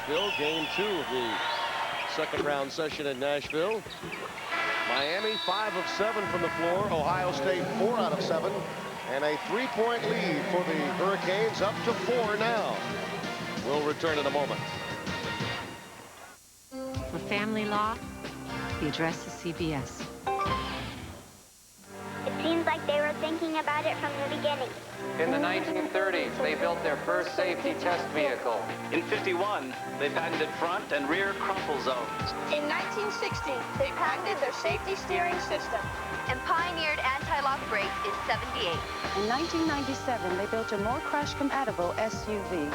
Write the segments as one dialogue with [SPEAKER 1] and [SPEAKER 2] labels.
[SPEAKER 1] Nashville. Game 2 of the second round session in Nashville. Miami 5 of 7 from the floor. Ohio State 4 out of 7. And a 3-point lead for the Hurricanes, up to 4 now. We'll return in a moment.
[SPEAKER 2] For family law, the address is CBS.
[SPEAKER 3] It seems like they were thinking about it from the beginning.
[SPEAKER 4] In the 1930s, they built their first safety test vehicle.
[SPEAKER 5] In 51, they patented front and rear crumple zones.
[SPEAKER 6] In 1960, they patented their safety steering system.
[SPEAKER 7] And pioneered anti-lock brakes in 78.
[SPEAKER 8] In 1997, they built a more crash-compatible SUV.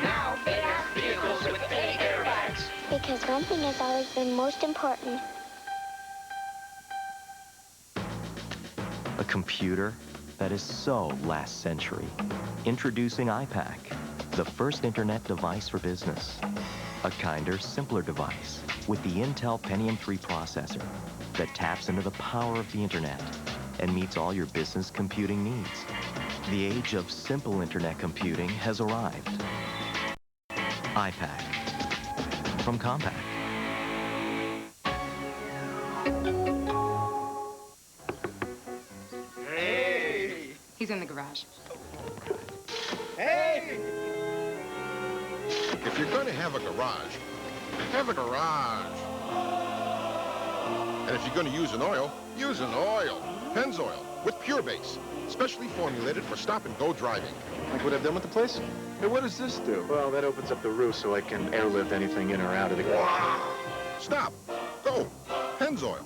[SPEAKER 6] Now they have vehicles with 8 airbags.
[SPEAKER 3] Because one thing has always been most important.
[SPEAKER 9] A computer that is so last century. Introducing iPac, the first internet device for business. A kinder, simpler device with the Intel Pentium 3 processor that taps into the power of the internet and meets all your business computing needs. The age of simple internet computing has arrived. iPac from Compaq.
[SPEAKER 10] Hey! He's in the garage.
[SPEAKER 11] Hey! If you're going to have a garage, have a garage. And if you're going to use an oil, use an oil. Pennzoil with Pure Base, specially formulated for stop-and-go driving.
[SPEAKER 12] Like what I've done with the place? Hey, what does this do? Well, that opens up the roof so I can airlift anything in or out of the garage.
[SPEAKER 11] Stop. Go. Pennzoil.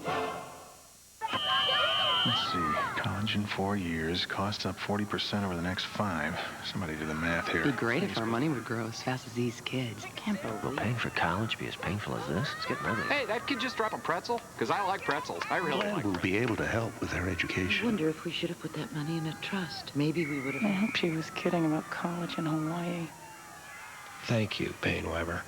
[SPEAKER 13] Let's see. College in 4 years. Costs up 40% over the next 5. Somebody do the math here.
[SPEAKER 14] It'd be great if our money would grow as fast as these kids. I can't believe.
[SPEAKER 15] Will paying for college be as painful as this? Let's get rid of it.
[SPEAKER 4] Hey, that kid just dropped a pretzel? Because I like pretzels. I really like
[SPEAKER 13] We'll be able to help with their
[SPEAKER 14] I
[SPEAKER 13] education.
[SPEAKER 14] wonder if we should have put that money in a trust. Maybe we would have.
[SPEAKER 8] I hope she was kidding about college in Hawaii.
[SPEAKER 15] Thank you, Payne Weber.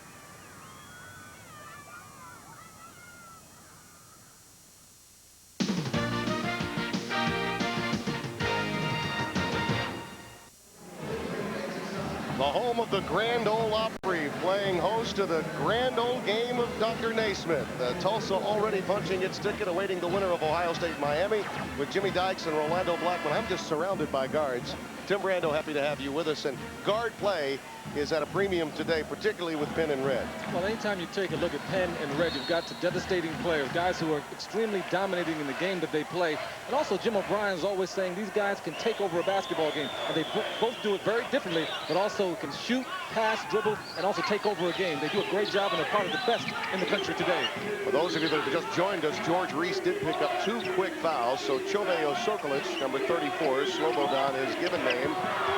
[SPEAKER 1] The home of the Grand Ole Opry, playing host to the Grand Ole game of Dr. Naismith. Tulsa already punching its ticket, awaiting the winner of Ohio State Miami with Jimmy Dykes and Rolando Blackman. I'm just surrounded by guards. Tim Brando, happy to have you with us. And guard play is at a premium today, particularly with Penn and Red.
[SPEAKER 16] Well, anytime you take a look at Penn and Red, you've got two devastating players, guys who are extremely dominating in the game that they play. And also, Jim O'Brien's always saying these guys can take over a basketball game. And they both do it very differently, but also can shoot, pass, dribble, and also take over a game. They do a great job, and they're part of the best in the country today.
[SPEAKER 1] For those of you that have just joined us, George Reese did pick up 2 quick fouls. So Chove Osokolic, number 34, Slobodan, his given name,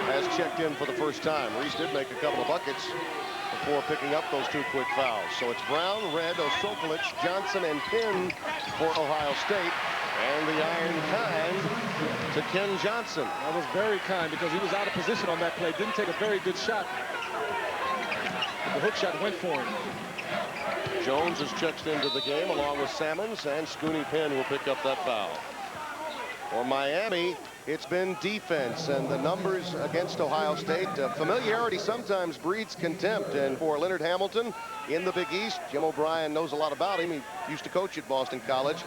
[SPEAKER 1] has checked in for the first time. Reese did make a couple of buckets before picking up those 2 quick fouls. So it's Brown, Red, Osokolic, Johnson, and Penn for Ohio State. And the iron kind to Ken Johnson.
[SPEAKER 16] That was very kind because he was out of position on that play. Didn't take a very good shot. The hook shot went for him.
[SPEAKER 1] Jones has checked into the game along with Sammons, and Scooney Penn will pick up that foul. For Miami, it's been defense, and the numbers against Ohio State. Familiarity sometimes breeds contempt, and for Leonard Hamilton in the Big East, Jim O'Brien knows a lot about him. He used to coach at Boston College.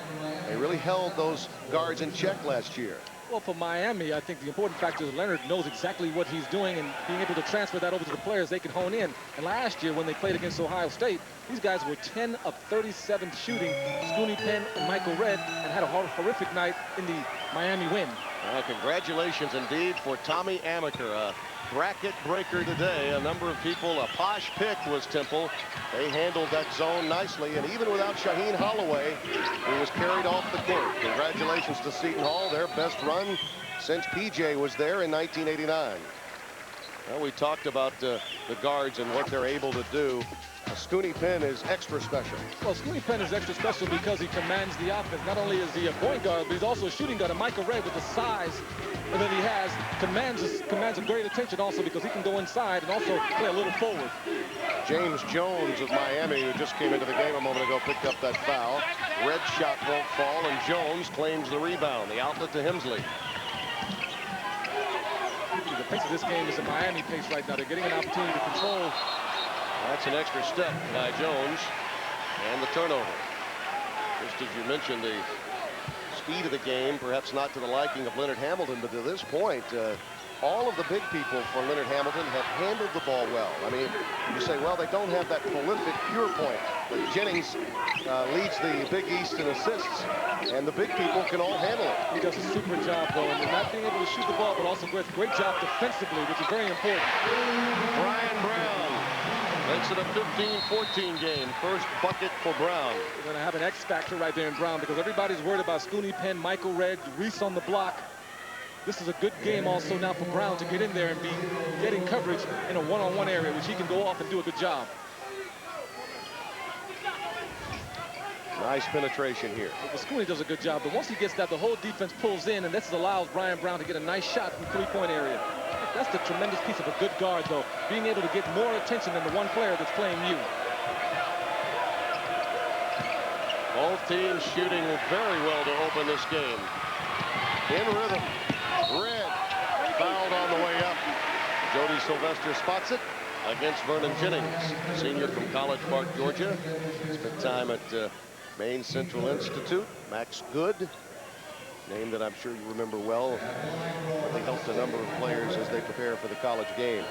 [SPEAKER 1] They really held those guards in check last year.
[SPEAKER 16] Well, for Miami, I think the important factor is Leonard knows exactly what he's doing, and being able to transfer that over to the players, they can hone in. And last year, when they played against Ohio State, these guys were 10 of 37 shooting, Scooney Penn and Michael Redd, and had a horrific night in the Miami win.
[SPEAKER 1] Well, congratulations indeed for Tommy Amaker, a bracket breaker today. A number of people, a posh pick was Temple. They handled that zone nicely, and even without Shaheen Holloway, he was carried off the court. Congratulations to Seton Hall, their best run since PJ was there in 1989. Well, we talked about the guards and what they're able to do. Scooney Penn is extra special.
[SPEAKER 16] Well, Scooney Penn is extra special because he commands the offense. Not only is he a point guard, but he's also a shooting guard. And Michael Redd, with the size that he has, commands a great attention also because he can go inside and also play a little forward.
[SPEAKER 1] James Jones of Miami, who just came into the game a moment ago, picked up that foul. Red shot won't fall, and Jones claims the rebound. The outlet to Hemsley.
[SPEAKER 16] The pace of this game is a Miami pace right now. They're getting an opportunity to control
[SPEAKER 1] That's an extra step by Jones. And the turnover. Just as you mentioned, the speed of the game, perhaps not to the liking of Leonard Hamilton, but to this point, all of the big people for Leonard Hamilton have handled the ball well. I mean, you say, well, they don't have that prolific pure point. But Jennings leads the Big East in assists, and the big people can all handle it.
[SPEAKER 16] He does a super job, though, and not being able to shoot the ball, but also great job defensively, which is very important.
[SPEAKER 1] Brian Brown makes it a 15-14 game. First bucket for Brown.
[SPEAKER 16] We're going to have an X factor right there in Brown because everybody's worried about Scooney Penn, Michael Redd, Reese on the block. This is a good game also now for Brown to get in there and be getting coverage in a one-on-one area, which he can go off and do a good job.
[SPEAKER 1] Nice penetration here.
[SPEAKER 16] Well, Scooney does a good job, but once he gets that, the whole defense pulls in, and this allows Brian Brown to get a nice shot from the three-point area. That's the tremendous piece of a good guard, though, being able to get more attention than the one player that's playing you.
[SPEAKER 1] Both teams shooting very well to open this game. In rhythm. Red fouled on the way up. Jody Sylvester spots it against Vernon Jennings, senior from College Park, Georgia. Spent time at Maine Central Institute. Max Good, name that I'm sure you remember well. They helped a number of players as they prepare for the college game.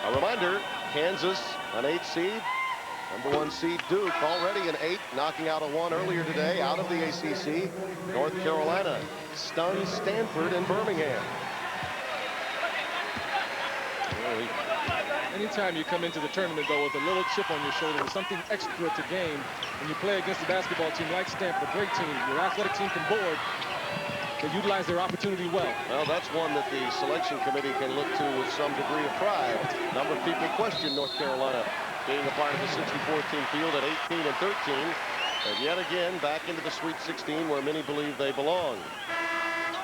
[SPEAKER 1] A reminder, Kansas, an 8 seed. Number 1 seed Duke, already an 8, knocking out a 1 earlier today out of the ACC. North Carolina stunned Stanford in Birmingham.
[SPEAKER 16] Anytime you come into the tournament, though, with a little chip on your shoulder, with something extra to gain, and you play against a basketball team like Stanford, a great team, your athletic team can board, they utilize their opportunity well.
[SPEAKER 1] Well, that's one that the selection committee can look to with some degree of pride. A number of people question North Carolina being a part of the 64-team field at 18 and 13. And yet again, back into the Sweet 16 where many believe they belong.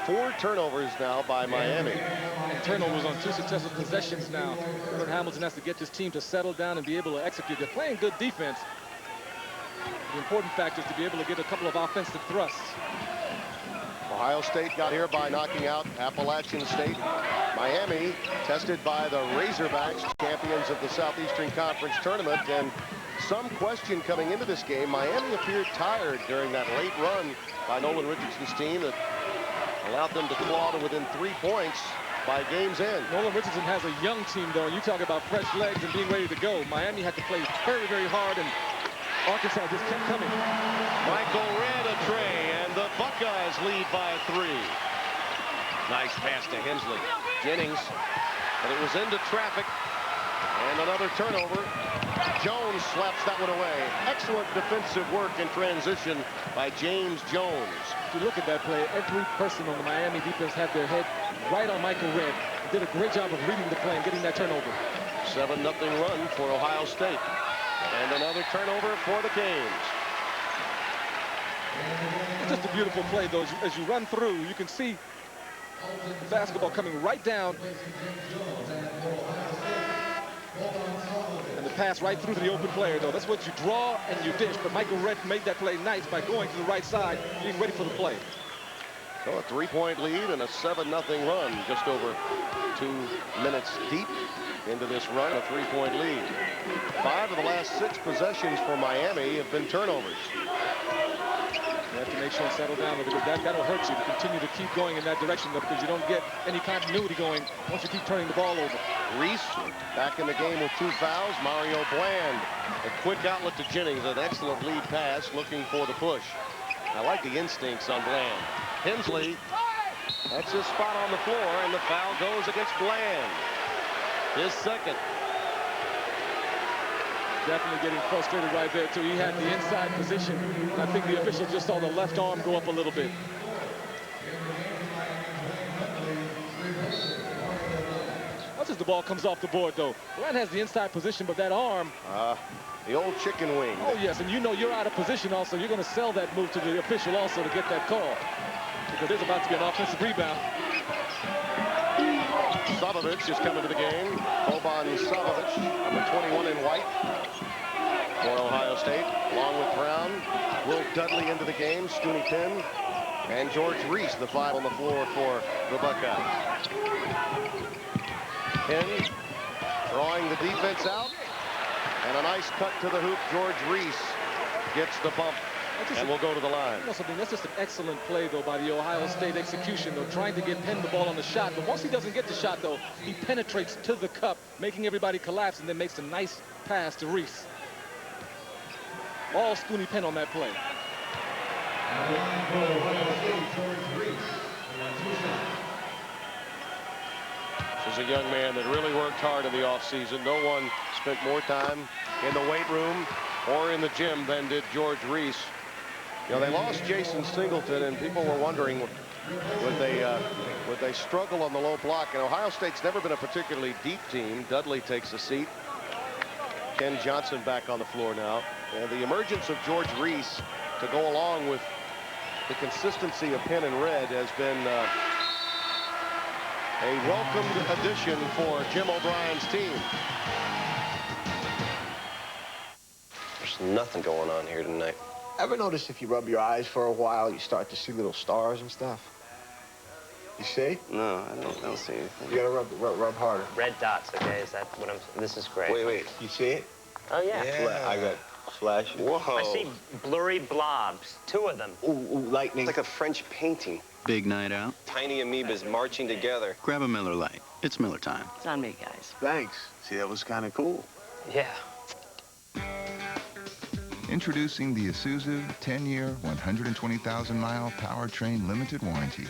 [SPEAKER 1] 4 turnovers now by Miami.
[SPEAKER 16] And turnovers on 2 successive possessions now. Leonard Hamilton has to get this team to settle down and be able to execute. They're playing good defense. The important factor is to be able to get a couple of offensive thrusts.
[SPEAKER 1] Ohio State got here by knocking out Appalachian State. Miami tested by the Razorbacks, champions of the Southeastern Conference tournament. And some question coming into this game, Miami appeared tired during that late run by Nolan Richardson's team that allowed them to claw to within 3 points by game's end.
[SPEAKER 16] Nolan Richardson has a young team, though, and you talk about fresh legs and being ready to go. Miami had to play very, very hard, and Arkansas just kept coming.
[SPEAKER 1] Michael Redd a tray, and the Buckeyes lead by 3. Nice pass to Hensley. Jennings, but it was into traffic, and another turnover. Jones slaps that one away. Excellent defensive work in transition by James Jones.
[SPEAKER 16] If you look at that play, every person on the Miami defense had their head right on Michael Redd. Did a great job of reading the play and getting that turnover.
[SPEAKER 1] 7-0 run for Ohio State. And another turnover for the Canes.
[SPEAKER 16] It's just a beautiful play, though. As you run through, you can see the basketball coming right down. And the pass right through to the open player, though. That's what you draw and you dish. But Michael Redd made that play nice by going to the right side, being ready for the play.
[SPEAKER 1] So a 3-point lead and a 7-0 run, just over 2 minutes deep into this run, a 3-point lead. 5 of the last 6 possessions for Miami have been turnovers.
[SPEAKER 16] You have to make sure and settle down because that'll hurt you to continue to keep going in that direction because you don't get any continuity going once you keep turning the ball over.
[SPEAKER 1] Reese back in the game with 2 fouls. Mario Bland, a quick outlet to Jennings, an excellent lead pass, looking for the push. I like the instincts on Bland. Hensley, that's his spot on the floor, and the foul goes against Bland. His second.
[SPEAKER 16] Definitely getting frustrated right there, too. He had the inside position. I think the official just saw the left arm go up a little bit. That's as the ball comes off the board, though. Bland has the inside position, but that arm...
[SPEAKER 1] the old chicken wing.
[SPEAKER 16] Oh, yes, and you know you're out of position also. You're going to sell that move to the official also to get that call. Because there's about to be an offensive rebound.
[SPEAKER 1] Savovich is coming to the game. Boban Savovich, number 21 in white for Ohio State, along with Brown. Will Dudley into the game, Scooney Penn, and George Reese, the 5 on the floor for the Buckeyes. Penn drawing defense out. And a nice cut to the hoop. George Reese gets the bump and will go to the line.
[SPEAKER 16] You know something, that's just an excellent play, though, by the Ohio State execution, though, trying to get Penn the ball on the shot. But once he doesn't get the shot, though, he penetrates to the cup, making everybody collapse, and then makes a nice pass to Reese. All Scooney Penn on that play.
[SPEAKER 1] This is a young man that really worked hard in the offseason. No one spent more time in the weight room or in the gym than did George Reese. You know, they lost Jason Singleton, and people were wondering would they struggle on the low block. And Ohio State's never been a particularly deep team. Dudley takes a seat. Ken Johnson back on the floor now. And the emergence of George Reese to go along with the consistency of Penn and Red has been a welcomed addition for Jim O'Brien's team.
[SPEAKER 17] There's nothing going on here tonight.
[SPEAKER 18] Ever notice if you rub your eyes for a while, you start to see little stars and stuff? You see?
[SPEAKER 17] No, I don't see anything.
[SPEAKER 18] You gotta rub harder.
[SPEAKER 19] Red dots, okay? Is that what I'm... This is great.
[SPEAKER 18] Wait. You see it?
[SPEAKER 19] Oh, yeah.
[SPEAKER 18] I got flashes.
[SPEAKER 17] Whoa.
[SPEAKER 19] I see blurry blobs. 2 of them.
[SPEAKER 18] Ooh, lightning.
[SPEAKER 17] It's like a French painting.
[SPEAKER 20] Big night out.
[SPEAKER 17] Tiny amoebas marching together.
[SPEAKER 20] Grab a Miller Lite. It's Miller time.
[SPEAKER 14] It's on me, guys.
[SPEAKER 18] Thanks. See, that was kind of cool.
[SPEAKER 19] Yeah.
[SPEAKER 21] Introducing the Isuzu 10-year, 120,000-mile powertrain limited warranty.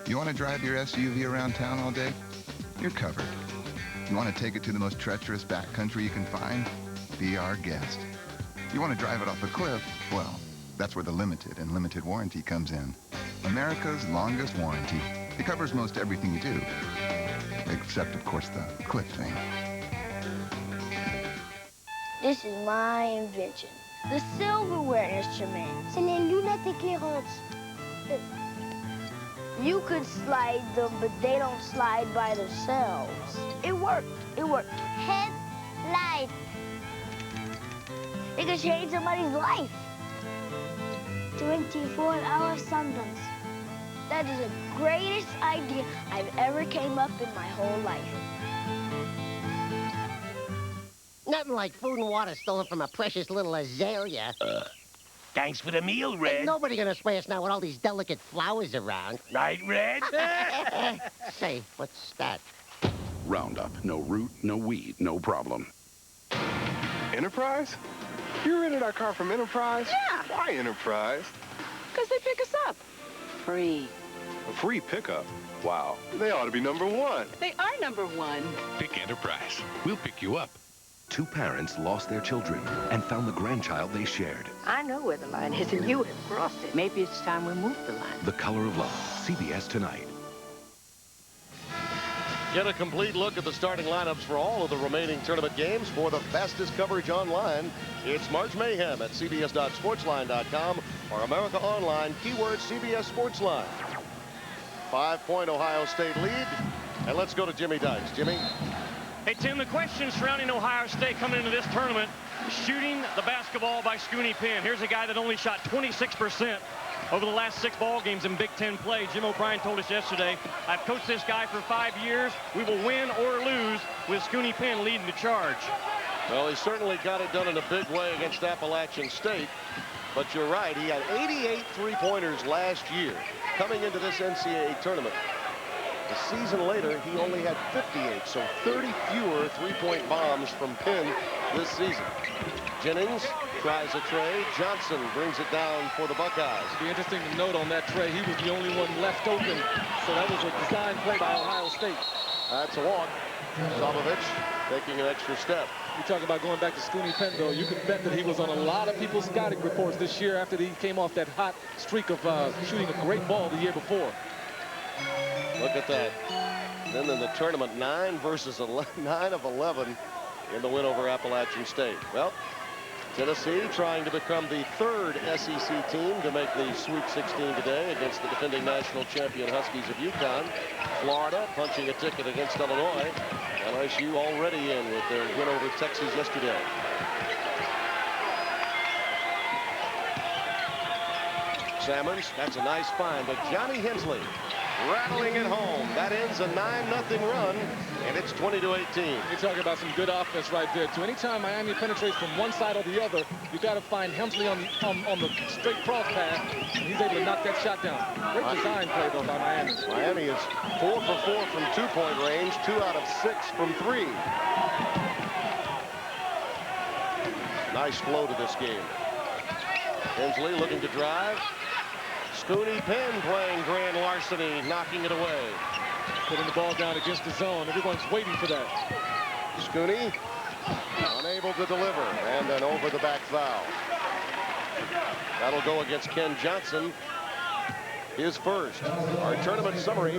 [SPEAKER 21] You want to drive your SUV around town all day? You're covered. You want to take it to the most treacherous backcountry you can find? Be our guest. You want to drive it off a cliff? Well, that's where the limited warranty comes in. America's longest warranty. It covers most everything you do, except, of course, the cliff thing.
[SPEAKER 3] This is my invention. The silverware instrument. C'est les lunettes éclairantes. You could slide them, but they don't slide by themselves. It worked. It worked. Headlight. It could change somebody's life. 24-hour sunburns. That is the greatest idea I've ever came up in my whole life.
[SPEAKER 22] Nothing like food and water stolen from a precious little azalea.
[SPEAKER 23] Thanks for the meal, Red.
[SPEAKER 22] Ain't nobody gonna sway us now with all these delicate flowers around.
[SPEAKER 23] Right, Red?
[SPEAKER 22] Say, what's that?
[SPEAKER 24] Roundup. No root, no weed, no problem. Enterprise? You rented our car from Enterprise?
[SPEAKER 8] Yeah.
[SPEAKER 24] Why Enterprise?
[SPEAKER 8] Because they pick us up. Free.
[SPEAKER 24] A free pickup? Wow. They ought to be #1.
[SPEAKER 8] They are #1.
[SPEAKER 25] Pick Enterprise. We'll pick you up. 2 parents lost their children and found the grandchild they shared.
[SPEAKER 14] I know where the line is, and you have crossed it. Maybe it's time we move the line.
[SPEAKER 25] The Color of Love. CBS tonight.
[SPEAKER 1] Get a complete look at the starting lineups for all of the remaining tournament games for the fastest coverage online. It's March Mayhem at cbs.sportsline.com or America Online, keyword CBS Sportsline. 5-point Ohio State lead. And let's go to Jimmy Dykes. Jimmy?
[SPEAKER 26] Hey, Tim, the question surrounding Ohio State coming into this tournament, shooting the basketball by Scooney Penn. Here's a guy that only shot 26% over the last 6 ball games in Big Ten play. Jim O'Brien told us yesterday, I've coached this guy for 5 years. We will win or lose with Scooney Penn leading the charge.
[SPEAKER 1] Well, he certainly got it done in a big way against Appalachian State. But you're right, he had 88 three-pointers last year coming into this NCAA tournament. A season later, he only had 58, so 30 fewer three-point bombs from Penn this season. Jennings tries a tray. Johnson brings it down for the Buckeyes.
[SPEAKER 16] It'd be interesting to note on that tray, he was the only one left open, so that was a design play by Ohio State.
[SPEAKER 1] That's a walk. Zabovich taking an extra step.
[SPEAKER 16] You talk about going back to Scooney Penn, though. You can bet that he was on a lot of people's scouting reports this year after he came off that hot streak of shooting a great ball the year before.
[SPEAKER 1] Look at that. Then in the tournament, 9 of 11 in the win over Appalachian State. Well, Tennessee trying to become the 3rd SEC team to make the Sweet 16 today against the defending national champion Huskies of UConn. Florida punching a ticket against Illinois. LSU already in with their win over Texas yesterday. Salmons, that's a nice find, but Johnny Hensley rattling it home. That ends a 9-0 run, and it's 20-18.
[SPEAKER 16] You're talking about some good offense right there, too. Anytime Miami penetrates from one side or the other, you got to find Hemsley on the straight cross path, and he's able to knock that shot down. Great design play, though, by Miami.
[SPEAKER 1] Miami is 4 for 4 from two-point range, 2 out of 6 from 3. Nice flow to this game. Hemsley looking to drive. Scooney Penn playing grand larceny, knocking it away.
[SPEAKER 16] Putting the ball down against the zone. Everyone's waiting for that.
[SPEAKER 1] Scooney unable to deliver, and an over-the-back foul. That'll go against Ken Johnson. His first. Our tournament summary: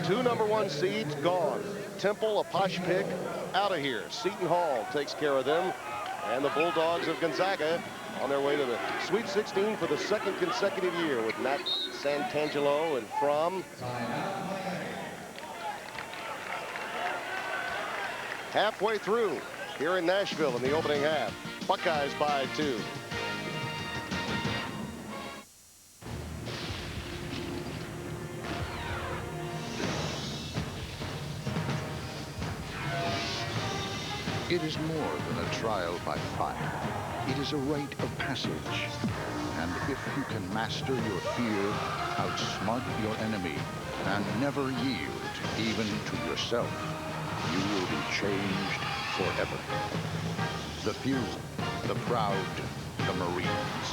[SPEAKER 1] 2 #1 seeds gone. Temple, a posh pick, out of here. Seton Hall takes care of them. And the Bulldogs of Gonzaga on their way to the Sweet 16 for the 2nd consecutive year with Matt Santangelo and Fromm. Halfway through here in Nashville in the opening half. Buckeyes by 2.
[SPEAKER 2] It is more than a trial by fire. It is a rite of passage. And if you can master your fear, outsmart your enemy, and never yield even to yourself, you will be changed forever. The few, the proud, the Marines.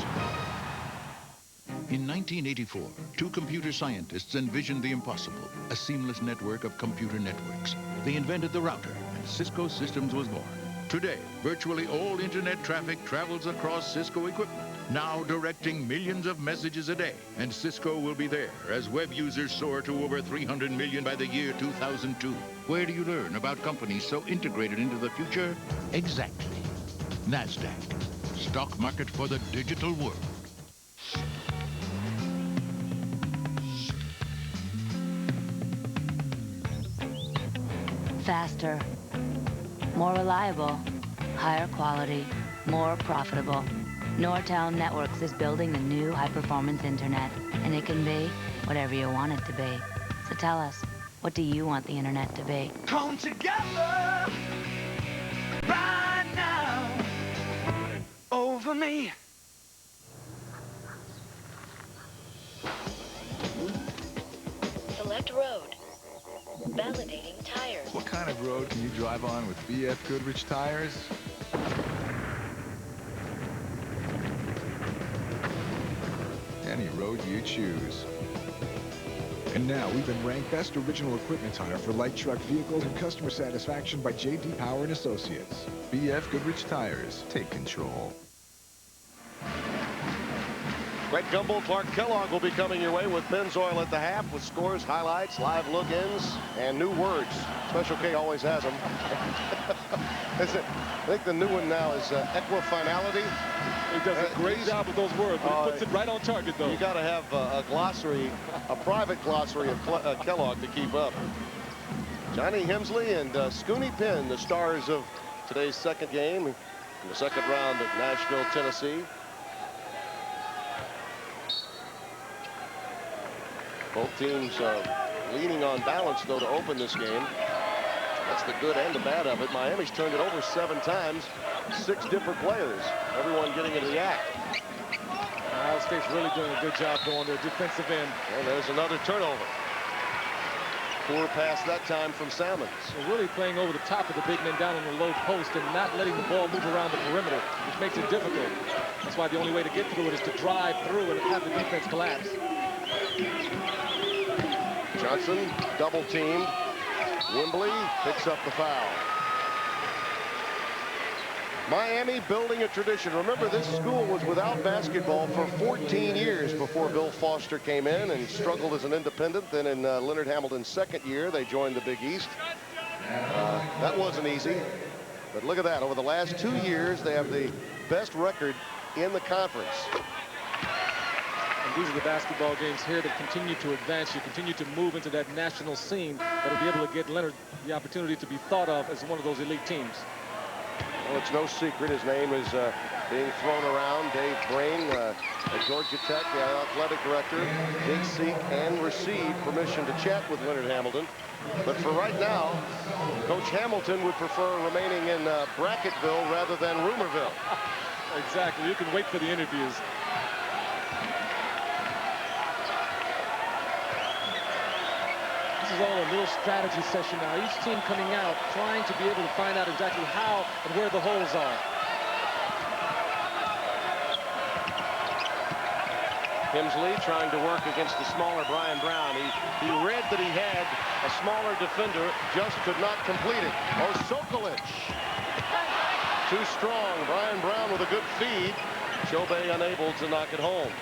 [SPEAKER 5] In 1984, 2 computer scientists envisioned the impossible, a seamless network of computer networks. They invented the router, and Cisco Systems was born. Today, virtually all internet traffic travels across Cisco equipment, now directing millions of messages a day. And Cisco will be there as web users soar to over 300 million by the year 2002. Where do you learn about companies so integrated into the future? Exactly. NASDAQ, stock market for the digital world.
[SPEAKER 6] Faster, more reliable, higher quality, more profitable. Nortel Networks is building the new high-performance internet, and it can be whatever you want it to be. So tell us, what do you want the internet to be?
[SPEAKER 23] Come together right now over me.
[SPEAKER 7] Select road. Validating tires.
[SPEAKER 13] What kind of road can you drive on with BF Goodrich tires? Any road you choose. And now we've been ranked best original equipment tire for light truck vehicles and customer satisfaction by J.D. Power and Associates. BF Goodrich tires. Take control.
[SPEAKER 1] Greg Gumbel, Clark Kellogg will be coming your way with Pennzoil at the half with scores, highlights, live look-ins, and new words. Special K always has them. I think the new one now is equifinality.
[SPEAKER 16] He does a great job with those words, but he puts it right on target, though.
[SPEAKER 1] You got to have a glossary, a private glossary of Kellogg to keep up. Johnny Hemsley and Scooney Penn, the stars of today's second game in the second round at Nashville, Tennessee. Both teams leaning on balance, though, to open this game. That's the good and the bad of it. Miami's turned it over 7 times, 6 different players, everyone getting into the act.
[SPEAKER 16] Ohio State's really doing a good job on their defensive end.
[SPEAKER 1] And there's another turnover. Poor pass that time from Salmons.
[SPEAKER 16] They're really playing over the top of the big men down in the low post and not letting the ball move around the perimeter, which makes it difficult. That's why the only way to get through it is to drive through and have the defense collapse.
[SPEAKER 1] Johnson double teamed. Wembley picks up the foul. Miami building a tradition. Remember, this school was without basketball for 14 years before Bill Foster came in and struggled as an independent. Then in Leonard Hamilton's second year, they joined the Big East. That wasn't easy. But look at that. Over the last 2 years, they have the best record in the conference.
[SPEAKER 16] And these are the basketball games here that continue to advance. You continue to move into that national scene that'll be able to get Leonard the opportunity to be thought of as one of those elite teams.
[SPEAKER 1] Well, it's no secret his name is being thrown around. Dave Brain at Georgia Tech, the athletic director, did seek and receive permission to chat with Leonard Hamilton. But for right now, Coach Hamilton would prefer remaining in Bracketville rather than Rumorville.
[SPEAKER 16] Exactly. You can wait for the interviews. This is all a little strategy session now. Each team coming out, trying to be able to find out exactly how and where the holes are.
[SPEAKER 1] Hemsley trying to work against the smaller Brian Brown. He read that he had a smaller defender, just could not complete it. Osokolic. Too strong. Brian Brown with a good feed. Chobay unable to knock it home.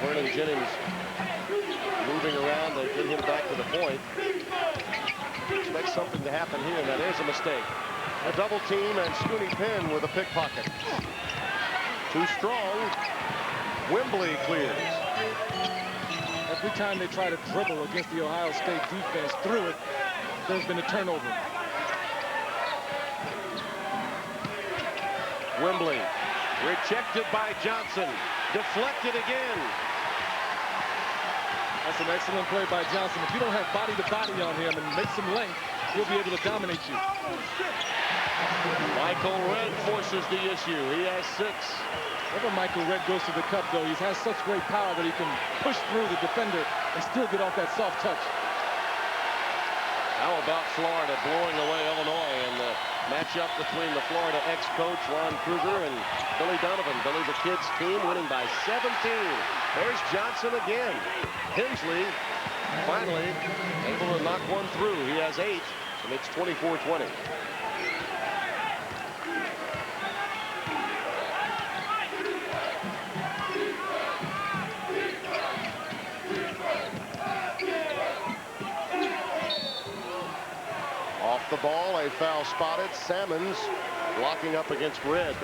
[SPEAKER 1] Vernon Jennings moving around. They get him back to the point. Expect something to happen here. Now there's a mistake. A double team and Scooney Penn with a pickpocket. Too strong. Wembley clears.
[SPEAKER 16] Every time they try to dribble against the Ohio State defense through it, there's been a turnover.
[SPEAKER 1] Wembley rejected by Johnson. Deflected again.
[SPEAKER 16] That's an excellent play by Johnson. If you don't have body-to-body on him and make some length, he'll be able to dominate you.
[SPEAKER 1] Michael Redd forces the issue. He has 6.
[SPEAKER 16] Whenever Michael Redd goes to the cup, though, he has such great power that he can push through the defender and still get off that soft touch.
[SPEAKER 1] How about Florida blowing away Illinois in the matchup between the Florida ex-coach Ron Kruger and Billy Donovan? Billy, the kids' team, winning by 17. There's Johnson again. Hemsley finally able to knock one through. He has 8, and it's 24-20. Off the ball, a foul spotted. Salmons blocking up against Redd.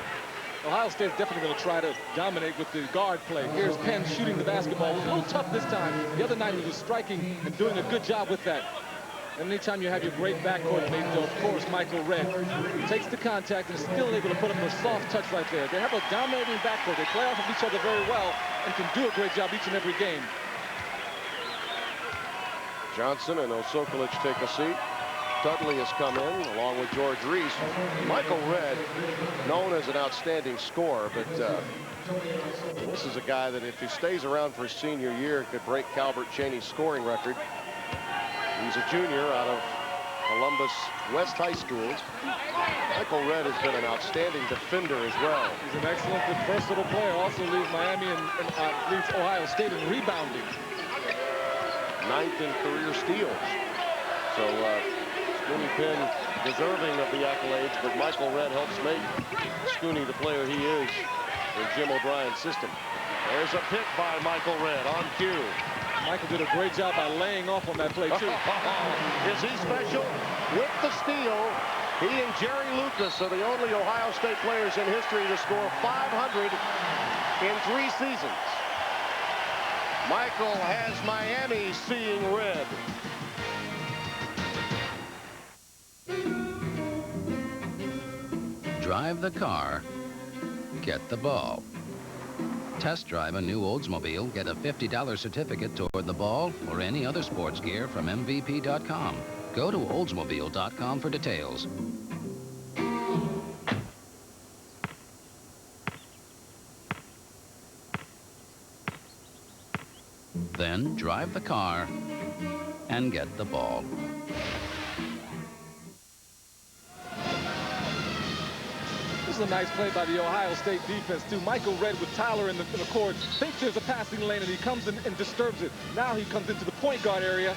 [SPEAKER 16] Ohio State's definitely going to try to dominate with the guard play. Here's Penn shooting the basketball. A little tough this time. The other night he was striking and doing a good job with that. And anytime you have your great backcourt mate, though, of course, Michael Redd takes the contact and is still able to put up a soft touch right there. They have a dominating backcourt. They play off of each other very well and can do a great job each and every game.
[SPEAKER 1] Johnson and Osokolic take a seat. Dudley has come in along with George Reese. Michael Redd, known as an outstanding scorer, but this is a guy that if he stays around for his senior year could break Calbert Cheney's scoring record. He's a junior out of Columbus West High School. Michael Redd has been an outstanding defender as well.
[SPEAKER 16] He's an excellent and versatile player. Also leads Miami and leads Ohio State in rebounding.
[SPEAKER 1] 9th in career steals. So Scooney Penn deserving of the accolades, but Michael Redd helps make Scooney the player he is in Jim O'Brien's system. There's a pick by Michael Redd on cue.
[SPEAKER 16] Michael did a great job by laying off on that play, too.
[SPEAKER 1] Is he special? With the steal, he and Jerry Lucas are the only Ohio State players in history to score 500 in 3 seasons. Michael has Miami seeing red.
[SPEAKER 4] Drive the car, get the ball. Test drive a new Oldsmobile, get a $50 certificate toward the ball or any other sports gear from MVP.com. Go to Oldsmobile.com for details. Then drive the car and get the ball.
[SPEAKER 16] This is a nice play by the Ohio State defense, too. Michael Redd with Tyler in the court thinks there's a passing lane, and he comes in and disturbs it. Now he comes into the point guard area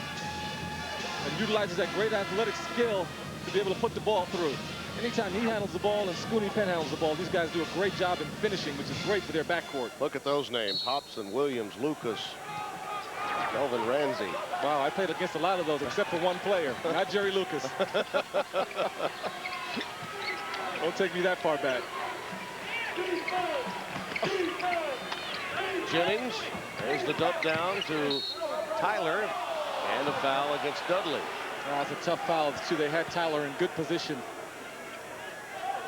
[SPEAKER 16] and utilizes that great athletic skill to be able to put the ball through. Anytime he handles the ball and Scooney Penn handles the ball, these guys do a great job in finishing, which is great for their backcourt.
[SPEAKER 1] Look at those names: Hobson, Williams, Lucas, Melvin Ramsey.
[SPEAKER 16] Wow, I played against a lot of those except for one player, not Jerry Lucas. Don't take me that far back.
[SPEAKER 1] Jennings, there's the dump down to Tyler, and a foul against Dudley.
[SPEAKER 16] It's a tough foul, too. They had Tyler in good position.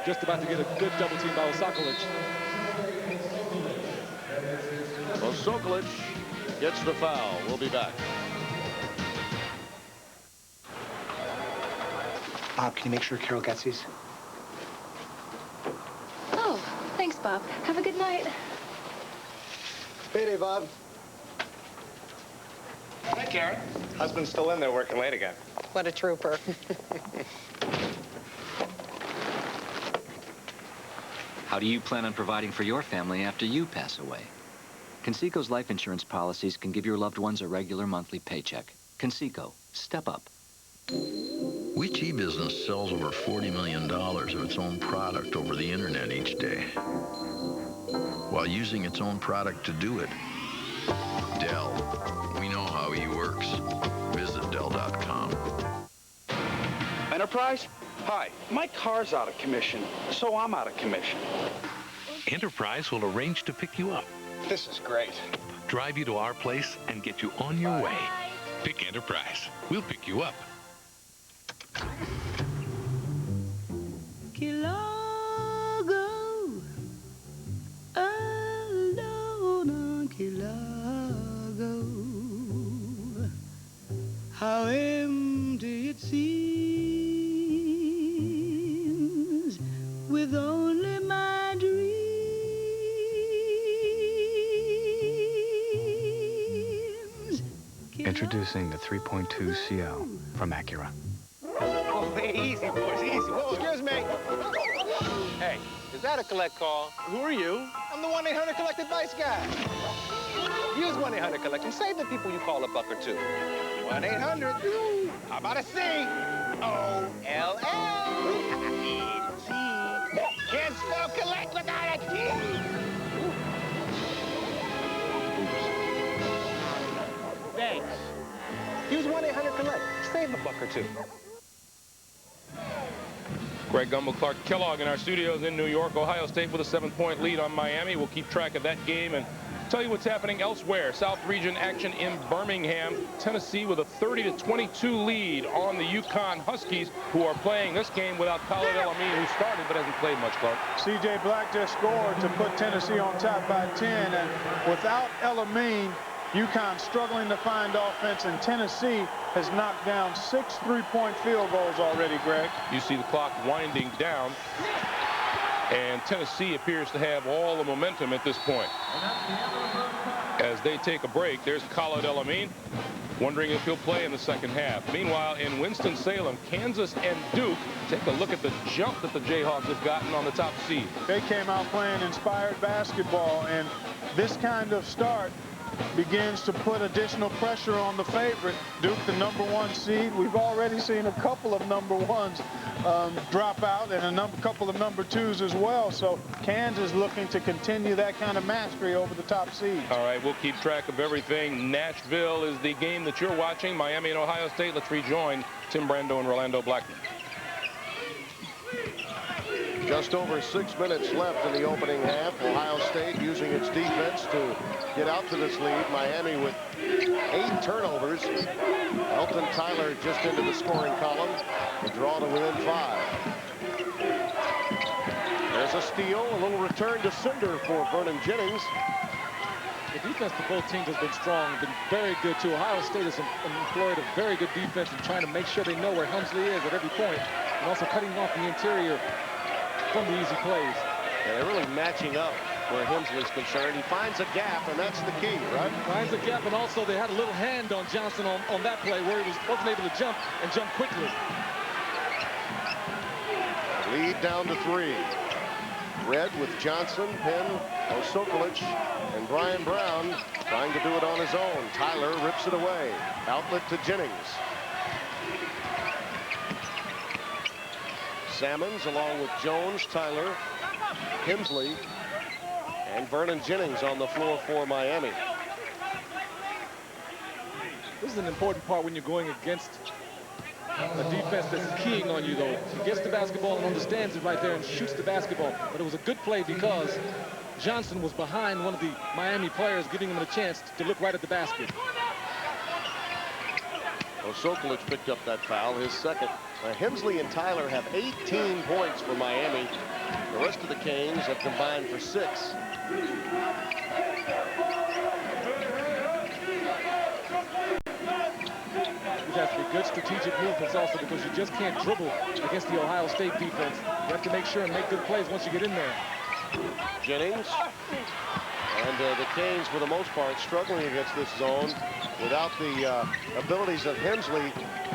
[SPEAKER 16] Just about to get a good double team by Osokolic.
[SPEAKER 1] Osokolic gets the foul. We'll be back.
[SPEAKER 9] Bob, can you make sure Carol gets these?
[SPEAKER 10] Oh, thanks, Bob. Have a good night.
[SPEAKER 9] Payday, Bob.
[SPEAKER 19] Hi, Karen. Husband's still in there working late again.
[SPEAKER 11] What a trooper.
[SPEAKER 12] How do you plan on providing for your family after you pass away? Conseco's life insurance policies can give your loved ones a regular monthly paycheck. Conseco, step up.
[SPEAKER 2] Which e-business sells over $40 million of its own product over the internet each day, while using its own product to do it? Dell. We know how he works. Visit Dell.com.
[SPEAKER 15] Enterprise? Hi, my car's out of commission, so I'm out of commission.
[SPEAKER 25] Enterprise will arrange to pick you up,
[SPEAKER 15] This is great.
[SPEAKER 25] drive you to our place, and get you on your way. Pick Enterprise. We'll pick you up.
[SPEAKER 17] Kilago, alone on Kilago, how empty it seems with only my dreams.
[SPEAKER 9] Introducing the 3.2 CL from Acura.
[SPEAKER 19] Oh, easy, boys, easy. Whoa, excuse me. Hey, is that a collect call? Who are you? I'm the 1-800-COLLECT advice guy. Use 1-800-COLLECT and save the people you call a buck or two. 1-800. How about a C-O-L-L? Can't spell collect without a T. Thanks. Use 1-800-COLLECT. Save a buck or two.
[SPEAKER 27] Greg Gumbel, Clark Kellogg in our studios in New York. Ohio State with a 7-point lead on Miami. We'll keep track of that game and tell you what's happening elsewhere. South region action in Birmingham. Tennessee with a 30-22 lead on the UConn Huskies, who are playing this game without Khalid El-Amin, who started but hasn't played much, Clark.
[SPEAKER 28] C.J. Black just scored to put Tennessee on top by 10, and without El-Amin, UConn struggling to find offense, and Tennessee has knocked down 6 3-point field goals already, Greg.
[SPEAKER 27] You see the clock winding down, and Tennessee appears to have all the momentum at this point. As they take a break, there's Khalid El-Amin, wondering if he'll play in the second half. Meanwhile, in Winston-Salem, Kansas and Duke, take a look at the jump that the Jayhawks have gotten on the top seed.
[SPEAKER 28] They came out playing inspired basketball, and this kind of start begins to put additional pressure on the favorite, Duke, the #1 seed. We've already seen a couple of #1s drop out, and a couple of #2s as well. So Kansas looking to continue that kind of mastery over the top seeds.
[SPEAKER 27] All right, we'll keep track of everything. Nashville is the game that you're watching. Miami and Ohio State. Let's rejoin Tim Brando and Rolando Blackman.
[SPEAKER 1] Just over 6 minutes left in the opening half. Ohio State using its defense to get out to this lead. Miami with 8 turnovers. Elton Tyler just into the scoring column. The draw to within 5. There's a steal, a little return to Cinder for Vernon Jennings.
[SPEAKER 16] The defense for both teams has been strong, been very good too. Ohio State has employed a very good defense in trying to make sure they know where Helmsley is at every point, and also cutting off the interior from the easy plays.
[SPEAKER 1] Yeah, they're really matching up where Hemsley's concerned. He finds a gap, and that's the key, right?
[SPEAKER 16] Finds a gap, and also they had a little hand on Johnson on that play where he wasn't able to jump and jump quickly.
[SPEAKER 1] Lead down to 3. Red with Johnson, Penn, Osokolic, and Brian Brown trying to do it on his own. Tyler rips it away. Outlet to Jennings. Salmons along with Jones, Tyler, Hemsley, and Vernon Jennings on the floor for Miami.
[SPEAKER 16] This is an important part when you're going against a defense that's keying on you, though. He gets the basketball and understands it right there and shoots the basketball. But it was a good play because Johnson was behind one of the Miami players, giving him a chance to look right at the basket.
[SPEAKER 1] Well, Sokolic picked up that foul, his second. Hensley and Tyler have 18 points for Miami. The rest of the Canes have combined for 6.
[SPEAKER 16] These have to be good strategic movements also, because you just can't dribble against the Ohio State defense. You have to make sure and make good plays once you get in there.
[SPEAKER 1] Jennings. And the Canes, for the most part, struggling against this zone. Without the abilities of Hensley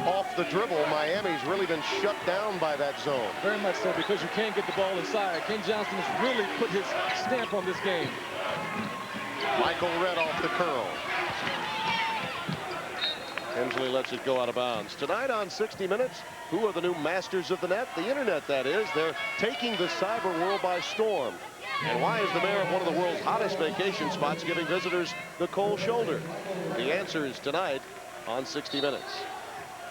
[SPEAKER 1] off the dribble, Miami's really been shut down by that zone.
[SPEAKER 16] Very much so, because you can't get the ball inside. Ken Johnson has really put his stamp on this game.
[SPEAKER 1] Michael Redd off the curl. Hensley lets it go out of bounds. Tonight on 60 Minutes, who are the new masters of the net? The internet, that is. They're taking the cyber world by storm. And why is the mayor of one of the world's hottest vacation spots giving visitors the cold shoulder? The answer is tonight on 60 Minutes.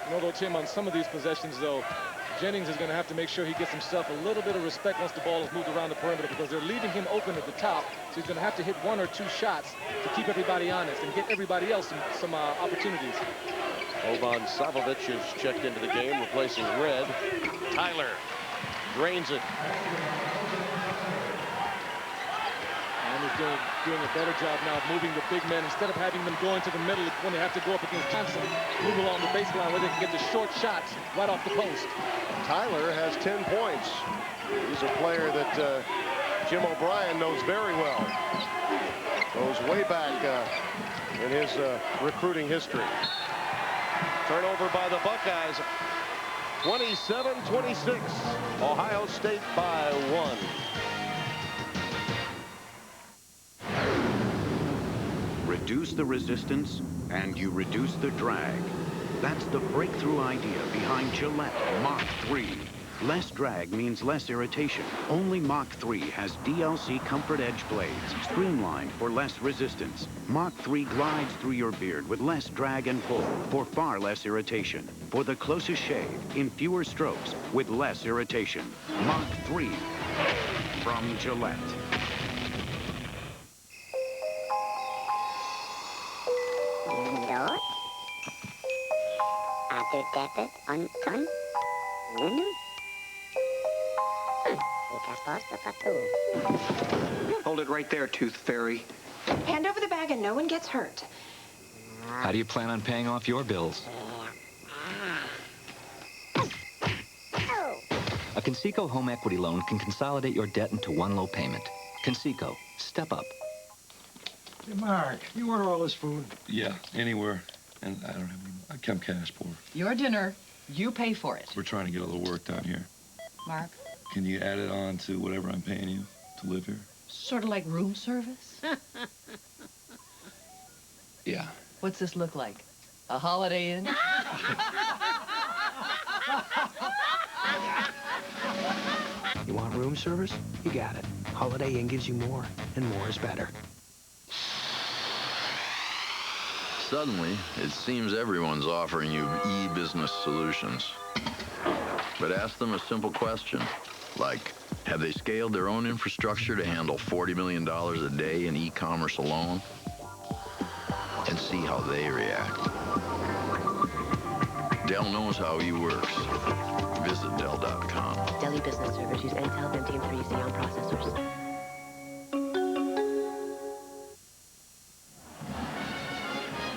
[SPEAKER 16] You know, though, Tim, on some of these possessions, though, Jennings is going to have to make sure he gets himself a little bit of respect once the ball is moved around the perimeter, because they're leaving him open at the top. So he's going to have to hit 1 or 2 shots to keep everybody honest and get everybody else some opportunities.
[SPEAKER 1] Boban Savovic is checked into the game, replacing Redd. Tyler drains it.
[SPEAKER 16] And he's doing a better job now of moving the big men. Instead of having them going to the middle when they have to go up against Johnson, move along the baseline where they can get the short shots right off the post.
[SPEAKER 1] Tyler has 10 points. He's a player that Jim O'Brien knows very well. Goes way back in his recruiting history. Turnover by the Buckeyes. 27-26. Ohio State by 1.
[SPEAKER 3] Reduce the resistance and you reduce the drag. That's the breakthrough idea behind Gillette Mach 3. Less drag means less irritation. Only Mach 3 has DLC Comfort Edge blades, streamlined for less resistance. Mach 3 glides through your beard with less drag and pull for far less irritation. For the closest shave in fewer strokes with less irritation. Mach 3 from Gillette.
[SPEAKER 12] Hold it right there, Tooth Fairy.
[SPEAKER 8] Hand over the bag and no one gets hurt.
[SPEAKER 12] How do you plan on paying off your bills? A Conseco home equity loan can consolidate your debt into one low payment. Conseco, step up.
[SPEAKER 11] Hey, Mark, you order all this food?
[SPEAKER 18] Yeah, anywhere. And I don't have any. I come cash poor.
[SPEAKER 14] Your dinner, you pay for it.
[SPEAKER 18] We're trying to get a little work done here.
[SPEAKER 14] Mark?
[SPEAKER 18] Can you add it on to whatever I'm paying you to live here?
[SPEAKER 14] Sort of like room service?
[SPEAKER 18] Yeah.
[SPEAKER 14] What's this look like? A Holiday Inn?
[SPEAKER 20] You want room service? You got it. Holiday Inn gives you more, and more is better.
[SPEAKER 21] Suddenly, it seems everyone's offering you e-business solutions. But ask them a simple question, like, have they scaled their own infrastructure to handle $40 million a day in e-commerce alone? And see how they react. Dell knows how he works. Visit Dell.com.
[SPEAKER 22] Dell business servers use Intel Pentium 3 Xeon processors.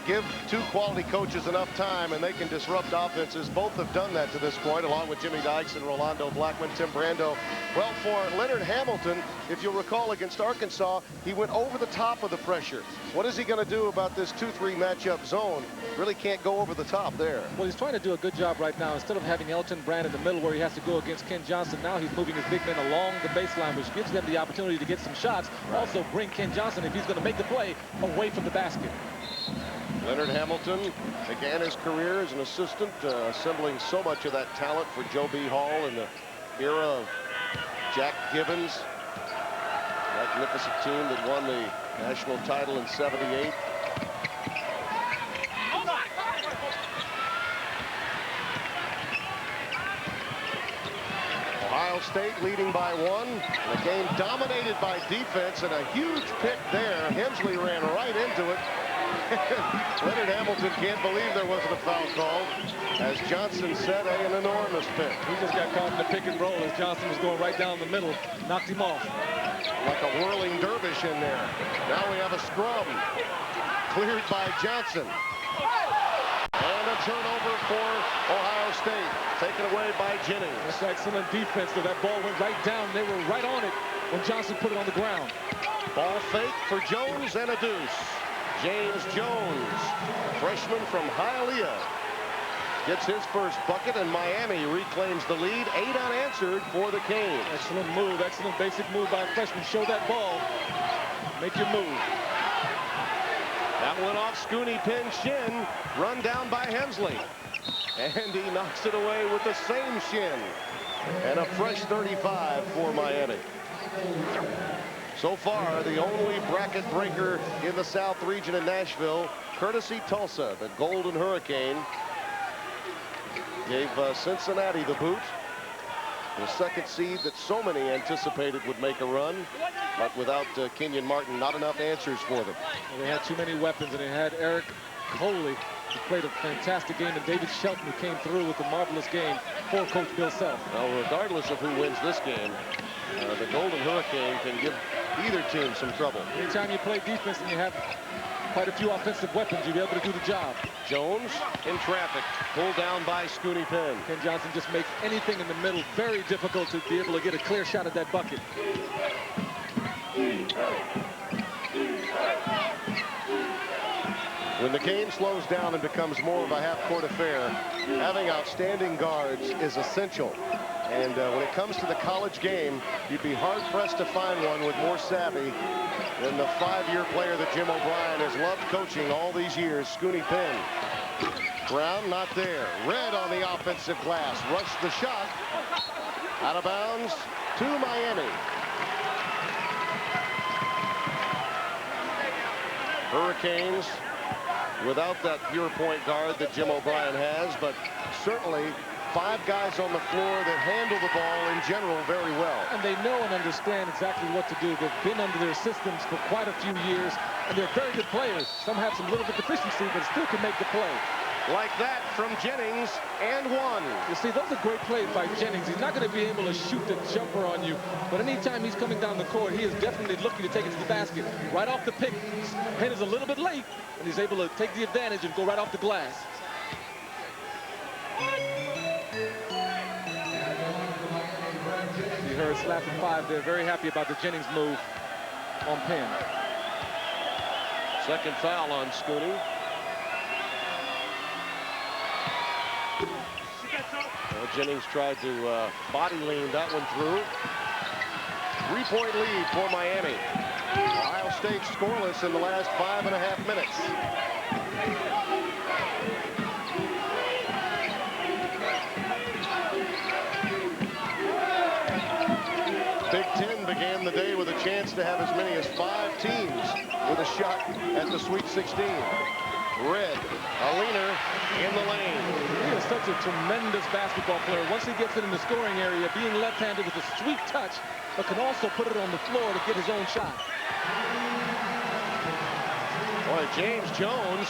[SPEAKER 1] Give 2 quality coaches enough time and they can disrupt offenses. Both have done that to this point, along with Jimmy Dykes and Rolando Blackman, Tim Brando. Well, for Leonard Hamilton, if you'll recall against Arkansas, he went over the top of the pressure. What is he going to do about this 2-3 matchup zone? Really can't go over the top there.
[SPEAKER 16] Well, he's trying to do a good job right now. Instead of having Elton Brand in the middle where he has to go against Ken Johnson, now he's moving his big men along the baseline, which gives them the opportunity to get some shots. Also bring Ken Johnson, if he's going to make the play, away from the basket.
[SPEAKER 1] Leonard Hamilton began his career as an assistant, assembling so much of that talent for Joe B. Hall in the era of Jack Gibbons. Magnificent team that won the national title in '78. Ohio Ohio State leading by 1. A game dominated by defense, and a huge pick there. Hensley ran right into it. Leonard Hamilton can't believe there wasn't a foul called. As Johnson said, an enormous pick.
[SPEAKER 16] He just got caught in the pick and roll as Johnson was going right down the middle, knocked him off.
[SPEAKER 1] Like a whirling dervish in there. Now we have a scrum. Cleared by Johnson. And a turnover for Ohio State. Taken away by Jennings.
[SPEAKER 16] That's excellent defense, though. That ball went right down. They were right on it when Johnson put it on the ground.
[SPEAKER 1] Ball fake for Jones and a deuce. James Jones, freshman from Hialeah, gets his first bucket, and Miami reclaims the lead. 8 unanswered for the Canes.
[SPEAKER 16] Excellent move. Excellent basic move by a freshman. Show that ball. Make your move.
[SPEAKER 1] That went off Scooney Penn shin, run down by Hensley. And he knocks it away with the same shin. And a fresh 35 for Miami. So far, the only bracket breaker in the South region in Nashville, courtesy Tulsa, the Golden Hurricane, gave Cincinnati the boot. The second seed that so many anticipated would make a run, but without Kenyon Martin, not enough answers for them.
[SPEAKER 16] Well, they had too many weapons, and they had Eric Coley, who played a fantastic game, and David Shelton, who came through with a marvelous game for Coach Bill Self.
[SPEAKER 1] Well, regardless of who wins this game, the Golden Hurricane can give either team some trouble.
[SPEAKER 16] Anytime you play defense and you have quite a few offensive weapons, you'll be able to do the job.
[SPEAKER 1] Jones in traffic, pulled down by Scooney Penn.
[SPEAKER 16] Ken Johnson just makes anything in the middle very difficult to be able to get a clear shot at that bucket.
[SPEAKER 1] When the game slows down and becomes more of a half-court affair, having outstanding guards is essential. And when it comes to the college game, you'd be hard-pressed to find one with more savvy than the 5-year player that Jim O'Brien has loved coaching all these years, Scooney Penn. Brown not there. Red on the offensive glass. Rushed the shot. Out of bounds to Miami. Hurricanes without that pure point guard that Jim O'Brien has, but certainly 5 guys on the floor that handle the ball in general very well.
[SPEAKER 16] And they know and understand exactly what to do. They've been under their systems for quite a few years, and they're very good players. Some have some little bit deficiency, but still can make the play.
[SPEAKER 1] Like that from Jennings, and one.
[SPEAKER 16] You see, those are great plays by Jennings. He's not going to be able to shoot the jumper on you, but anytime he's coming down the court, he is definitely looking to take it to the basket. Right off the pick, Penn is a little bit late, and he's able to take the advantage and go right off the glass. You heard slapping 5 there. Very happy about the Jennings move on Penn.
[SPEAKER 1] Second foul on Scooney. Well, Jennings tried to body lean that one through. 3-point lead for Miami. Ohio State scoreless in the last 5.5 minutes. Big Ten began the day with a chance to have as many as 5 teams with a shot at the Sweet 16. Red, a leaner in the lane.
[SPEAKER 16] He is such a tremendous basketball player. Once he gets it in the scoring area, being left-handed with a sweet touch, but can also put it on the floor to get his own shot.
[SPEAKER 1] Boy, James Jones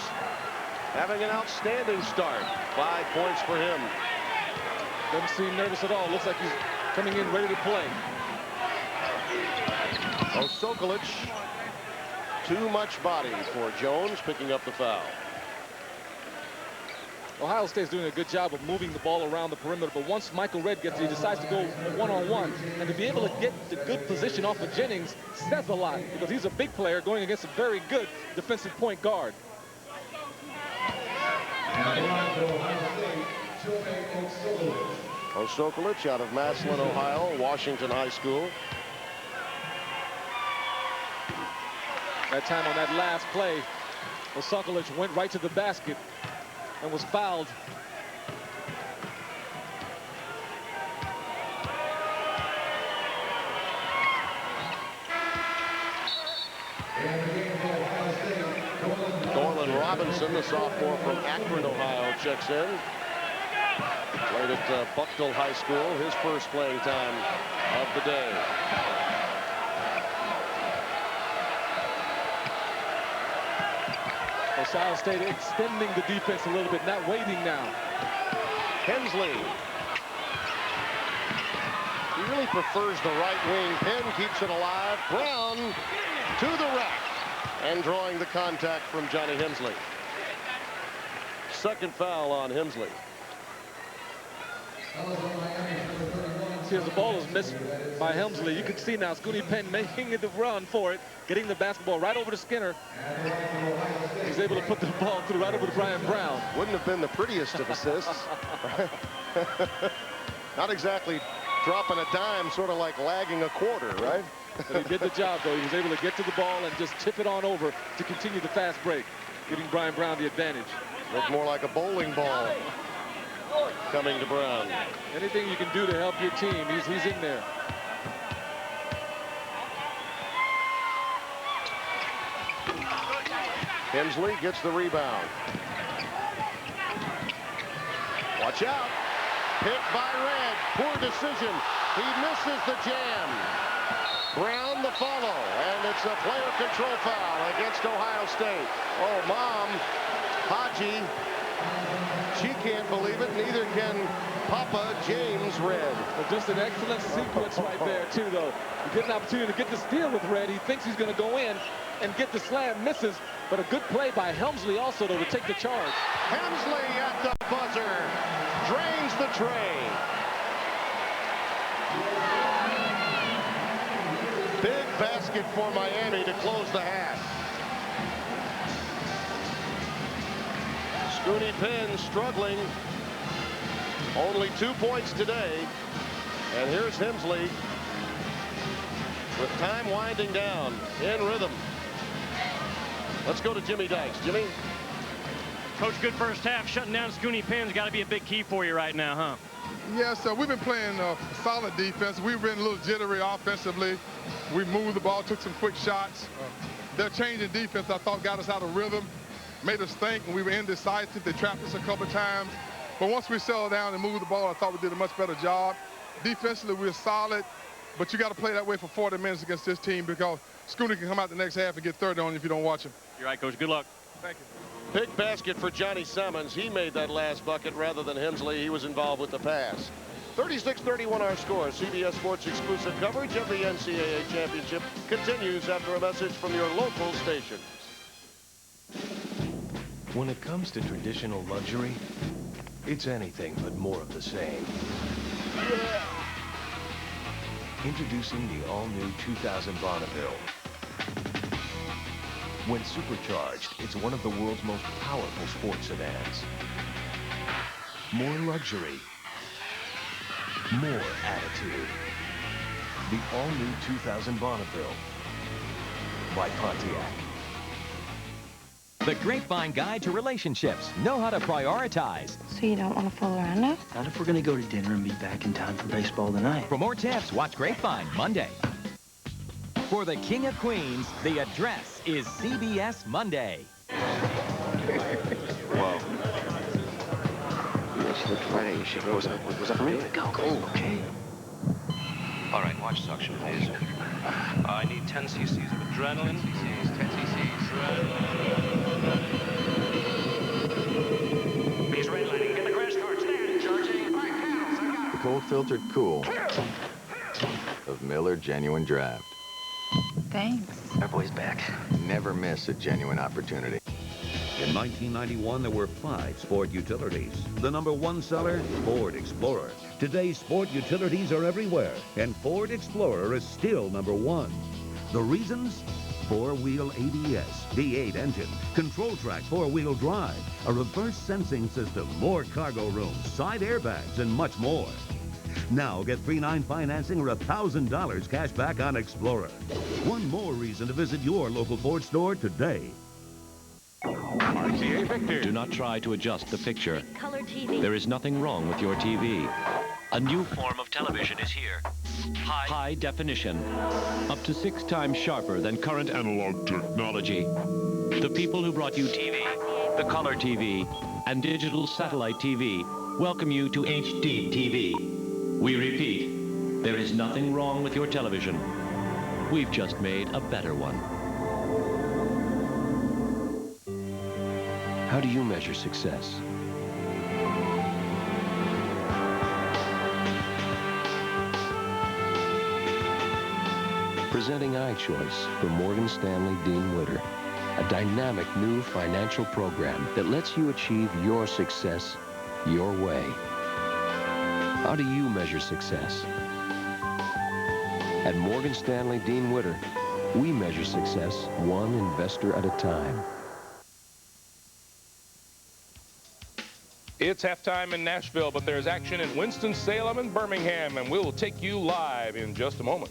[SPEAKER 1] having an outstanding start. 5 points for him.
[SPEAKER 16] Doesn't seem nervous at all. Looks like he's coming in ready to play.
[SPEAKER 1] Osokolic, too much body for Jones, picking up the foul.
[SPEAKER 16] Ohio State's doing a good job of moving the ball around the perimeter, but once Michael Redd gets it, he decides to go one-on-one. And to be able to get the good position off of Jennings says a lot, because he's a big player going against a very good defensive point guard.
[SPEAKER 1] Osokolic out of Massillon, Ohio, Washington High School.
[SPEAKER 16] That time on that last play, Osokolic went right to the basket and was fouled.
[SPEAKER 1] Dorland Robinson, the sophomore from Akron, Ohio, checks in. Played at Bucknell High School, his first playing time of the day.
[SPEAKER 16] Ohio State extending the defense a little bit, not waiting now.
[SPEAKER 1] Hensley. He really prefers the right wing. Penn keeps it alive. Brown to the rack. And drawing the contact from Johnny Hensley. Second foul on Hensley.
[SPEAKER 16] See, as the ball is missed by Helmsley, you can see now Scoonie Penn making the run for it, getting the basketball right over to Skinner. He's able to put the ball through right over to Brian Brown.
[SPEAKER 1] Wouldn't have been the prettiest of assists. Not exactly dropping a dime, sort of like lagging a quarter, right?
[SPEAKER 16] But he did the job, though. He was able to get to the ball and just tip it on over to continue the fast break, giving Brian Brown the advantage.
[SPEAKER 1] Looked more like a bowling ball coming to Brown.
[SPEAKER 16] Anything you can do to help your team, he's in there.
[SPEAKER 1] Hensley gets the rebound. Watch out. Hit by Red. Poor decision. He misses the jam. Brown the follow. And it's a player control foul against Ohio State. Oh, Mom. Haji. She can't believe it. Neither can Papa James Red.
[SPEAKER 16] But just an excellent sequence right there, too, though. You get an opportunity to get the steal with Red. He thinks he's going to go in and get the slam. Misses. But a good play by Helmsley also, though, to take the charge.
[SPEAKER 1] Helmsley at the buzzer. Drains the tray. Big basket for Miami to close the half. Scoonie Penn struggling. Only 2 points today. And here's Hensley with time winding down in rhythm. Let's go to Jimmy Dykes. Jimmy?
[SPEAKER 4] Coach, good first half. Shutting down Scoonie Penn's got to be a big key for you right now, huh?
[SPEAKER 5] Yes, we've been playing solid defense. We've been a little jittery offensively. We moved the ball, took some quick shots. Their change in defense, I thought, got us out of rhythm, made us think, and we were indecisive. They trapped us a couple times. But once we settled down and moved the ball, I thought we did a much better job. Defensively, we're solid, but you got to play that way for 40 minutes against this team because Scoonie can come out the next half and get 30 on you if you don't watch him.
[SPEAKER 4] You're right, Coach. Good luck.
[SPEAKER 5] Thank you.
[SPEAKER 1] Big basket for Johnny Simmons. He made that last bucket rather than Hensley. He was involved with the pass. 36-31 our score. CBS Sports exclusive coverage of the NCAA championship continues after a message from your local stations.
[SPEAKER 6] When it comes to traditional luxury, it's anything but more of the same. Introducing the all-new 2000 Bonneville. When supercharged, it's one of the world's most powerful sports sedans. More luxury. More attitude. The all-new 2000 Bonneville by Pontiac.
[SPEAKER 7] The Grapevine Guide to Relationships. Know how to prioritize.
[SPEAKER 10] So you don't want to fool around now?
[SPEAKER 20] Not if we're going to go to dinner and be back in time for baseball tonight.
[SPEAKER 7] For more tips, watch Grapevine Monday. For the King of Queens, the address is CBS Monday.
[SPEAKER 19] Whoa. She looked right at you. She goes up. Was that for me? Go. Okay.
[SPEAKER 13] All right, watch suction, please. I need 10 cc's of adrenaline. 10 cc's. He's redlining. Get the crash card. Stand. Charging. 5 pounds. I got it.
[SPEAKER 23] Cold-filtered cool of Miller Genuine Draft.
[SPEAKER 10] Thanks.
[SPEAKER 23] Our boy's back. Never miss a genuine opportunity.
[SPEAKER 24] In 1991, there were 5 sport utilities. The #1 seller, Ford Explorer. Today, sport utilities are everywhere, and Ford Explorer is still #1. The reasons? 4-wheel ABS, V8 engine, control track 4-wheel drive, a reverse sensing system, more cargo room, side airbags, and much more. Now get 3-9 financing or $1,000 cash back on Explorer. One more reason to visit your local Ford store today.
[SPEAKER 13] RCA Victor. Do not try to adjust the picture.
[SPEAKER 22] Color TV.
[SPEAKER 13] There is nothing wrong with your TV. A new form of television is here. High definition. Up to 6 times sharper than current analog technology. The people who brought you TV, the color TV, and digital satellite TV welcome you to HD TV. We repeat, there is nothing wrong with your television. We've just made a better one.
[SPEAKER 6] How do you measure success? Presenting iChoice from Morgan Stanley Dean Witter, a dynamic new financial program that lets you achieve your success your way. How do you measure success? At Morgan Stanley Dean Witter, we measure success one investor at a time.
[SPEAKER 2] It's halftime in Nashville, but there's action in Winston-Salem and Birmingham, and we'll take you live in just a moment.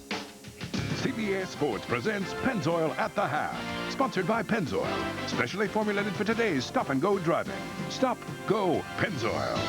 [SPEAKER 9] CBS Sports presents Pennzoil at the Half, sponsored by Pennzoil, specially formulated for today's stop-and-go driving. Stop, go, Pennzoil.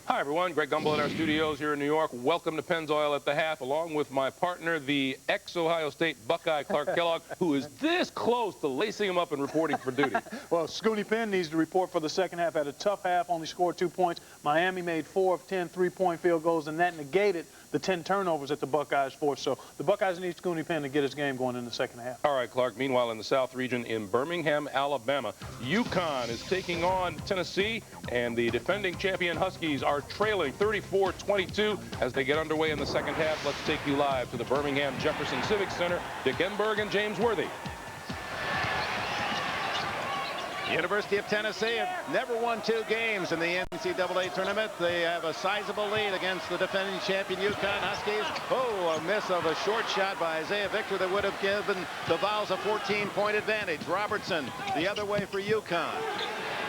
[SPEAKER 2] Hi, everyone. Greg Gumbel in our studios here in New York. Welcome to Pennzoil at the Half, along with my partner, the ex-Ohio State Buckeye, Clark Kellogg, who is this close to lacing him up and reporting for duty.
[SPEAKER 15] Well, Scooney Penn needs to report for the second half. Had a tough half, only scored 2 points. Miami made 4 of 10 three-point field goals, and that negated the 10 turnovers that the Buckeyes forced. So the Buckeyes need Scooney Penn to get his game going in the second half.
[SPEAKER 2] All right, Clark. Meanwhile, in the South region in Birmingham, Alabama, UConn is taking on Tennessee, and the defending champion Huskies are trailing 34-22 as they get underway in the second half. Let's take you live to the Birmingham Jefferson Civic Center. Dick Enberg and James Worthy.
[SPEAKER 17] University of Tennessee have never won 2 games in the NCAA tournament. They have a sizable lead against the defending champion UConn Huskies. Oh, a miss of a short shot by Isaiah Victor that would have given the Vols a 14-point advantage. Robertson the other way for UConn.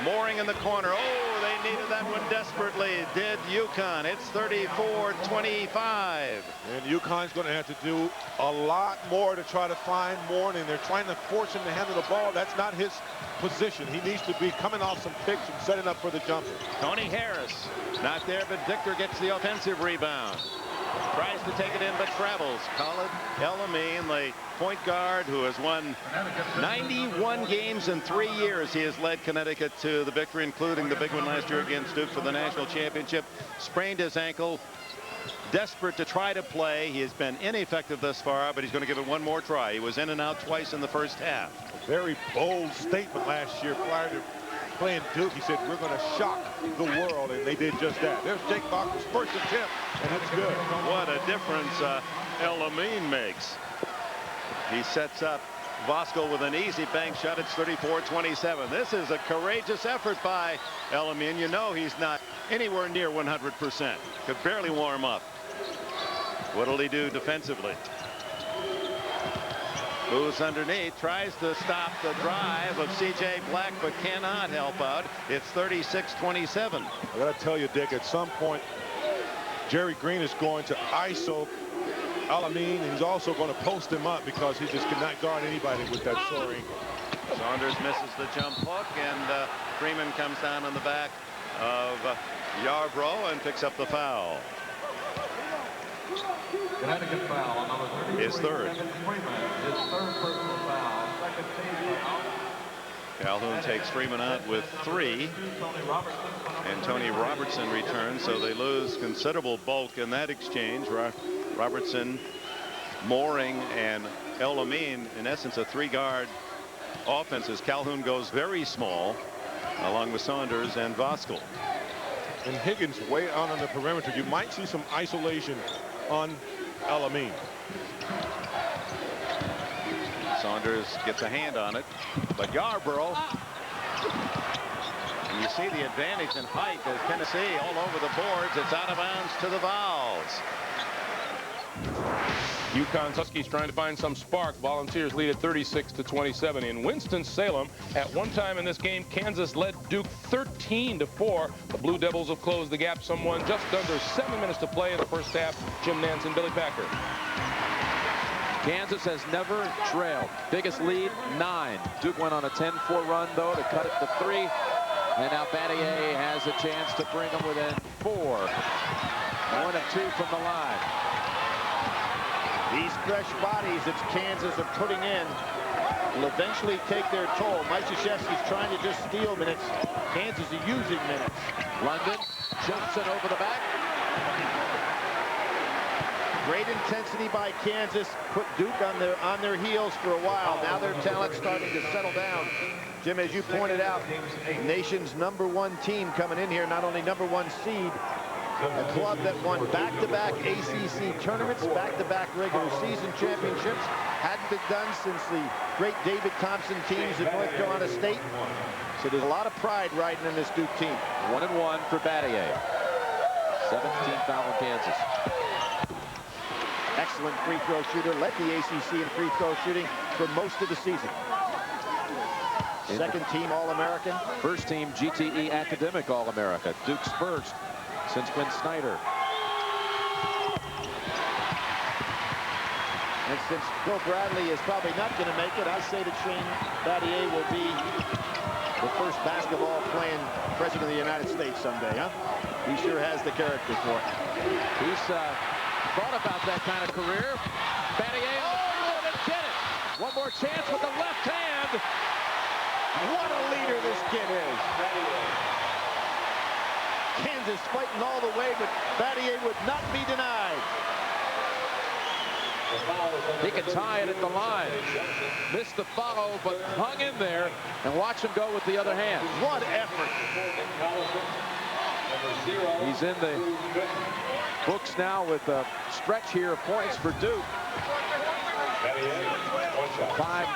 [SPEAKER 17] Mooring in the corner. Oh, they needed that one desperately. Did UConn. It's 34-25.
[SPEAKER 25] And UConn's going to have to do a lot more to try to find Mooring. They're trying to force him to handle the ball. That's not his position. He needs to be coming off some picks and setting up for the jumper.
[SPEAKER 17] Tony Harris not there, but Victor gets the offensive rebound. Tries to take it in, but travels. Khalid El-Amin, the point guard who has won 91 games in 3 years. He has led Connecticut to the victory, including the big one last year against Duke for the national championship. Sprained his ankle. Desperate to try to play. He has been ineffective thus far, but he's going to give it one more try. He was in and out twice in the first half.
[SPEAKER 25] A very bold statement last year prior to playing Duke. He said, we're going to shock the world, and they did just that. There's Jake Bachman's first attempt, and it's good.
[SPEAKER 17] What a difference El-Amin makes. He sets up Voskuhl with an easy bank shot. It's 34-27. This is a courageous effort by El-Amin. You know he's not anywhere near 100%. Could barely warm up. What'll he do defensively? Moves underneath, tries to stop the drive of C.J. Black, but cannot help out. It's 36-27.
[SPEAKER 25] I got to tell you, Dick, at some point, Jerry Green is going to ISO El-Amin, and he's also going to post him up because he just cannot guard anybody with that sore ankle.
[SPEAKER 17] Saunders misses the jump hook, and Freeman comes down on the back of Yarbrough and picks up the foul.
[SPEAKER 26] Connecticut foul on number 33.
[SPEAKER 17] His third.
[SPEAKER 26] His third personal foul. Second team foul.
[SPEAKER 17] Calhoun takes Freeman out with 3. And Tony Robertson returns, so they lose considerable bulk in that exchange. Robertson, Mooring, and El-Amin, in essence, a 3-guard offense as Calhoun goes very small, along with Saunders and Voskuhl.
[SPEAKER 25] And Higgins way out on the perimeter. You might see some isolation on El-Amin.
[SPEAKER 17] Saunders gets a hand on it, but Yarbrough, and you see the advantage in height as Tennessee all over the boards. It's out of bounds to the Vols.
[SPEAKER 2] UConn's Huskies trying to find some spark. Volunteers lead at 36-27. In Winston-Salem, at one time in this game, Kansas led Duke 13-4. The Blue Devils have closed the gap somewhat. Just under 7 minutes to play in the first half. Jim Nance and Billy Packer.
[SPEAKER 16] Kansas has never trailed. Biggest lead, 9. Duke went on a 10-4 run, though, to cut it to 3. And now Battier has a chance to bring them within 4. 1 of 2 from the line.
[SPEAKER 17] These fresh bodies that Kansas are putting in will eventually take their toll. Misiszewski's trying to just steal minutes. Kansas is using minutes.
[SPEAKER 3] London jumps it over the back.
[SPEAKER 17] Great intensity by Kansas. Put Duke on their heels for a while. Now their talent's starting to settle down. Jim, as you pointed out, nation's #1 team coming in here, not only #1 seed, a club that won back-to-back ACC tournaments, back-to-back regular season championships. Hadn't been done since the great David Thompson teams at North Carolina State. So there's a lot of pride riding in this Duke team.
[SPEAKER 3] 1-1 for Battier. 17th foul in Kansas.
[SPEAKER 17] Excellent free throw shooter. Led the ACC in free throw shooting for most of the season. Second team All-American.
[SPEAKER 3] First team GTE Academic All-America. Duke's first since Quinn Snyder.
[SPEAKER 17] And since Bill Bradley is probably not going to make it, I say that Shane Battier will be the first basketball-playing president of the United States someday, huh? He sure has the character for it.
[SPEAKER 3] He's thought about that kind of career. Battier, oh, didn't get it. One more chance with the left hand.
[SPEAKER 17] What a leader this kid is. Kansas fighting all the way, but Battier would not be denied.
[SPEAKER 3] He can tie it at the line. Missed the follow, but hung in there, and watch him go with the other hand.
[SPEAKER 17] What effort.
[SPEAKER 3] He's in the books now with a stretch here of points for Duke. 5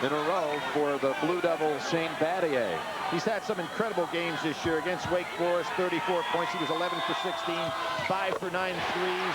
[SPEAKER 3] in a row for the Blue Devils, Shane Battier.
[SPEAKER 17] He's had some incredible games this year against Wake Forest. 34 points. He was 11 for 16, 5 for 9 threes.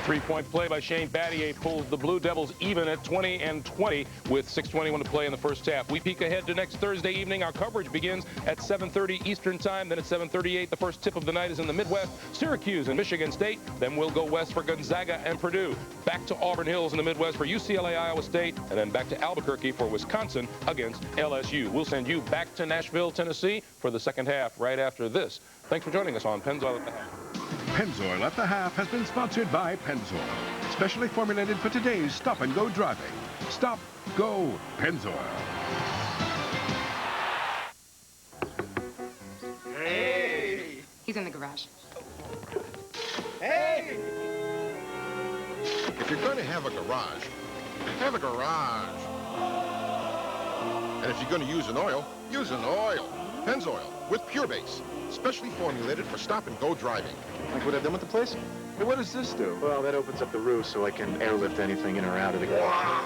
[SPEAKER 2] Three-point play by Shane Battier pulls the Blue Devils even at 20-20 with 6:21 to play in the first half. We peek ahead to next Thursday evening. Our coverage begins at 7:30 Eastern Time. Then at 7:38, the first tip of the night is in the Midwest, Syracuse and Michigan State. Then we'll go west for Gonzaga and Purdue. Back to Auburn Hills in the Midwest for UCLA, Iowa State, and then back to Albuquerque for Wisconsin against LSU. We'll send you back to Nashville, Tennessee for the second half right after this. Thanks for joining us on Pennzoil at the Half.
[SPEAKER 9] Pennzoil at the Half has been sponsored by Pennzoil, specially formulated for today's stop-and-go driving. Stop, go, Pennzoil.
[SPEAKER 10] Hey! He's in the garage.
[SPEAKER 8] Hey! If you're going to have a garage, have a garage. And if you're going to use an oil, use an oil. Pennzoil with Pure Base, specially formulated for stop-and-go driving.
[SPEAKER 11] Like what I've done with the place? Hey, what does this do? Well, that opens up the roof so I can airlift anything in or out of the garage.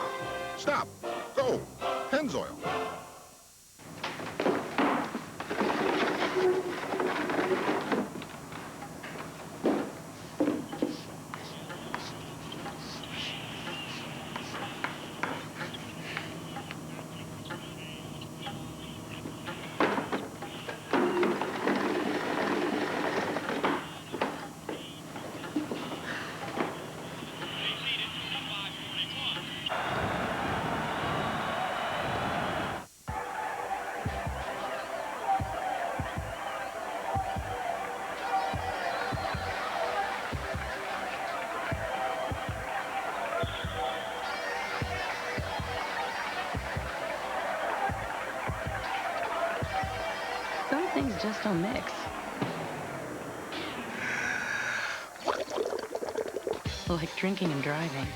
[SPEAKER 8] Stop. Go. Pennzoil.
[SPEAKER 10] Some things just don't mix. Like drinking and driving.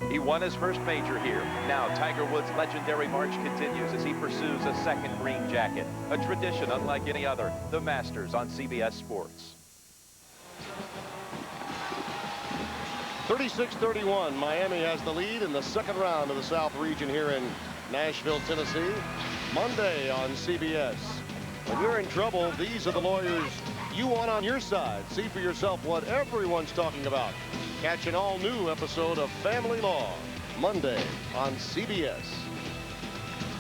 [SPEAKER 12] He won his first major here. Now Tiger Woods' legendary march continues as he pursues a second green jacket. A tradition unlike any other. The Masters on CBS Sports.
[SPEAKER 1] 36-31, Miami has the lead in the second round of the South region here in Nashville, Tennessee. Monday on CBS. When you're in trouble, these are the lawyers UCONN on your side. See for yourself what everyone's talking about. Catch an all-new episode of Family Law, Monday on CBS.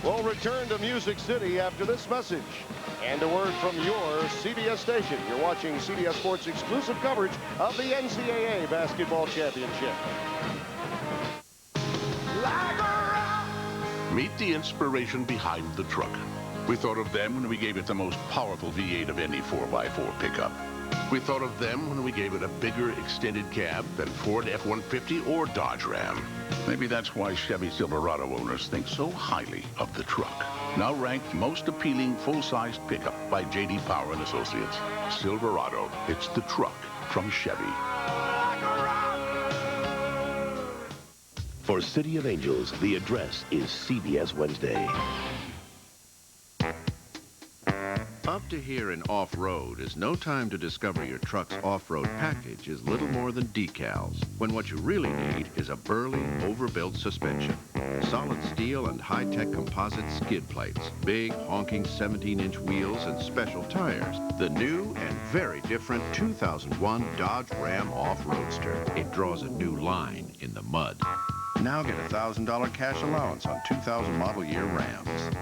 [SPEAKER 1] We'll return to Music City after this message. And a word from your CBS station. You're watching CBS Sports exclusive coverage of the NCAA Basketball Championship.
[SPEAKER 4] Meet the inspiration behind the truck. We thought of them when we gave it the most powerful V8 of any 4x4 pickup. We thought of them when we gave it a bigger extended cab than Ford F-150 or Dodge Ram. Maybe that's why Chevy Silverado owners think so highly of the truck. Now ranked most appealing full-sized pickup by J.D. Power and Associates. Silverado, it's the truck from Chevy.
[SPEAKER 5] For City of Angels, the address is CBS Wednesday.
[SPEAKER 23] Up to here in off-road is no time to discover your truck's off-road package is little more than decals, when what you really need is a burly, overbuilt suspension. Solid steel and high-tech composite skid plates, big, honking 17-inch wheels, and special tires. The new and very different 2001 Dodge Ram Off-Roadster. It draws a new line in the mud. Now get a $1,000 cash allowance on 2000 model year Rams.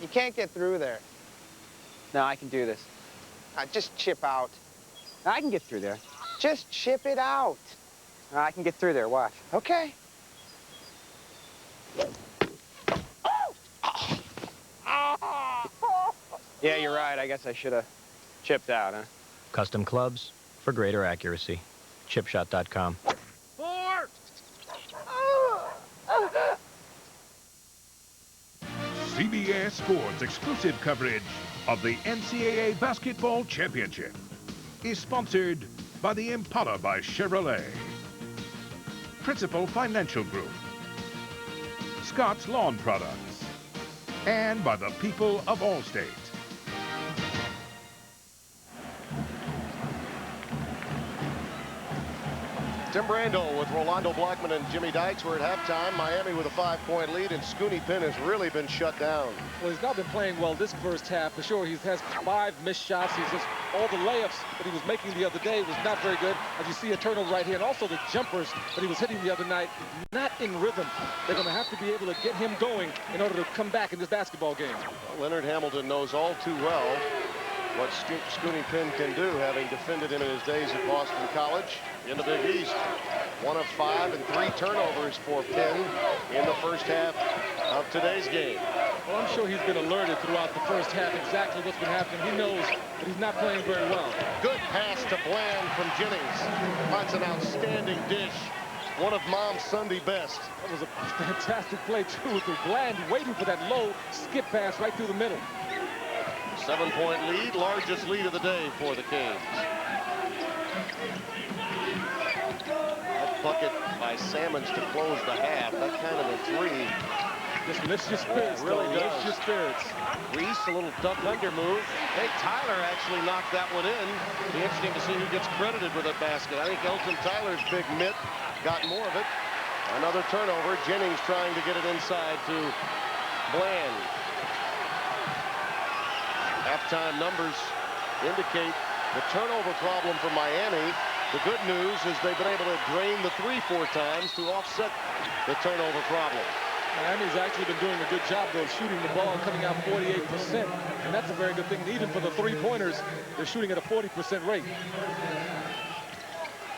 [SPEAKER 19] You can't get through there.
[SPEAKER 14] No, I can do this.
[SPEAKER 19] Just chip out.
[SPEAKER 14] I can get through there.
[SPEAKER 19] Just chip it out.
[SPEAKER 14] I can get through there, watch.
[SPEAKER 19] Okay.
[SPEAKER 14] Yeah, you're right. I guess I should have chipped out, huh?
[SPEAKER 18] Custom clubs for greater accuracy. Chipshot.com.
[SPEAKER 9] CBS Sports exclusive coverage of the NCAA Basketball Championship is sponsored by the Impala by Chevrolet, Principal Financial Group, Scott's Lawn Products, and by the people of Allstate.
[SPEAKER 1] Tim Brando with Rolando Blackman and Jimmy Dykes. We're at halftime. Miami with a 5-point lead, and Scooney Penn has really been shut down.
[SPEAKER 16] Well, he's not been playing well this first half for sure. He has 5 missed shots. He's just all the layups that he was making the other day was not very good. As you see a turnover right here, and also the jumpers that he was hitting the other night, not in rhythm. They're going to have to be able to get him going in order to come back in this basketball game.
[SPEAKER 1] Well, Leonard Hamilton knows all too well what Scooney Penn can do, having defended him in his days at Boston College in the Big East. 1 of 5 and 3 turnovers for Penn in the first half of today's game.
[SPEAKER 16] Well, I'm sure he's been alerted throughout the first half exactly what's been happening. He knows that he's not playing very well.
[SPEAKER 1] Good pass to Bland from Jennings. That's an outstanding dish. One of Mom's Sunday best.
[SPEAKER 16] That was a fantastic play, too, with Bland waiting for that low skip pass right through the middle.
[SPEAKER 1] 7-point lead, largest lead of the day for the Canes. That bucket by Salmons to close the half. That kind of a 3.
[SPEAKER 16] Just lifts your spirits,
[SPEAKER 1] really does.
[SPEAKER 16] Lifts your spirits.
[SPEAKER 1] Reese, a little duck under move. Hey, Tyler actually knocked that one in. Be interesting to see who gets credited with that basket. I think Elton Tyler's big mitt got more of it. Another turnover. Jennings trying to get it inside to Bland. Halftime numbers indicate the turnover problem for Miami. The good news is they've been able to drain the 3 4 times to offset the turnover problem.
[SPEAKER 16] Miami's actually been doing a good job, though, shooting the ball and coming out 48%. And that's a very good thing. Even for the 3-pointers, they're shooting at a 40% rate.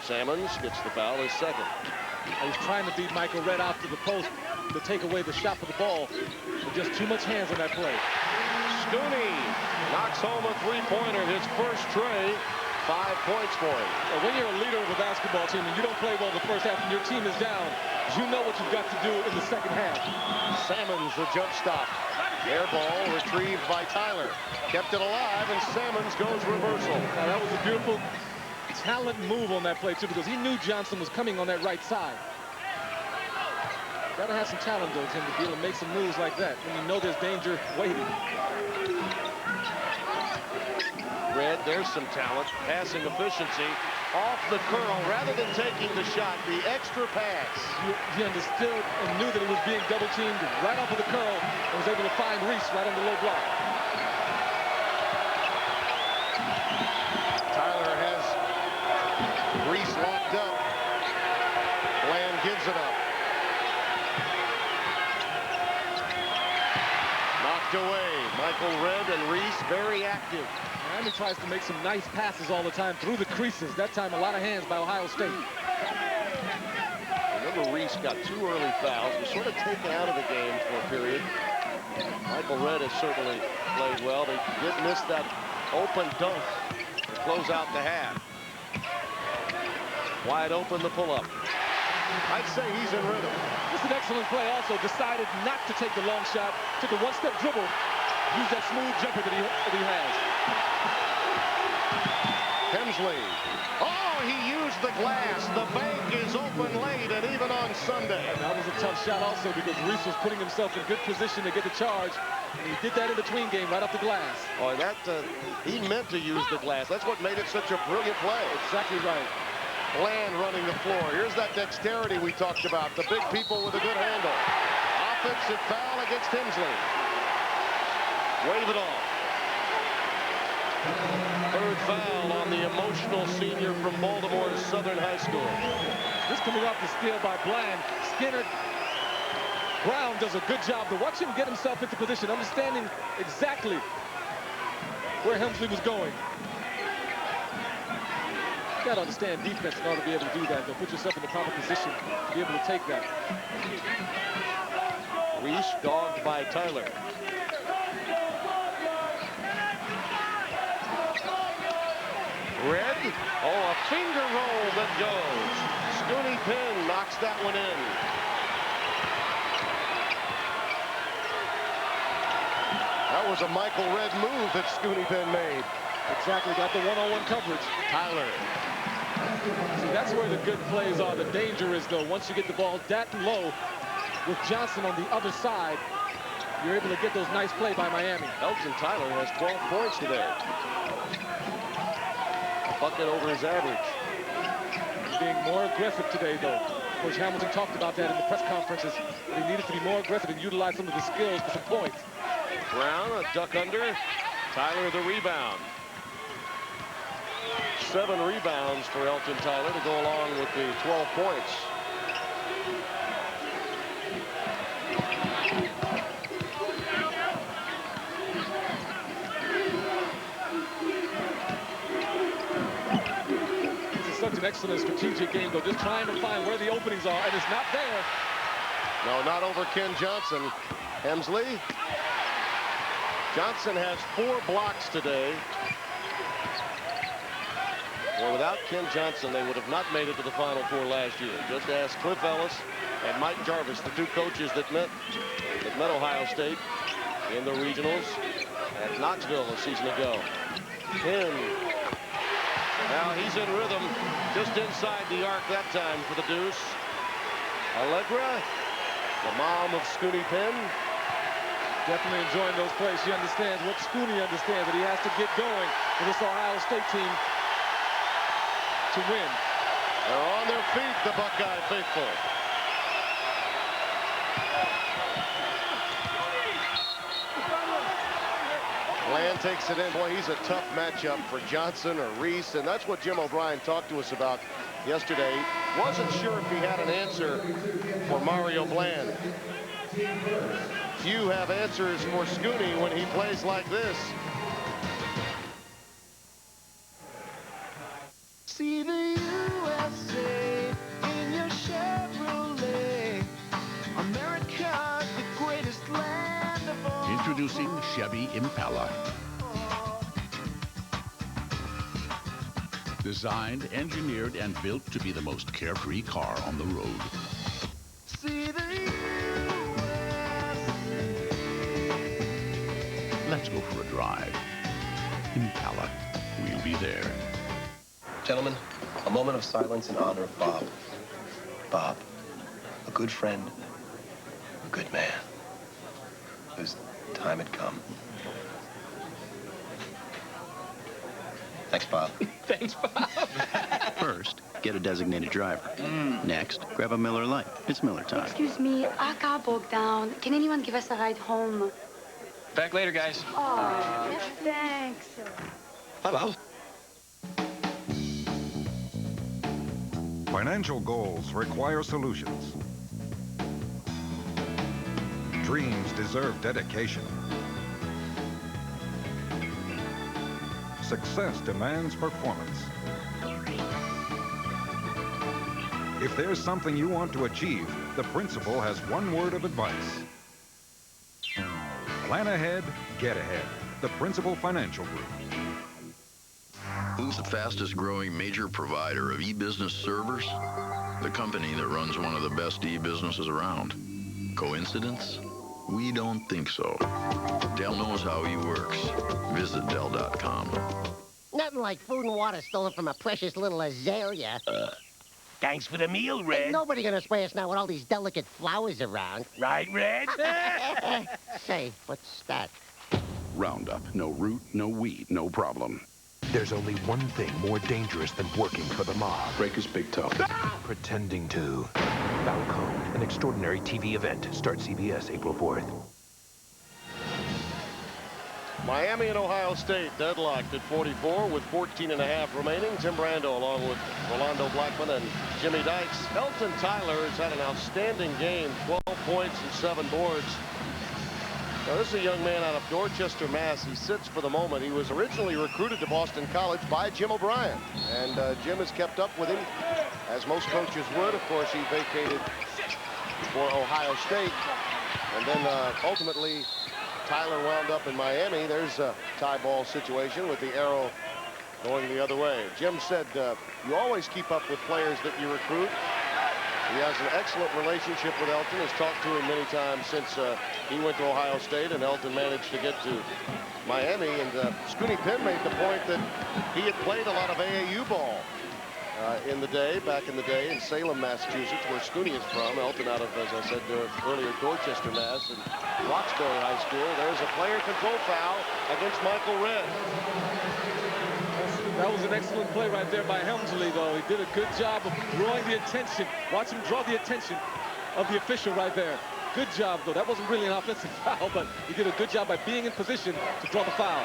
[SPEAKER 1] Salmons gets the foul, his second.
[SPEAKER 16] He's trying to beat Michael Redd out to the post to take away the shot for the ball. But just too much hands on that play.
[SPEAKER 1] Scooney knocks home a 3-pointer, his first tray. 5 points for him.
[SPEAKER 16] Well, when you're a leader of a basketball team and you don't play well the first half and your team is down, you know what you've got to do in the second half.
[SPEAKER 1] Salmons, the jump stop. Air ball retrieved by Tyler. Kept it alive, and Salmons goes reversal.
[SPEAKER 16] Now, that was a beautiful talent move on that play, too, because he knew Johnson was coming on that right side. Got to have some talent, though, Tim, to be able to make some moves like that when you know there's danger waiting.
[SPEAKER 1] Red, there's some talent. Passing efficiency off the curl rather than taking the shot. The extra pass.
[SPEAKER 16] He understood and knew that he was being double teamed right off of the curl and was able to find Reese right on the low block.
[SPEAKER 1] Tyler has Reese locked up. Bland gives it up. Knocked away. Michael Red and Reese very active.
[SPEAKER 16] Miami tries to make some nice passes all the time through the creases. That time, a lot of hands by Ohio State.
[SPEAKER 1] Remember, Reese got 2 early fouls. Was sort of taken out of the game for a period. Michael Red has certainly played well. They did miss that open dunk to close out the half. Wide open, the pull-up. I'd say he's in rhythm.
[SPEAKER 16] It's an excellent play also. Decided not to take the long shot. Took a one-step dribble. Used that smooth jumper that he has.
[SPEAKER 1] Hemsley. Oh, he used the glass. The bank is open late and even on Sunday.
[SPEAKER 16] And that was a tough shot also because Reese was putting himself in good position to get the charge. And he did that in between game right off the glass.
[SPEAKER 1] Oh, that he meant to use the glass. That's what made it such a brilliant play.
[SPEAKER 16] Exactly right.
[SPEAKER 1] Bland running the floor. Here's that dexterity we talked about. The big people with a good handle. Offensive foul against Hemsley. Wave it off. Third foul on the emotional senior from Baltimore's Southern High School.
[SPEAKER 16] This coming off the steal by Bland. Skinner Brown does a good job to watch him get himself into position, understanding exactly where Hemsley was going. You got to understand defense in order to be able to do that. Though, put yourself in the proper position to be able to take that.
[SPEAKER 1] Reese dogged by Tyler. Red. Oh, a finger roll that goes. Scooney Penn knocks that one in. That was a Michael Red move that Scooney Penn made.
[SPEAKER 16] Exactly, got the one-on-one coverage.
[SPEAKER 1] Tyler.
[SPEAKER 16] See, that's where the good plays are. The danger is, though, once you get the ball that low with Johnson on the other side, you're able to get those nice plays by Miami.
[SPEAKER 1] Elton Tyler has 12 points today. Bucket over his average.
[SPEAKER 16] He's being more aggressive today, though. Coach Hamilton talked about that in the press conferences. He needed to be more aggressive and utilize some of the skills for some points.
[SPEAKER 1] Brown, a duck under. Tyler, the rebound. 7 rebounds for Elton Tyler to go along with the 12 points.
[SPEAKER 16] Such an excellent strategic game, though, just trying to find where the openings are, and it's not there.
[SPEAKER 1] No, not over Ken Johnson. Hemsley. Johnson has 4 blocks today. Well, without Ken Johnson, they would have not made it to the Final Four last year. Just ask Cliff Ellis and Mike Jarvis, the 2 coaches that met Ohio State in the regionals at Knoxville a season ago. Penn. Now he's in rhythm, just inside the arc that time for the deuce. Allegra, the mom of Scooney Penn.
[SPEAKER 16] Definitely enjoying those plays. She understands what Scooney understands, that he has to get going for this Ohio State team to win.
[SPEAKER 1] They're on their feet, the Buckeye faithful. Bland takes it in. Boy, he's a tough matchup for Johnson or Reese, and that's what Jim O'Brien talked to us about yesterday. Wasn't sure if he had an answer for Mario Bland. Few have answers for Scooney when he plays like this.
[SPEAKER 7] See the USA in your Chevrolet. America's the greatest land of all.
[SPEAKER 4] Introducing Chevy Impala. Designed, engineered, and built to be the most carefree car on the road.
[SPEAKER 7] See the USA.
[SPEAKER 4] Let's go for a drive. Impala, we'll be there.
[SPEAKER 6] Gentlemen, a moment of silence in honor of Bob. Bob, a good friend, a good man, whose time had come. Thanks, Bob.
[SPEAKER 13] Thanks, Bob.
[SPEAKER 20] First, get a designated driver. Next, grab a Miller Lite. It's Miller time.
[SPEAKER 10] Excuse me, our car broke down. Can anyone give us a ride home?
[SPEAKER 13] Back later, guys.
[SPEAKER 10] Oh, thanks.
[SPEAKER 13] Bye, Bob.
[SPEAKER 21] Financial goals require solutions. Dreams deserve dedication. Success demands performance. If there's something you want to achieve, the principal has one word of advice. Plan ahead, get ahead. The Principal Financial Group.
[SPEAKER 22] Who's the fastest growing major provider of e-business servers? The company that runs one of the best e-businesses around. Coincidence? We don't think so. Dell knows how he works. Visit Dell.com.
[SPEAKER 24] Nothing like food and water stolen from a precious little azalea.
[SPEAKER 5] Thanks for the meal, Red.
[SPEAKER 24] Ain't nobody gonna spray us now with all these delicate flowers around.
[SPEAKER 5] Right, Red?
[SPEAKER 24] Say, what's that?
[SPEAKER 4] Roundup. No root, no weed, no problem.
[SPEAKER 27] There's only one thing more dangerous than working for the mob.
[SPEAKER 4] Break his big toe.
[SPEAKER 27] Pretending to. Falcone, an extraordinary TV event. Starts CBS April 4th.
[SPEAKER 1] Miami and Ohio State deadlocked at 44 with 14.5 remaining. Tim Brando along with Rolando Blackman and Jimmy Dykes. Elton Tyler has had an outstanding game, 12 points and 7 boards. Now, this is a young man out of Dorchester, Mass. He sits for the moment. He was originally recruited to Boston College by Jim O'Brien. And Jim has kept up with him, as most coaches would. Of course, he vacated for Ohio State. And then ultimately, Tyler wound up in Miami. There's a tie ball situation with the arrow going the other way. Jim said you always keep up with players that you recruit. He has an excellent relationship with Elton. Has talked to him many times since he went to Ohio State and Elton managed to get to Miami. And Scooney Penn made the point that he had played a lot of AAU ball back in the day in Salem, Massachusetts, where Scooney is from. Elton out of, as I said earlier, Dorchester, Mass. And Roxbury High School. There's a player control foul against Michael Redd.
[SPEAKER 16] That was an excellent play right there by Helmsley, though. He did a good job of drawing the attention. Watch him draw the attention of the official right there. Good job, though. That wasn't really an offensive foul, but he did a good job by being in position to draw the foul.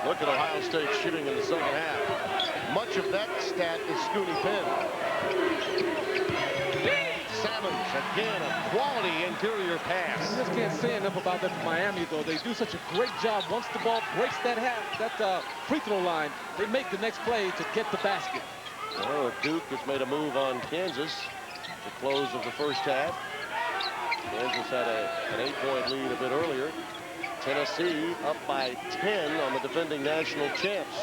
[SPEAKER 1] Look at Ohio State shooting in the second half. Much of that stat is Scooney Penn. Salmons, again, a quality interior pass.
[SPEAKER 16] You just can't say enough about that for Miami, though. They do such a great job. Once the ball breaks that free throw line, they make the next play to get the basket.
[SPEAKER 1] Well, Duke has made a move on Kansas at the close of the first half. Kansas had an 8-point lead a bit earlier. Tennessee up by 10 on the defending national champs.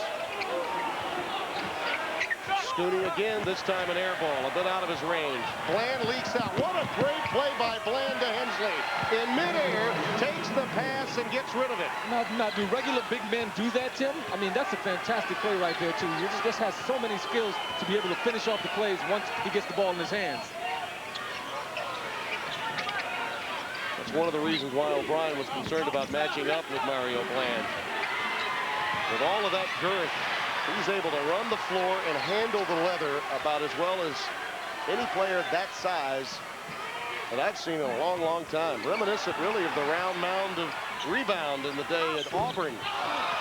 [SPEAKER 1] Scooney again, this time an air ball, a bit out of his range. Bland leaks out. What a great play by Bland to Hensley. In midair, takes the pass and gets rid of it.
[SPEAKER 16] Now, do regular big men do that, Tim? I mean, that's a fantastic play right there, too. He just has so many skills to be able to finish off the plays once he gets the ball in his hands.
[SPEAKER 1] That's one of the reasons why O'Brien was concerned about matching up with Mario Bland. With all of that girth, he's able to run the floor and handle the leather about as well as any player that size that I've seen in a long, long time. Reminiscent, really, of the round mound of rebound in the day at Auburn.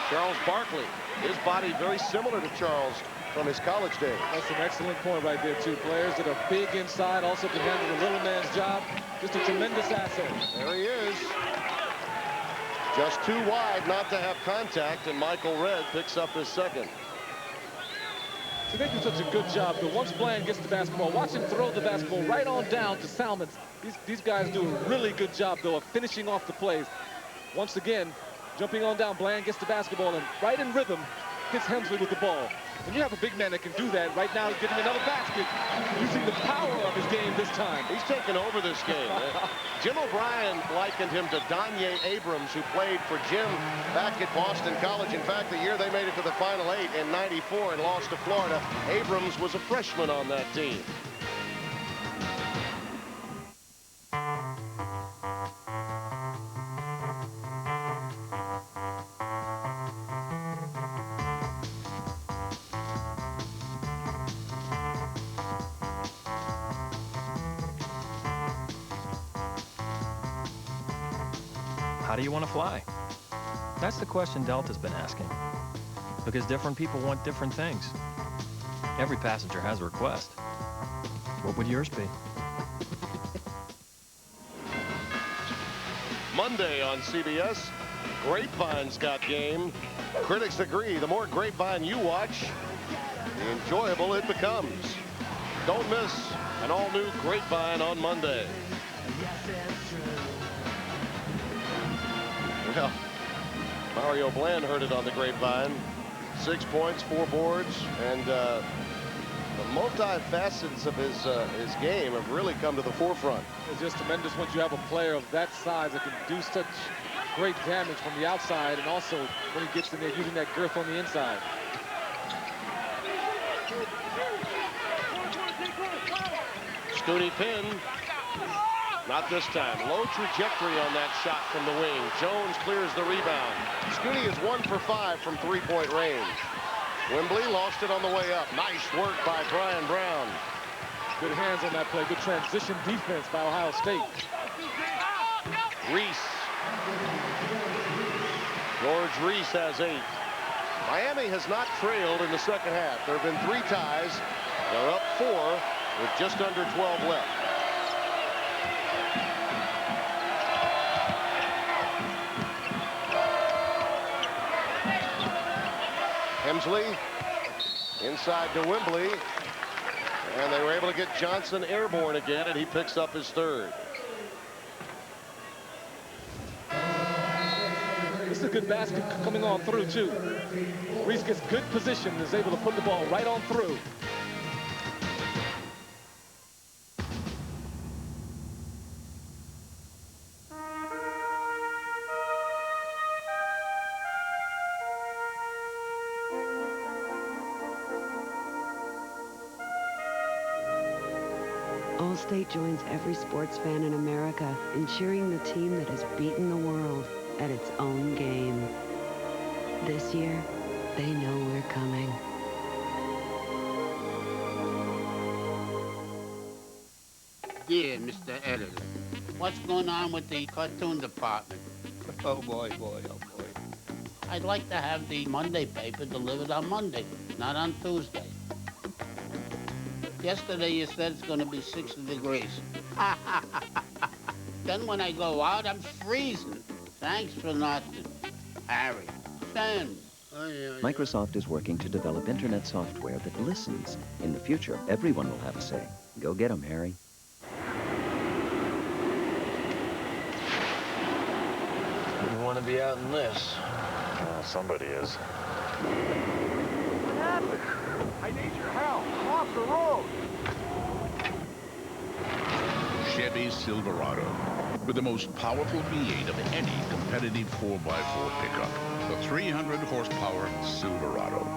[SPEAKER 1] Charles Barkley, his body very similar to Charles from his college days.
[SPEAKER 16] That's an excellent point right there, too. Players that are big inside also can handle the little man's job. Just a tremendous asset.
[SPEAKER 1] There he is. Just too wide not to have contact, and Michael Redd picks up his second.
[SPEAKER 16] So they do such a good job, though. Once Bland gets the basketball, watch him throw the basketball right on down to Salmons. These guys do a really good job, though, of finishing off the plays. Once again, jumping on down, Bland gets the basketball, and right in rhythm, hits Hemsley with the ball. When you have a big man that can do that, right now he's getting another basket, using the power of his game this time.
[SPEAKER 1] He's taken over this game. Jim O'Brien likened him to Donye Abrams, who played for Jim back at Boston College. In fact, the year they made it to the Final Eight in '94 and lost to Florida, Abrams was a freshman on that team.
[SPEAKER 18] How do you want to fly? That's the question Delta's been asking. Because different people want different things. Every passenger has a request. What would yours be?
[SPEAKER 1] Monday on CBS, Grapevine's got game. Critics agree, the more Grapevine you watch, the enjoyable it becomes. Don't miss an all-new Grapevine on Monday. Well, Mario Bland heard it on the Grapevine. 6 points, 4 boards, and the multifacets of his game have really come to the forefront.
[SPEAKER 16] It's just tremendous once you have a player of that size that can do such great damage from the outside, and also when he gets in there using that girth on the inside.
[SPEAKER 1] Scooney pin. Not this time. Low trajectory on that shot from the wing. Jones clears the rebound. Scooney is 1 for 5 from three-point range. Wembley lost it on the way up. Nice work by Brian Brown.
[SPEAKER 16] Good hands on that play. Good transition defense by Ohio State.
[SPEAKER 1] Reese. George Reese has 8. Miami has not trailed in the second half. There have been 3 ties. They're up 4 with just under 12 left. Hemsley inside to Wembley, and they were able to get Johnson airborne again, and he picks up his 3rd.
[SPEAKER 16] This is a good basket coming on through too. Reese gets good position and is able to put the ball right on through.
[SPEAKER 2] Allstate joins every sports fan in America in cheering the team that has beaten the world at its own game. This year, they know we're coming.
[SPEAKER 3] Dear Mr. Editor, what's going on with the cartoon department? Oh boy, boy, oh boy. I'd like to have the Monday paper delivered on Monday, not on Tuesday. Yesterday you said it's going to be 60 degrees. Then when I go out, I'm freezing. Thanks for nothing. Harry, Stan.
[SPEAKER 11] Microsoft is working to develop internet software that listens. In the future, everyone will have a say. Go get 'em, Harry.
[SPEAKER 18] You want to be out in this? Somebody is.
[SPEAKER 7] What happened? I need your help. I'm off the road.
[SPEAKER 4] Chevy Silverado, with the most powerful V8 of any competitive 4x4 pickup. The 300 horsepower Silverado.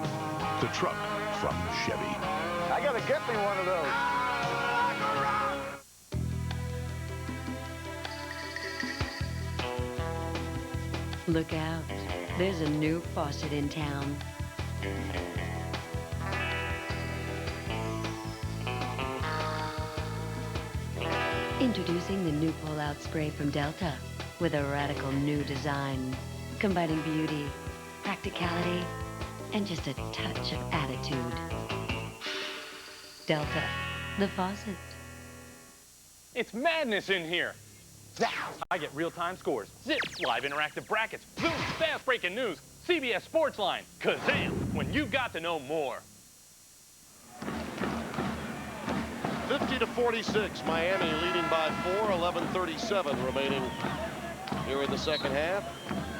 [SPEAKER 4] The truck from Chevy.
[SPEAKER 7] I gotta get me one of those.
[SPEAKER 2] Look out. There's a new faucet in town. Introducing the new pull-out spray from Delta with a radical new design, combining beauty, practicality, and just a touch of attitude. Delta, the faucet.
[SPEAKER 14] It's madness in here. I get real-time scores, zips, live interactive brackets, zoom, fast breaking news, CBS Sportsline, Kazam, when you've got to know more.
[SPEAKER 1] 50-46, Miami leading by 4, 11:37 remaining here in the second half.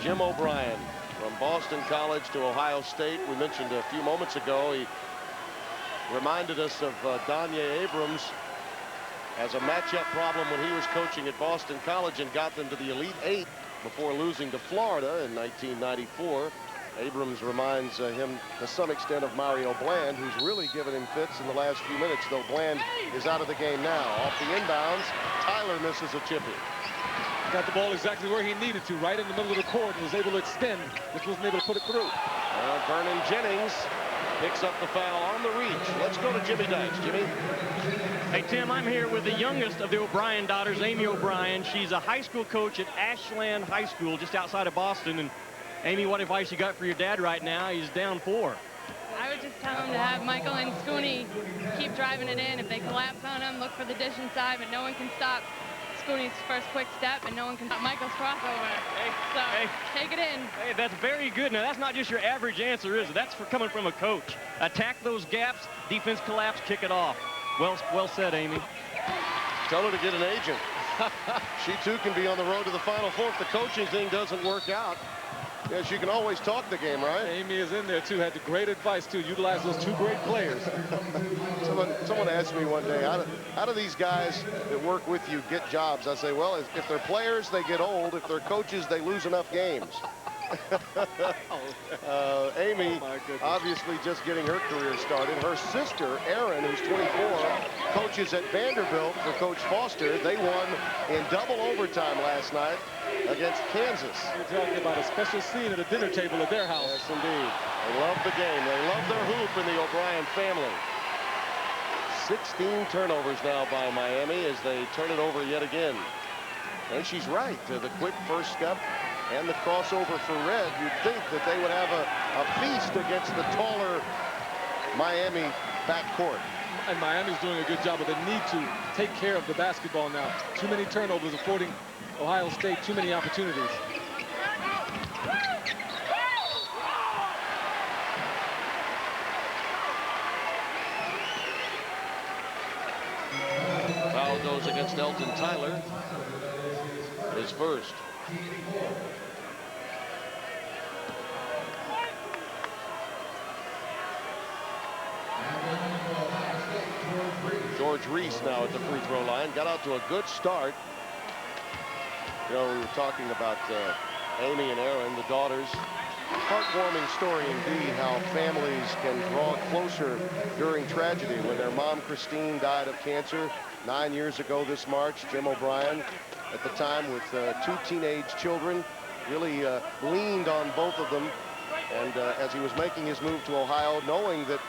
[SPEAKER 1] Jim O'Brien From Boston College to Ohio State. We mentioned a few moments ago, he reminded us of Donye Abrams as a matchup problem when he was coaching at Boston College and got them to the Elite Eight before losing to Florida in 1994. Abrams reminds him to some extent of Mario Bland, who's really given him fits in the last few minutes, though Bland is out of the game now. Off the inbounds, Tyler misses a chippy.
[SPEAKER 16] Got the ball exactly where he needed to, right in the middle of the court, and was able to extend. Just wasn't able to put it through.
[SPEAKER 1] Vernon Jennings picks up the foul on the reach. Let's go to Jimmy Dykes. Jimmy.
[SPEAKER 18] Hey, Tim, I'm here with the youngest of the O'Brien daughters, Amy O'Brien. She's a high school coach at Ashland High School just outside of Boston. And Amy, what advice you got for your dad right now? He's down 4.
[SPEAKER 8] I would just tell him to have Michael and Scooney keep driving it in. If they collapse on him, look for the dish inside, but no one can stop Scooney's first quick step, and no one can stop Michael's crossover. Take it in.
[SPEAKER 18] Hey, that's very good. Now, that's not just your average answer, is it? That's for coming from a coach. Attack those gaps, defense collapse, kick it off. Well said, Amy.
[SPEAKER 1] Tell her to get an agent. She, too, can be on the road to the Final Four if the coaching thing doesn't work out. Yeah, she can always talk the game, right?
[SPEAKER 16] Amy is in there, too. Had the great advice, too. Utilize those 2 great players.
[SPEAKER 1] Someone asked me one day, how do these guys that work with you get jobs? I say, well, if they're players, they get old. If they're coaches, they lose enough games. Amy, obviously just getting her career started. Her sister, Erin, who's 24, coaches at Vanderbilt for Coach Foster. They won in double overtime last night against Kansas.
[SPEAKER 16] You're talking about a special scene at a dinner table at their house.
[SPEAKER 1] Yes, indeed. They love the game. They love their hoop in the O'Brien family. 16 turnovers now by Miami as they turn it over yet again. And she's right. The quick first step and the crossover for Red. You'd think that they would have a feast against the taller Miami backcourt.
[SPEAKER 16] And Miami's doing a good job, but they need to take care of the basketball now. Too many turnovers affording Ohio State too many opportunities.
[SPEAKER 1] Foul goes against Elton Tyler. His first. George Reese now at the free throw line. Got out to a good start. You know, we were talking about Amy and Erin, the daughters. Heartwarming story indeed, how families can draw closer during tragedy. When their mom, Christine, died of cancer 9 years ago this March, Jim O'Brien, at the time with 2 teenage children, really leaned on both of them. And as he was making his move to Ohio, knowing that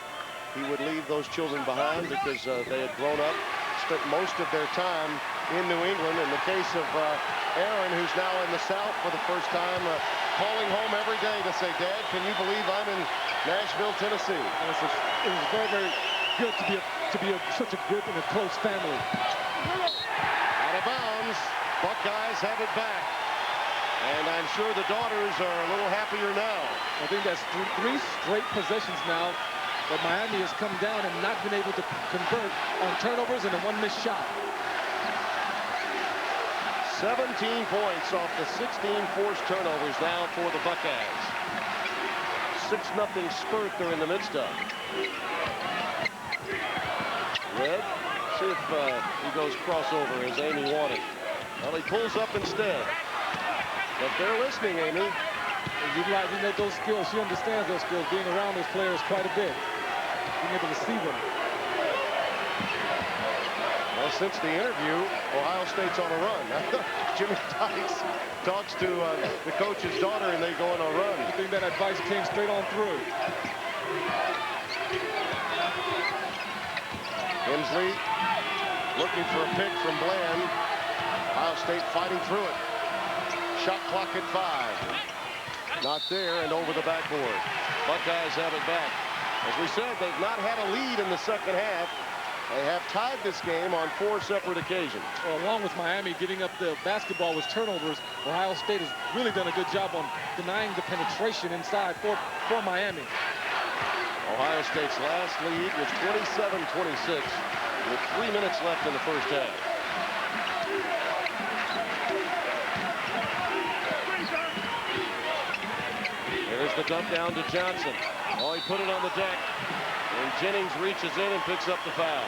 [SPEAKER 1] he would leave those children behind because they had grown up, spent most of their time in New England. In the case of Erin, who's now in the South for the first time, calling home every day to say, Dad, can you believe I'm in Nashville, Tennessee?
[SPEAKER 16] And it was very, very good to be such a good and a close family.
[SPEAKER 1] Out of bounds. Buckeyes have it back. And I'm sure the daughters are a little happier now.
[SPEAKER 16] I think that's 3 straight possessions now that Miami has come down and not been able to convert on turnovers and a 1 missed shot.
[SPEAKER 1] 17 points off the 16 forced turnovers now for the Buckeyes. 6-0 spurt they're in the midst of. Red, see if he goes crossover as Amy wanted. Well, he pulls up instead. But they're listening, Amy.
[SPEAKER 16] Utilizing those skills. She understands those skills, being around those players quite a bit. Being able to see them.
[SPEAKER 1] Well, since the interview, Ohio State's on a run. Jimmy Dykes talks to the coach's daughter, and they go on a run.
[SPEAKER 16] I think that advice came straight on through.
[SPEAKER 1] Hensley looking for a pick from Bland. Ohio State fighting through it. Shot clock at 5. Not there, and over the backboard. Buckeyes have it back. As we said, they've not had a lead in the second half. They have tied this game on 4 separate occasions.
[SPEAKER 16] Well, along with Miami giving up the basketball with turnovers, Ohio State has really done a good job on denying the penetration inside for Miami.
[SPEAKER 1] Ohio State's last lead was 27-26 with 3 minutes left in the first half. Here's the dump down to Johnson. Oh, he put it on the deck. And Jennings reaches in and picks up the foul.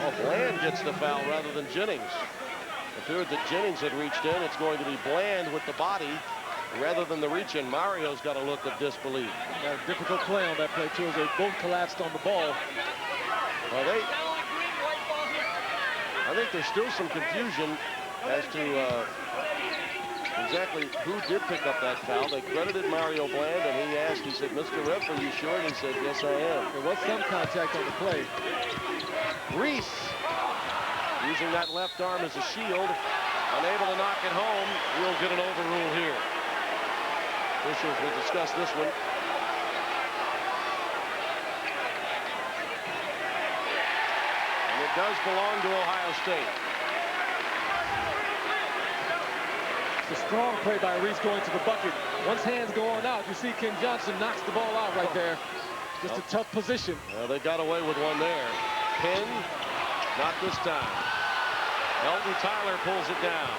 [SPEAKER 1] Oh, Bland gets the foul rather than Jennings. It appeared that Jennings had reached in. It's going to be Bland with the body rather than the reach in. Mario's got a look of disbelief.
[SPEAKER 16] Got a difficult play on that play, too, as they both collapsed on the ball.
[SPEAKER 1] Well, I think there's still some confusion as to exactly who did pick up that foul. They credited Mario Bland, and he asked, he said, "Mr. Ref, are you sure?" And he said, "Yes, I am."
[SPEAKER 16] There was some contact on the play.
[SPEAKER 1] Reese using that left arm as a shield, unable to knock it home. We'll get an overrule here. Officials will discuss this one. And it does belong to Ohio State.
[SPEAKER 16] It's a strong play by Reese going to the bucket. Once hands go on out, you see Ken Johnson knocks the ball out right there. Just a tough position.
[SPEAKER 1] Well, they got away with one there. Penn, not this time. Elton Tyler pulls it down.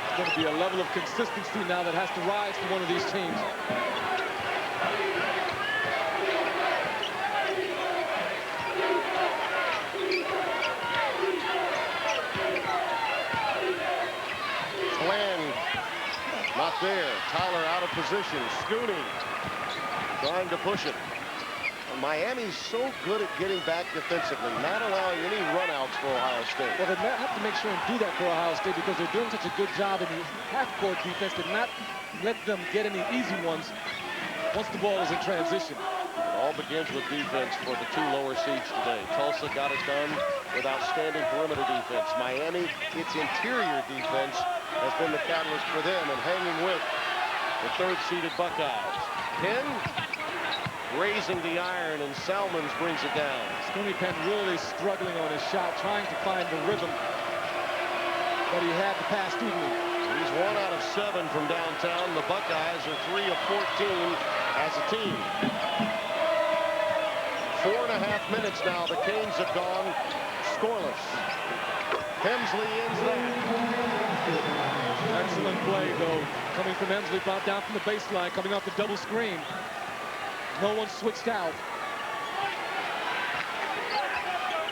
[SPEAKER 16] It's going to be a level of consistency now that has to rise for one of these teams.
[SPEAKER 1] Bland, not there. Tyler out of position. Scooney trying to push it. Miami's so good at getting back defensively, not allowing any runouts for Ohio State.
[SPEAKER 16] Well, they have to make sure and do that for Ohio State because they're doing such a good job in the half-court defense to not let them get any easy ones once the ball is in transition.
[SPEAKER 1] It all begins with defense for the two lower seeds today. Tulsa got it done with outstanding perimeter defense. Miami, its interior defense has been the catalyst for them and hanging with the third-seeded Buckeyes. Penn raising the iron, and Salmons brings it down.
[SPEAKER 16] Scooney Penn really struggling on his shot, trying to find the rhythm that he had the past evening.
[SPEAKER 1] He's 1 out of 7 from downtown. The Buckeyes are 3 of 14 as a team. 4.5 minutes now. The Canes have gone scoreless. Hemsley ends that.
[SPEAKER 16] Excellent play, though, coming from Hemsley, brought down from the baseline, coming off the double screen. No one switched out.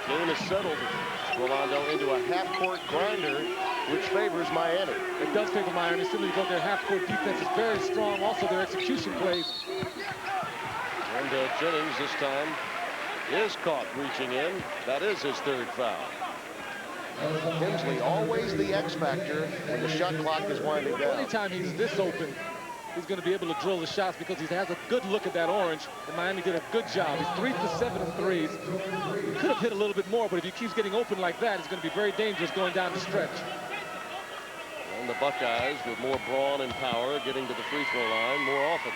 [SPEAKER 1] Game is settled, Rolando, into a half-court grinder, which favors Miami.
[SPEAKER 16] It does favor Miami simply because their half-court defense is very strong. Also, their execution plays.
[SPEAKER 1] And Jennings this time is caught reaching in. That is his third foul. Hemsley, always the X factor when the shot clock is winding down.
[SPEAKER 16] Anytime he's this open, he's going to be able to drill the shots because he has a good look at that orange, and Miami did a good job. He's 3 for 7 in threes. He could have hit a little bit more, but if he keeps getting open like that, it's going to be very dangerous going down the stretch.
[SPEAKER 1] And the Buckeyes with more brawn and power getting to the free throw line more often.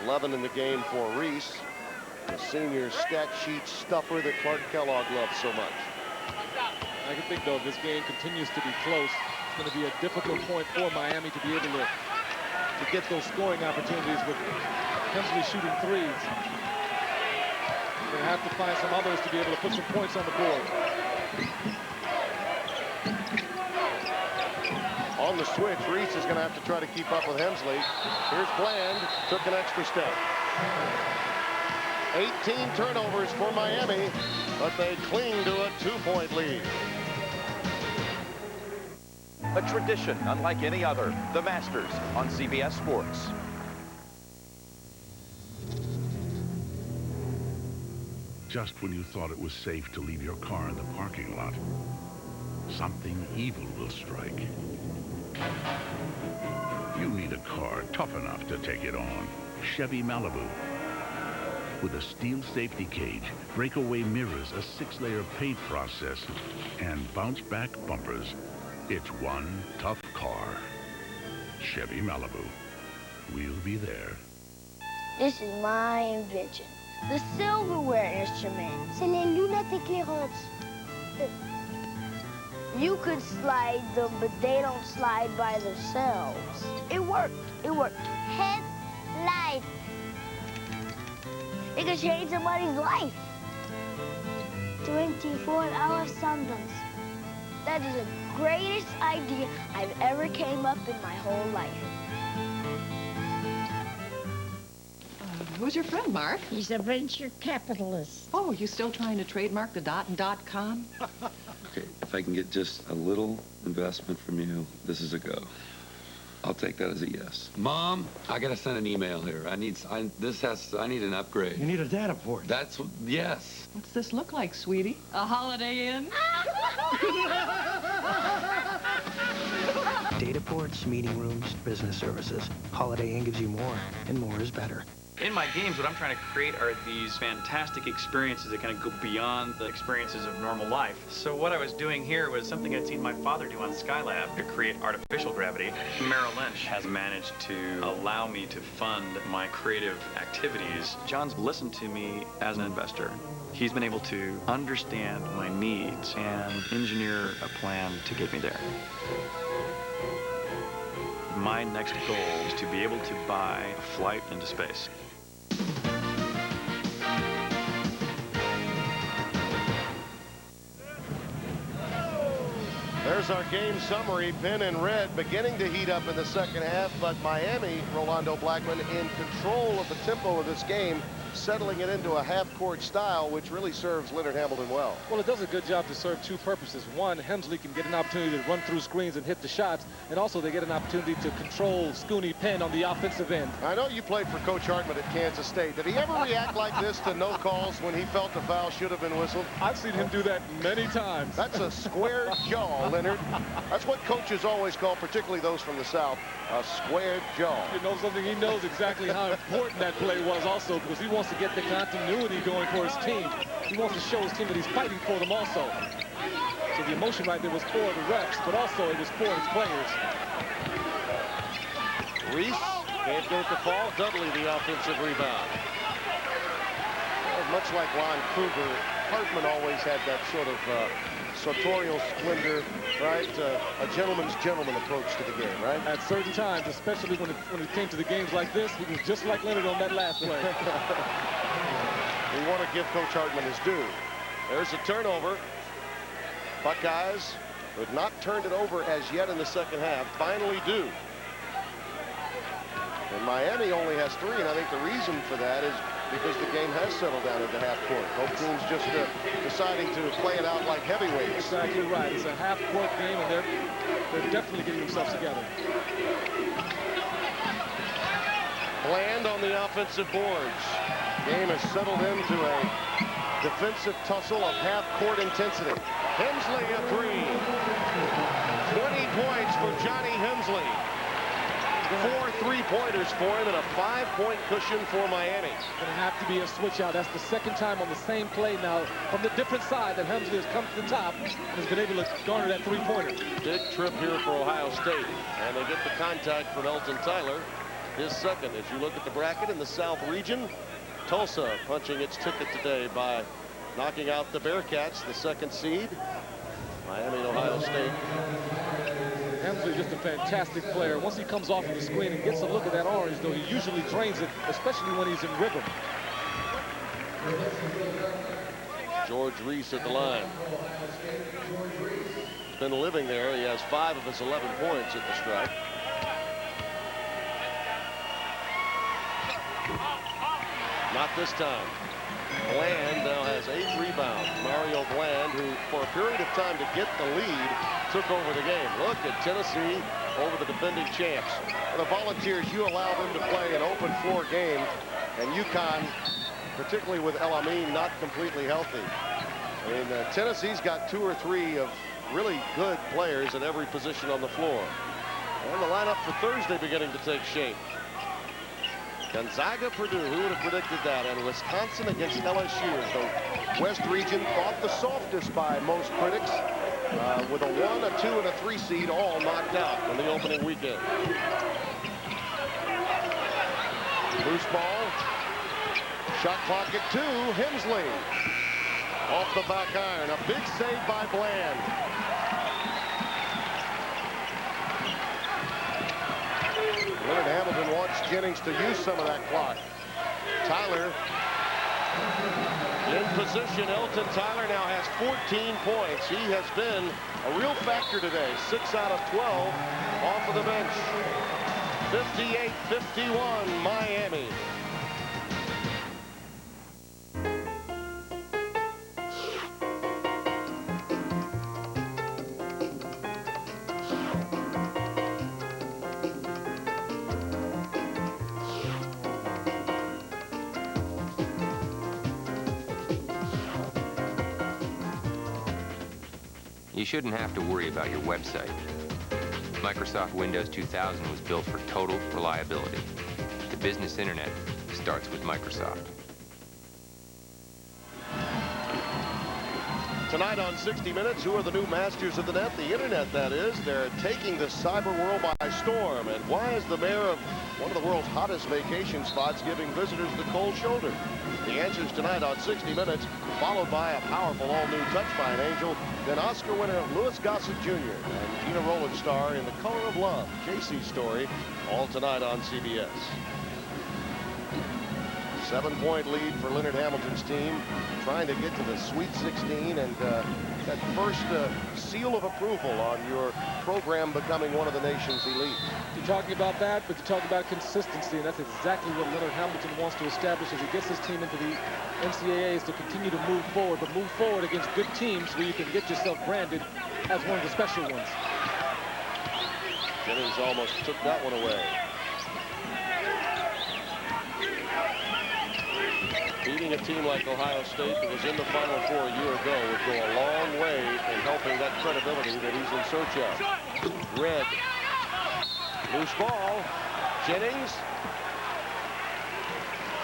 [SPEAKER 1] .11 in the game for Reese, the senior stat sheet stuffer that Clark Kellogg loves so much.
[SPEAKER 16] I can think, though, if this game continues to be close, it's going to be a difficult point for Miami to be able to get those scoring opportunities with Hemsley shooting threes. They're going to have to find some others to be able to put some points on the board.
[SPEAKER 1] On the switch, Reese is going to have to try to keep up with Hemsley. Here's Bland, took an extra step. 18 turnovers for Miami, but they cling to a 2-point lead.
[SPEAKER 12] A tradition unlike any other, the Masters on CBS Sports.
[SPEAKER 4] Just when you thought it was safe to leave your car in the parking lot, something evil will strike. You need a car tough enough to take it on. Chevy Malibu. With a steel safety cage, breakaway mirrors, a 6-layer paint process, and bounce-back bumpers, it's one tough car. Chevy Malibu. We'll be there.
[SPEAKER 15] This is my invention. The silverware instrument. C'est les lunettes éclairantes. You could slide them, but they don't slide by themselves. It worked. It worked. Headlight. It could change somebody's life. 24-hour sundance. That is the greatest idea I've ever came up in my whole life.
[SPEAKER 6] Who's your friend, Mark?
[SPEAKER 9] He's a venture capitalist.
[SPEAKER 6] Oh, you still trying to trademark the .com?
[SPEAKER 17] Okay, if I can get just a little investment from you, this is a go. I'll take that as a yes.
[SPEAKER 19] Mom, I gotta send an email here. I need an upgrade.
[SPEAKER 23] You need a data port.
[SPEAKER 19] Yes.
[SPEAKER 6] What's this look like, sweetie? A Holiday Inn?
[SPEAKER 23] Data ports, meeting rooms, business services. Holiday Inn gives you more, and more is better.
[SPEAKER 13] In my games, what I'm trying to create are these fantastic experiences that kind of go beyond the experiences of normal life. So what I was doing here was something I'd seen my father do on Skylab to create artificial gravity. Merrill Lynch has managed to allow me to fund my creative activities. John's listened to me as an investor. He's been able to understand my needs and engineer a plan to get me there. My next goal is to be able to buy a flight into space.
[SPEAKER 1] There's our game summary. Penn and Red beginning to heat up in the second half, but Miami, Rolando Blackman, in control of the tempo of this game, settling it into a half-court style, which really serves Leonard Hamilton well.
[SPEAKER 16] Well, it does a good job to serve two purposes. One, Hemsley can get an opportunity to run through screens and hit the shots, and also they get an opportunity to control Scooney Penn on the offensive end.
[SPEAKER 1] I know you played for Coach Hartman at Kansas State. Did he ever react like this to no calls when he felt the foul should have been whistled?
[SPEAKER 16] I've seen him do that many times.
[SPEAKER 1] That's a square jaw, Leonard. That's what coaches always call, particularly those from the South, a square jaw.
[SPEAKER 16] You know something? He knows exactly how important that play was also, because he wants to get the continuity going for his team. He wants to show his team that he's fighting for them also. So the emotion right there was for the refs, but also it was for his players.
[SPEAKER 1] Reese can't get it to fall. Dudley the offensive rebound. Well, much like Ron Kruger, Hartman always had that sort of sartorial splendor, right? A gentleman's gentleman approach to the game, right?
[SPEAKER 16] At certain times, especially when it came to the games like this, he was just like Leonard on that last play.
[SPEAKER 1] We want to give Coach Hartman his due. There's a turnover. Buckeyes, who have not turned it over as yet in the second half, finally do. And Miami only has 3, and I think the reason for that is because the game has settled down into half court. Both teams just deciding to play it out like heavyweights.
[SPEAKER 16] Exactly right. It's a half-court game, and they're definitely getting themselves together.
[SPEAKER 1] Bland on the offensive boards. Game has settled into a defensive tussle of half-court intensity. Hemsley a 3. 20 points for Johnny Hemsley. 4 3-pointers for him and a 5-point cushion for Miami.
[SPEAKER 16] Going to have to be a switch out. That's the second time on the same play now from the different side that Hemsley has come to the top and has been able to garner that 3-pointer.
[SPEAKER 1] Big trip here for Ohio State, and they get the contact from Elton Tyler, his second. As you look at the bracket in the South region, Tulsa punching its ticket today by knocking out the Bearcats, the 2nd seed. Miami and Ohio State.
[SPEAKER 16] Hemsley just a fantastic player. Once he comes off of the screen and gets a look at that orange, though, he usually drains it, especially when he's in rhythm.
[SPEAKER 1] George Reese at the line. He's been living there. He has 5 of his 11 points at the stripe. Not this time. Bland now has 8 rebounds. Mario Bland, who for a period of time to get the lead, took over the game. Look at Tennessee over the defending champs. For the Volunteers, you allow them to play an open floor game, and UConn, particularly with El Amin, not completely healthy. I mean, Tennessee's got 2 or 3 of really good players at every position on the floor. And the lineup for Thursday beginning to take shape. Gonzaga, Purdue, who would have predicted that? And Wisconsin against LSU as the West region thought the softest by most critics, with a 1, a 2, and a 3 seed all knocked out in the opening weekend. Loose ball. Shot clock at 2. Hemsley off the back iron. A big save by Bland. Leonard Hamilton wants Jennings to use some of that clock. Tyler in position. Elton Tyler now has 14 points. He has been a real factor today. 6 out of 12 off of the bench. 58-51 Miami.
[SPEAKER 5] You shouldn't have to worry about your website. Microsoft Windows 2000 was built for total reliability. The business internet starts with Microsoft.
[SPEAKER 1] Tonight on 60 Minutes, who are the new masters of the net? The internet, that is. They're taking the cyber world by storm. And why is the mayor of one of the world's hottest vacation spots giving visitors the cold shoulder? The answers tonight on 60 Minutes, followed by a powerful all-new touch by an angel, then Oscar winner Louis Gossett Jr. and Gina Rowland star in The Color of Love, JC's story, all tonight on CBS. 7-point lead for Leonard Hamilton's team, trying to get to the Sweet 16 and that first seal of approval on your program becoming one of the nation's elite.
[SPEAKER 16] You're talking about that, but you're talking about consistency, and that's exactly what Leonard Hamilton wants to establish as he gets his team into the NCAAs, to continue to move forward, but move forward against good teams where you can get yourself branded as one of the special ones.
[SPEAKER 1] Jennings almost took that one away. Beating a team like Ohio State that was in the Final Four a year ago would go a long way in helping that credibility that he's in search of. Red. Loose ball. Jennings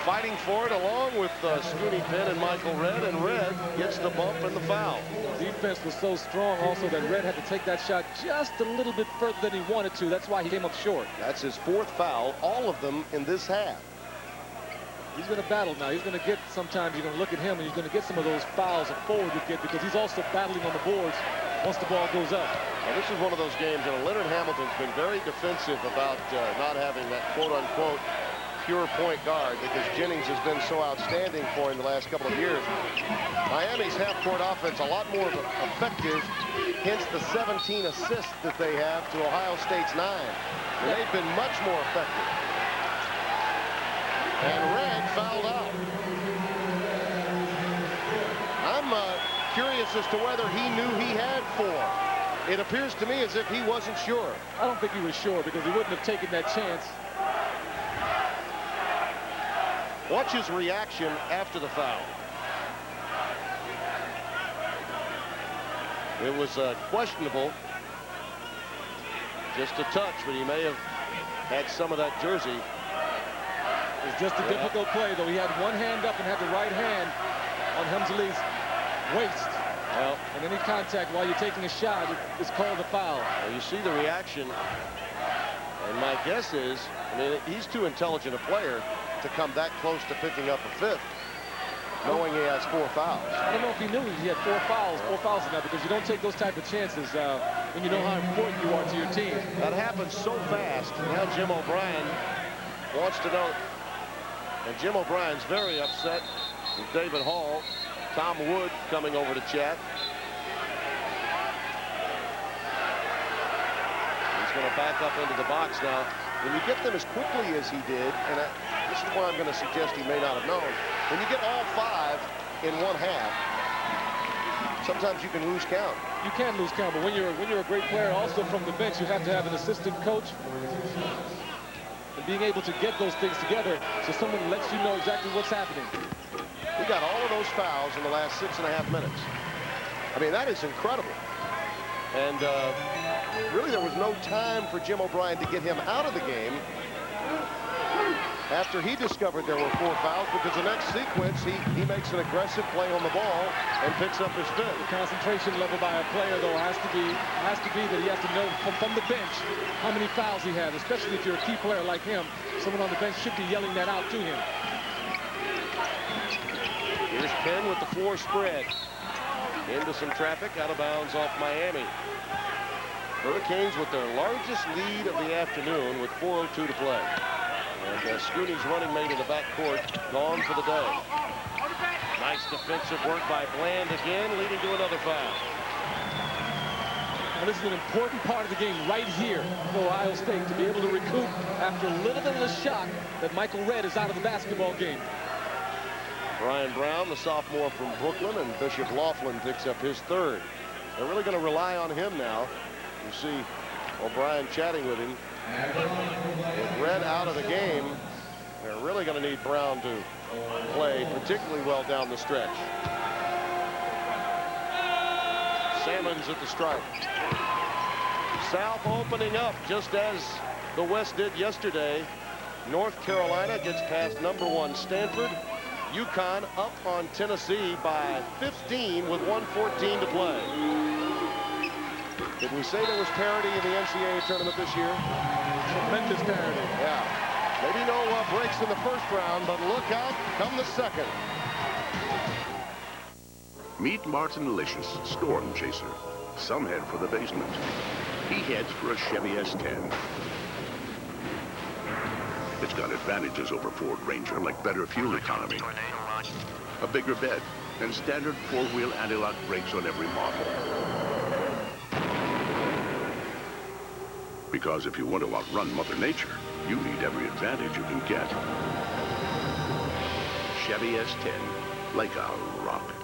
[SPEAKER 1] fighting for it along with Scooney Penn and Michael Red, and Red gets the bump and the foul.
[SPEAKER 16] The defense was so strong also that Red had to take that shot just a little bit further than he wanted to. That's why he came up short.
[SPEAKER 1] That's his 4th foul, all of them in this half.
[SPEAKER 16] He's going to battle now. He's going to get, sometimes you're going to look at him and he's going to get some of those fouls a forward would get, because he's also battling on the boards once the ball goes up.
[SPEAKER 1] Now, this is one of those games, and Leonard Hamilton's been very defensive about not having that quote-unquote pure point guard, because Jennings has been so outstanding for him the last couple of years. Miami's half-court offense a lot more effective, hence the 17 assists that they have to Ohio State's 9. And they've been much more effective. And Red fouled out. I'm curious as to whether he knew he had 4. It appears to me as if he wasn't sure.
[SPEAKER 16] I don't think he was sure, because he wouldn't have taken that chance.
[SPEAKER 1] Watch his reaction after the foul. It was questionable. Just a touch, but he may have had some of that jersey.
[SPEAKER 16] It was just a difficult play, though. He had one hand up and had the right hand on Hemsley's waist.
[SPEAKER 1] Well,
[SPEAKER 16] and any contact while you're taking a shot is called a foul.
[SPEAKER 1] Well, you see the reaction, and my guess is, I mean, he's too intelligent a player to come that close to picking up a 5th, knowing he has 4 fouls.
[SPEAKER 16] I don't know if he knew he had 4 fouls in that, because you don't take those type of chances when you know how important you are to your team.
[SPEAKER 1] That happens so fast. Now Jim O'Brien wants to know. And Jim O'Brien's very upset with David Hall. Tom Wood coming over to chat. He's going to back up into the box now. When you get them as quickly as he did, and this is what I'm going to suggest he may not have known, when you get all 5 in one half, sometimes you can lose count.
[SPEAKER 16] You can lose count, but when you're a great player, also from the bench, you have to have an assistant coach. And being able to get those things together so someone lets you know exactly what's happening.
[SPEAKER 1] He got all of those fouls in the last 6.5 minutes. I mean, that is incredible. And really, there was no time for Jim O'Brien to get him out of the game after he discovered there were 4 fouls, because the next sequence, he makes an aggressive play on the ball and picks up his 5th.
[SPEAKER 16] The concentration level by a player, though, has to be that he has to know from the bench how many fouls he has, especially if you're a key player like him. Someone on the bench should be yelling that out to him.
[SPEAKER 1] Here's Penn with the floor spread. Into some traffic, out of bounds off Miami. Hurricanes with their largest lead of the afternoon with 4:02 to play. And Scooney's running mate in the backcourt gone for the day. Nice defensive work by Bland again, leading to another foul.
[SPEAKER 16] Well, this is an important part of the game right here for Ohio State to be able to recoup after a little bit of a shock that Michael Redd is out of the basketball game.
[SPEAKER 1] Brian Brown, the sophomore from Brooklyn, and Bishop Laughlin picks up his third. They're really going to rely on him now. You see O'Brien chatting with him. With Redd out of the game, they're really going to need Brown to play particularly well down the stretch. Salmons at the stripe. South opening up just as the West did yesterday. North Carolina gets past #1 Stanford. UConn up on Tennessee by 15 with 1:14 to play. Did we say there was parity in the NCAA tournament this year?
[SPEAKER 16] Tremendous parity.
[SPEAKER 1] Yeah. Maybe no breaks in the first round, but look out come the second.
[SPEAKER 4] Meet Martin Licious, Storm Chaser. Some head for the basement. He heads for a Chevy S10. It's got advantages over Ford Ranger, like better fuel economy, a bigger bed, and standard four-wheel anti-lock brakes on every model. Because if you want to outrun Mother Nature, you need every advantage you can get. Chevy S10, like a rocket.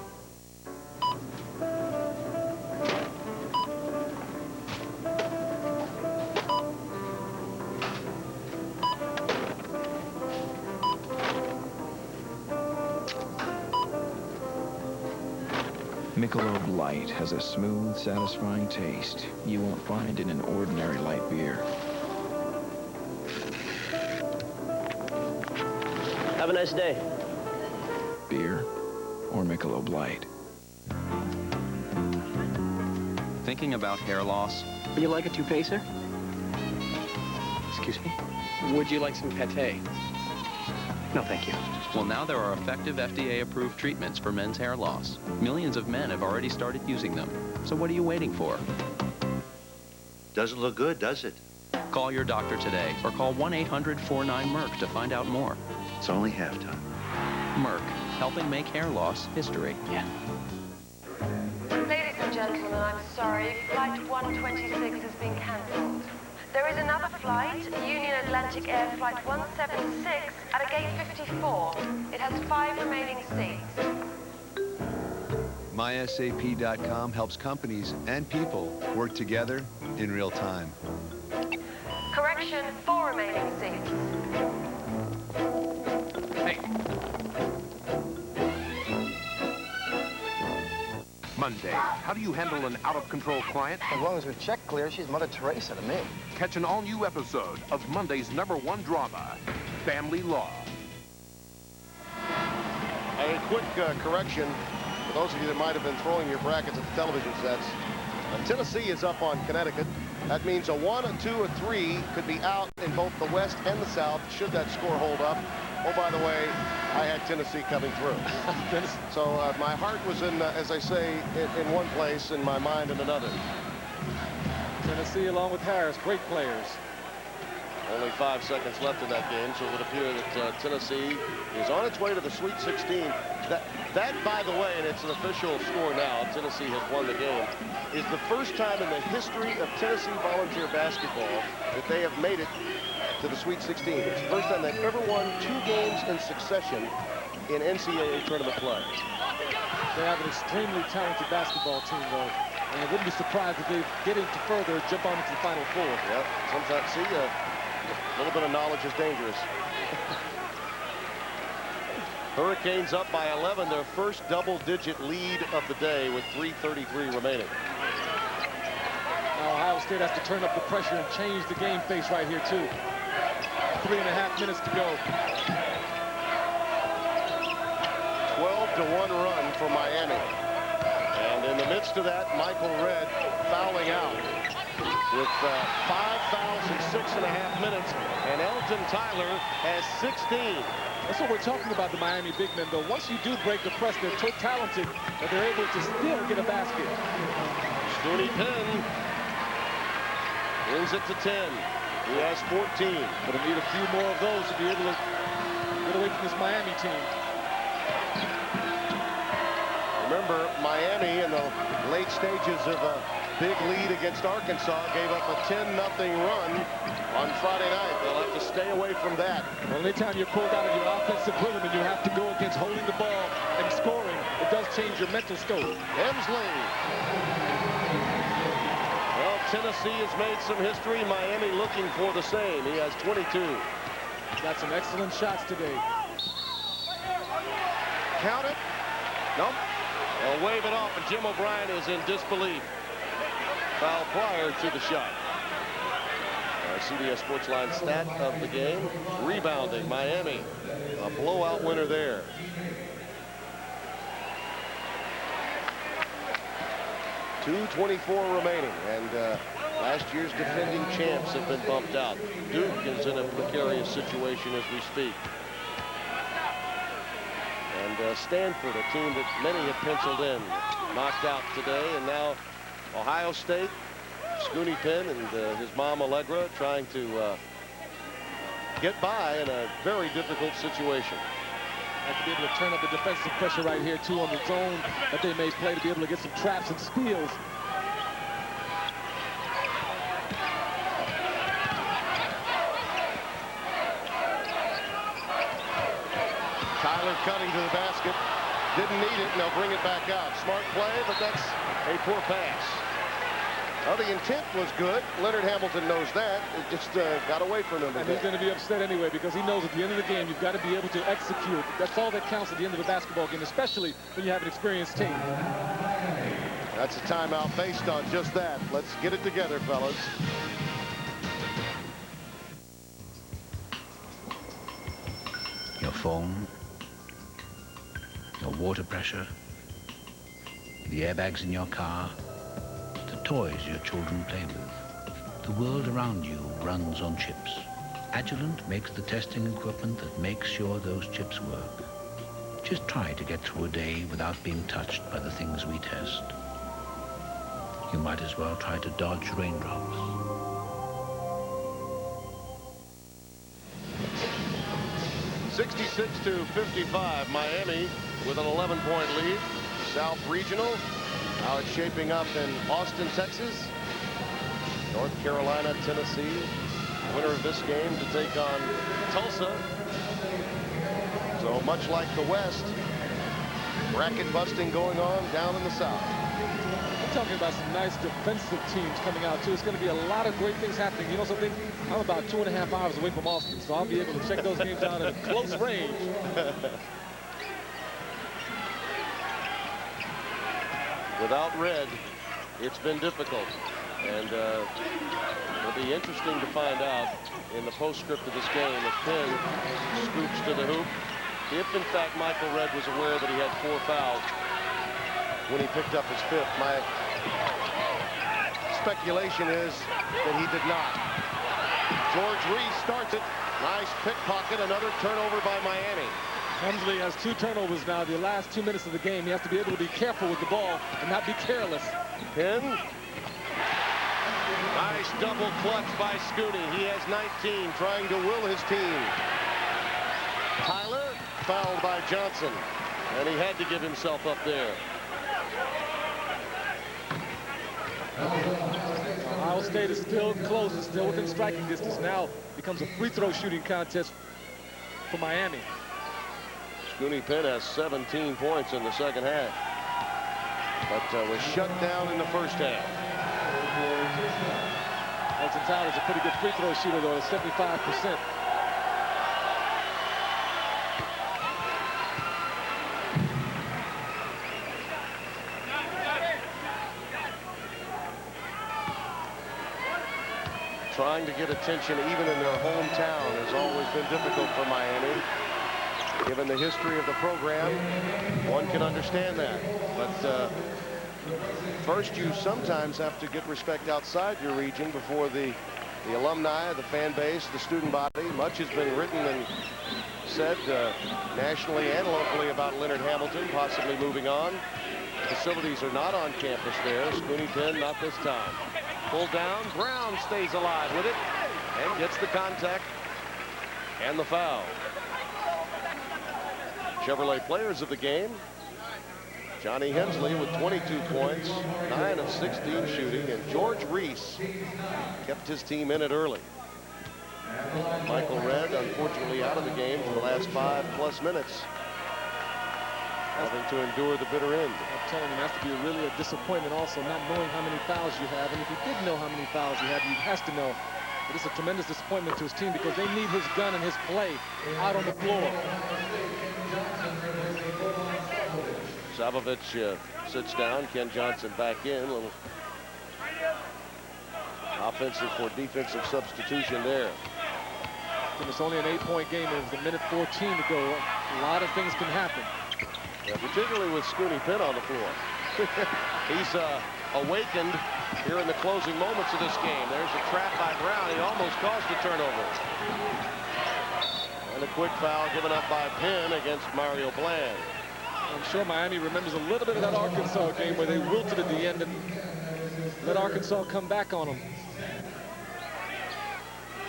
[SPEAKER 10] Michelob Light has a smooth, satisfying taste you won't find in an ordinary light beer.
[SPEAKER 20] Have a nice day.
[SPEAKER 10] Beer or Michelob Light.
[SPEAKER 12] Thinking about hair loss?
[SPEAKER 20] Would you like a two-facer? Excuse me? Would you like some pate? No, thank you.
[SPEAKER 12] Well, now there are effective FDA-approved treatments for men's hair loss. Millions of men have already started using them. So what are you waiting for?
[SPEAKER 21] Doesn't look good, does it?
[SPEAKER 12] Call your doctor today or call 1-800-49-MERC to find out more.
[SPEAKER 21] It's only halftime.
[SPEAKER 12] Merck, helping make hair loss history.
[SPEAKER 20] Yeah.
[SPEAKER 22] Ladies and gentlemen, I'm sorry. Flight 126 has been cancelled. There is another flight, Union Atlantic Air Flight 176, at a gate 54. It has 5 remaining seats.
[SPEAKER 24] MySAP.com helps companies and people work together in real time.
[SPEAKER 22] Correction, 4 remaining seats.
[SPEAKER 14] Hey.
[SPEAKER 27] Monday. How do you handle an out-of-control client?
[SPEAKER 25] As long as we check clear, she's Mother Teresa to me.
[SPEAKER 27] Catch an all-new episode of Monday's #1 drama, Family Law.
[SPEAKER 1] A quick correction for those of you that might have been throwing your brackets at the television sets. Tennessee is up on Connecticut. That means a 1, a 2, a 3 could be out in both the West and the South should that score hold up. Oh, by the way, I had Tennessee coming through. So my heart was in, as I say, in one place and my mind in another.
[SPEAKER 16] Tennessee, along with Harris, great players.
[SPEAKER 1] Only 5 seconds left in that game, so it would appear that Tennessee is on its way to the Sweet 16. That, by the way, and it's an official score now, Tennessee has won the game, is the first time in the history of Tennessee volunteer basketball that they have made it to the Sweet 16. It's the first time they've ever won 2 games in succession in NCAA tournament play.
[SPEAKER 16] They have an extremely talented basketball team, though. And I wouldn't be surprised if they get into further, jump on into the Final Four.
[SPEAKER 1] Yep, sometimes, see, a little bit of knowledge is dangerous. Hurricanes up by 11, their first double-digit lead of the day with 3:33 remaining.
[SPEAKER 16] Now Ohio State has to turn up the pressure and change the game face right here, too. 3.5 minutes to go.
[SPEAKER 1] 12-1 run for Miami. And in the midst of that, Michael Redd fouling out with 5 fouls in 6.5 minutes. And Elton Tyler has 16.
[SPEAKER 16] That's what we're talking about, the Miami big men, though. Once you do break the press, they're so talented that they're able to still get a basket.
[SPEAKER 1] Scooney Penn Brings it to 10. He has 14.
[SPEAKER 16] But I need a few more of those to be able to get away from this Miami team.
[SPEAKER 1] Remember, Miami in the late stages of a big lead against Arkansas gave up a 10-0 run on Friday night. They'll have to stay away from that.
[SPEAKER 16] Well, anytime you're pulled out of your offensive rhythm and you have to go against holding the ball and scoring, it does change your mental scope.
[SPEAKER 1] Hemsley. Well, Tennessee has made some history. Miami looking for the same. He has 22.
[SPEAKER 16] Got some excellent shots today.
[SPEAKER 1] Count it. Nope. They'll wave it off, and Jim O'Brien is in disbelief. Foul prior to the shot. CBS Sportsline stat of the game. Rebounding, Miami. A blowout winner there. .224 remaining, and last year's defending champs have been bumped out. Duke is in a precarious situation as we speak. And Stanford, a team that many have penciled in, knocked out today. And now Ohio State, Scooney Penn and his mom Allegra trying to get by in a very difficult situation.
[SPEAKER 16] Have to be able to turn up the defensive pressure right here, too, on the zone that they may play to be able to get some traps and steals.
[SPEAKER 1] Tyler cutting to the basket. Didn't need it, and they'll bring it back out. Smart play, but that's a poor pass. Well, the intent was good. Leonard Hamilton knows that. It just got away from him.
[SPEAKER 16] And he's going to be upset anyway because he knows at the end of the game you've got to be able to execute. That's all that counts at the end of a basketball game, especially when you have an experienced team.
[SPEAKER 1] That's a timeout based on just that. Let's get it together, fellas.
[SPEAKER 2] Your phone, your water pressure, the airbags in your car, the toys your children play with. The world around you runs on chips. Agilent makes the testing equipment that makes sure those chips work. Just try to get through a day without being touched by the things we test. You might as well try to dodge raindrops.
[SPEAKER 1] (66-55), Miami with an 11-point lead. South Regional. How it's shaping up in Austin, Texas. North Carolina, Tennessee. Winner of this game to take on Tulsa. So much like the West, bracket busting going on down in the South.
[SPEAKER 16] We're talking about some nice defensive teams coming out, too. It's going to be a lot of great things happening. You know something? I'm about 2.5 hours away from Austin, so I'll be able to check those games out at a close range.
[SPEAKER 1] Without Red, it's been difficult. And it'll be interesting to find out in the postscript of this game if Penn scoops to the hoop. If, in fact, Michael Red was aware that he had 4 fouls when he picked up his 5th. My speculation is that he did not. George Reese starts it. Nice pickpocket. Another turnover by Miami.
[SPEAKER 16] Hemsley has 2 turnovers now. The last 2 minutes of the game, he has to be able to be careful with the ball and not be careless.
[SPEAKER 1] Penn. Nice double clutch by Scooney. He has 19, trying to will his team. Tyler fouled by Johnson, and he had to give himself up there.
[SPEAKER 16] Ohio State is still close. It's still within striking distance. Now becomes a free throw shooting contest for Miami.
[SPEAKER 1] Scooney Penn has 17 points in the second half, but was shut down in the first half.
[SPEAKER 16] Elton Tyler's a pretty good free throw shooter, though, at 75%.
[SPEAKER 1] Trying to get attention even in their hometown has always been difficult for Miami. Given the history of the program, one can understand that. But first, you sometimes have to get respect outside your region before the alumni, the fan base, the student body. Much has been written and said nationally and locally about Leonard Hamilton possibly moving on. Facilities are not on campus there. Scooney Penn not this time. Pulled down. Brown stays alive with it and gets the contact and the foul. Chevrolet players of the game. Johnny Hensley with 22 points, 9 of 16 shooting, and George Reese kept his team in it early. Michael Redd, unfortunately, out of the game for the last 5+ minutes, having to endure the bitter end.
[SPEAKER 16] I'm telling you, it has to be really a disappointment also, not knowing how many fouls you have. And if you did know how many fouls you have, you have to know that it's a tremendous disappointment to his team because they need his gun and his play out on the floor.
[SPEAKER 1] Savovich sits down. Ken Johnson back in. Little offensive for defensive substitution there.
[SPEAKER 16] And it's only an 8-point game. It was a minute 14 to go. A lot of things can happen.
[SPEAKER 1] Yeah, particularly with Scooney Penn on the floor. He's awakened here in the closing moments of this game. There's a trap by Brown. He almost caused a turnover. And a quick foul given up by Penn against Mario Bland.
[SPEAKER 16] I'm sure Miami remembers a little bit of that Arkansas game where they wilted at the end and let Arkansas come back on them.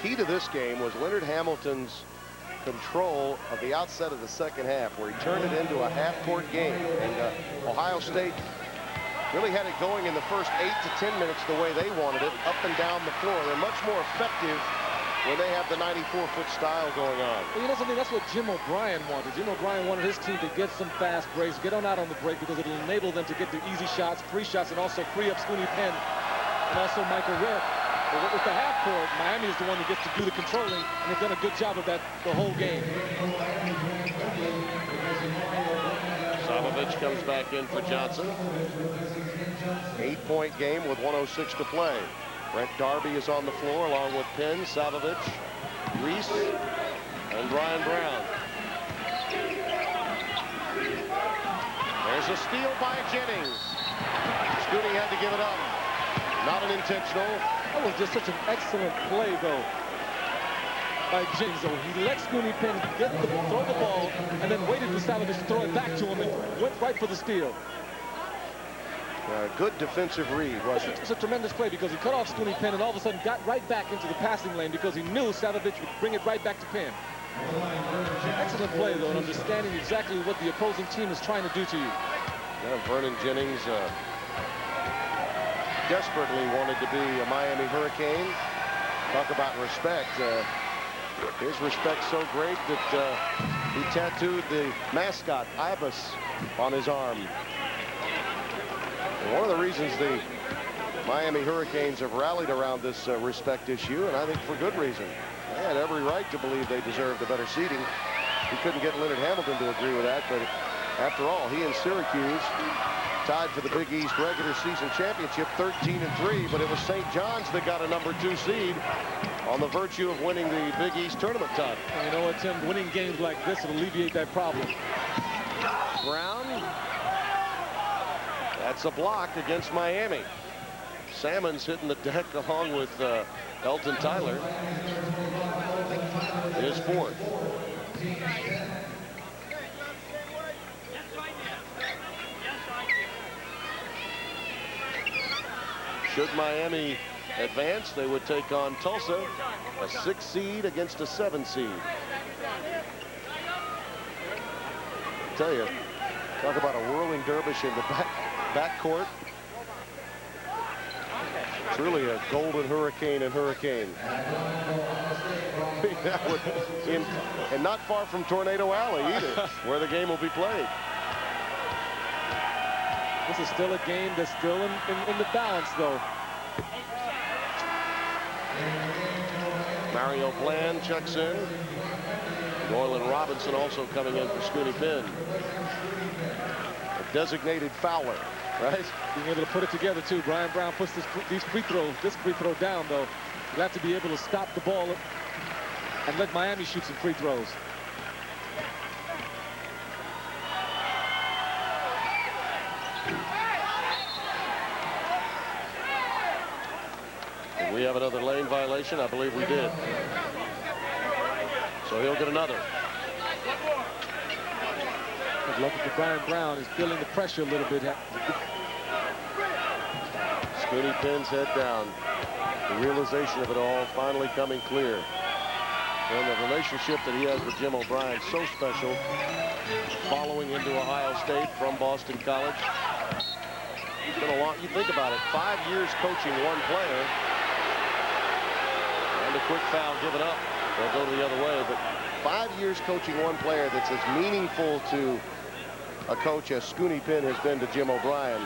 [SPEAKER 1] Key to this game was Leonard Hamilton's control of the outset of the second half, where he turned it into a half-court game. And Ohio State really had it going in the first 8 to 10 minutes the way they wanted it, up and down the floor. They're much more effective when they have the 94-foot style going on.
[SPEAKER 16] Well, you know something, that's what Jim O'Brien wanted. Jim O'Brien wanted his team to get some fast breaks, get on out on the break, because it'll enable them to get the easy shots, free shots, and also free up Scooney Penn and also Michael Redd. But with the half court, Miami is the one that gets to do the controlling, and they've done a good job of that the whole game.
[SPEAKER 1] Savovich comes back in for Johnson. 8-point game with 1:06 to play. Brent Darby is on the floor along with Penn, Savovich, Reese, and Brian Brown. There's a steal by Jennings. Scooney had to give it up. Not an intentional.
[SPEAKER 16] That was just such an excellent play, though, by Jennings. So he let Scooney Penn throw the ball and then waited for Savovich to throw it back to him and went right for the steal.
[SPEAKER 1] Good defensive read, wasn't it?
[SPEAKER 16] It's a tremendous play because he cut off Scooney Penn and all of a sudden got right back into the passing lane because he knew Savovich would bring it right back to Penn. Excellent play, though, and understanding exactly what the opposing team is trying to do to you.
[SPEAKER 1] Yeah, Vernon Jennings desperately wanted to be a Miami Hurricane. Talk about respect. His respect's so great that he tattooed the mascot, Ibis, on his arm. And one of the reasons the Miami Hurricanes have rallied around this respect issue, and I think for good reason. They had every right to believe they deserved a better seeding. We couldn't get Leonard Hamilton to agree with that, but after all, he and Syracuse tied for the Big East regular season championship 13-3, but it was St. John's that got a #2 seed on the virtue of winning the Big East tournament title.
[SPEAKER 16] You know what, Tim? Winning games like this will alleviate that problem.
[SPEAKER 1] Brown. That's a block against Miami. Salmon's hitting the deck along with Elton Tyler. His fourth. Should Miami advance, they would take on Tulsa, a 6 seed against a 7 seed. I tell you, talk about a whirling dervish in the backcourt. Truly a golden hurricane and hurricane. And not far from Tornado Alley either, where the game will be played.
[SPEAKER 16] This is still a game that's still in the balance, though.
[SPEAKER 1] Mario Bland checks in. Royland Robinson also coming in for Scooney Penn. A designated fouler, right?
[SPEAKER 16] Being able to put it together, too. Brian Brown puts this free throw down, though. You have to be able to stop the ball and let Miami shoot some free throws.
[SPEAKER 1] Did we have another lane violation? I believe we did. So he'll get another.
[SPEAKER 16] Lucky for Brian Brown is feeling the pressure a little bit.
[SPEAKER 1] Scooney pins head down. The realization of it all finally coming clear. And the relationship that he has with Jim O'Brien, so special. Following into Ohio State from Boston College. It's been a long, you think about it, 5 years coaching one player. And a quick foul given up. They'll go the other way, but 5 years coaching one player that's as meaningful to a coach as Scooney Penn has been to Jim O'Brien.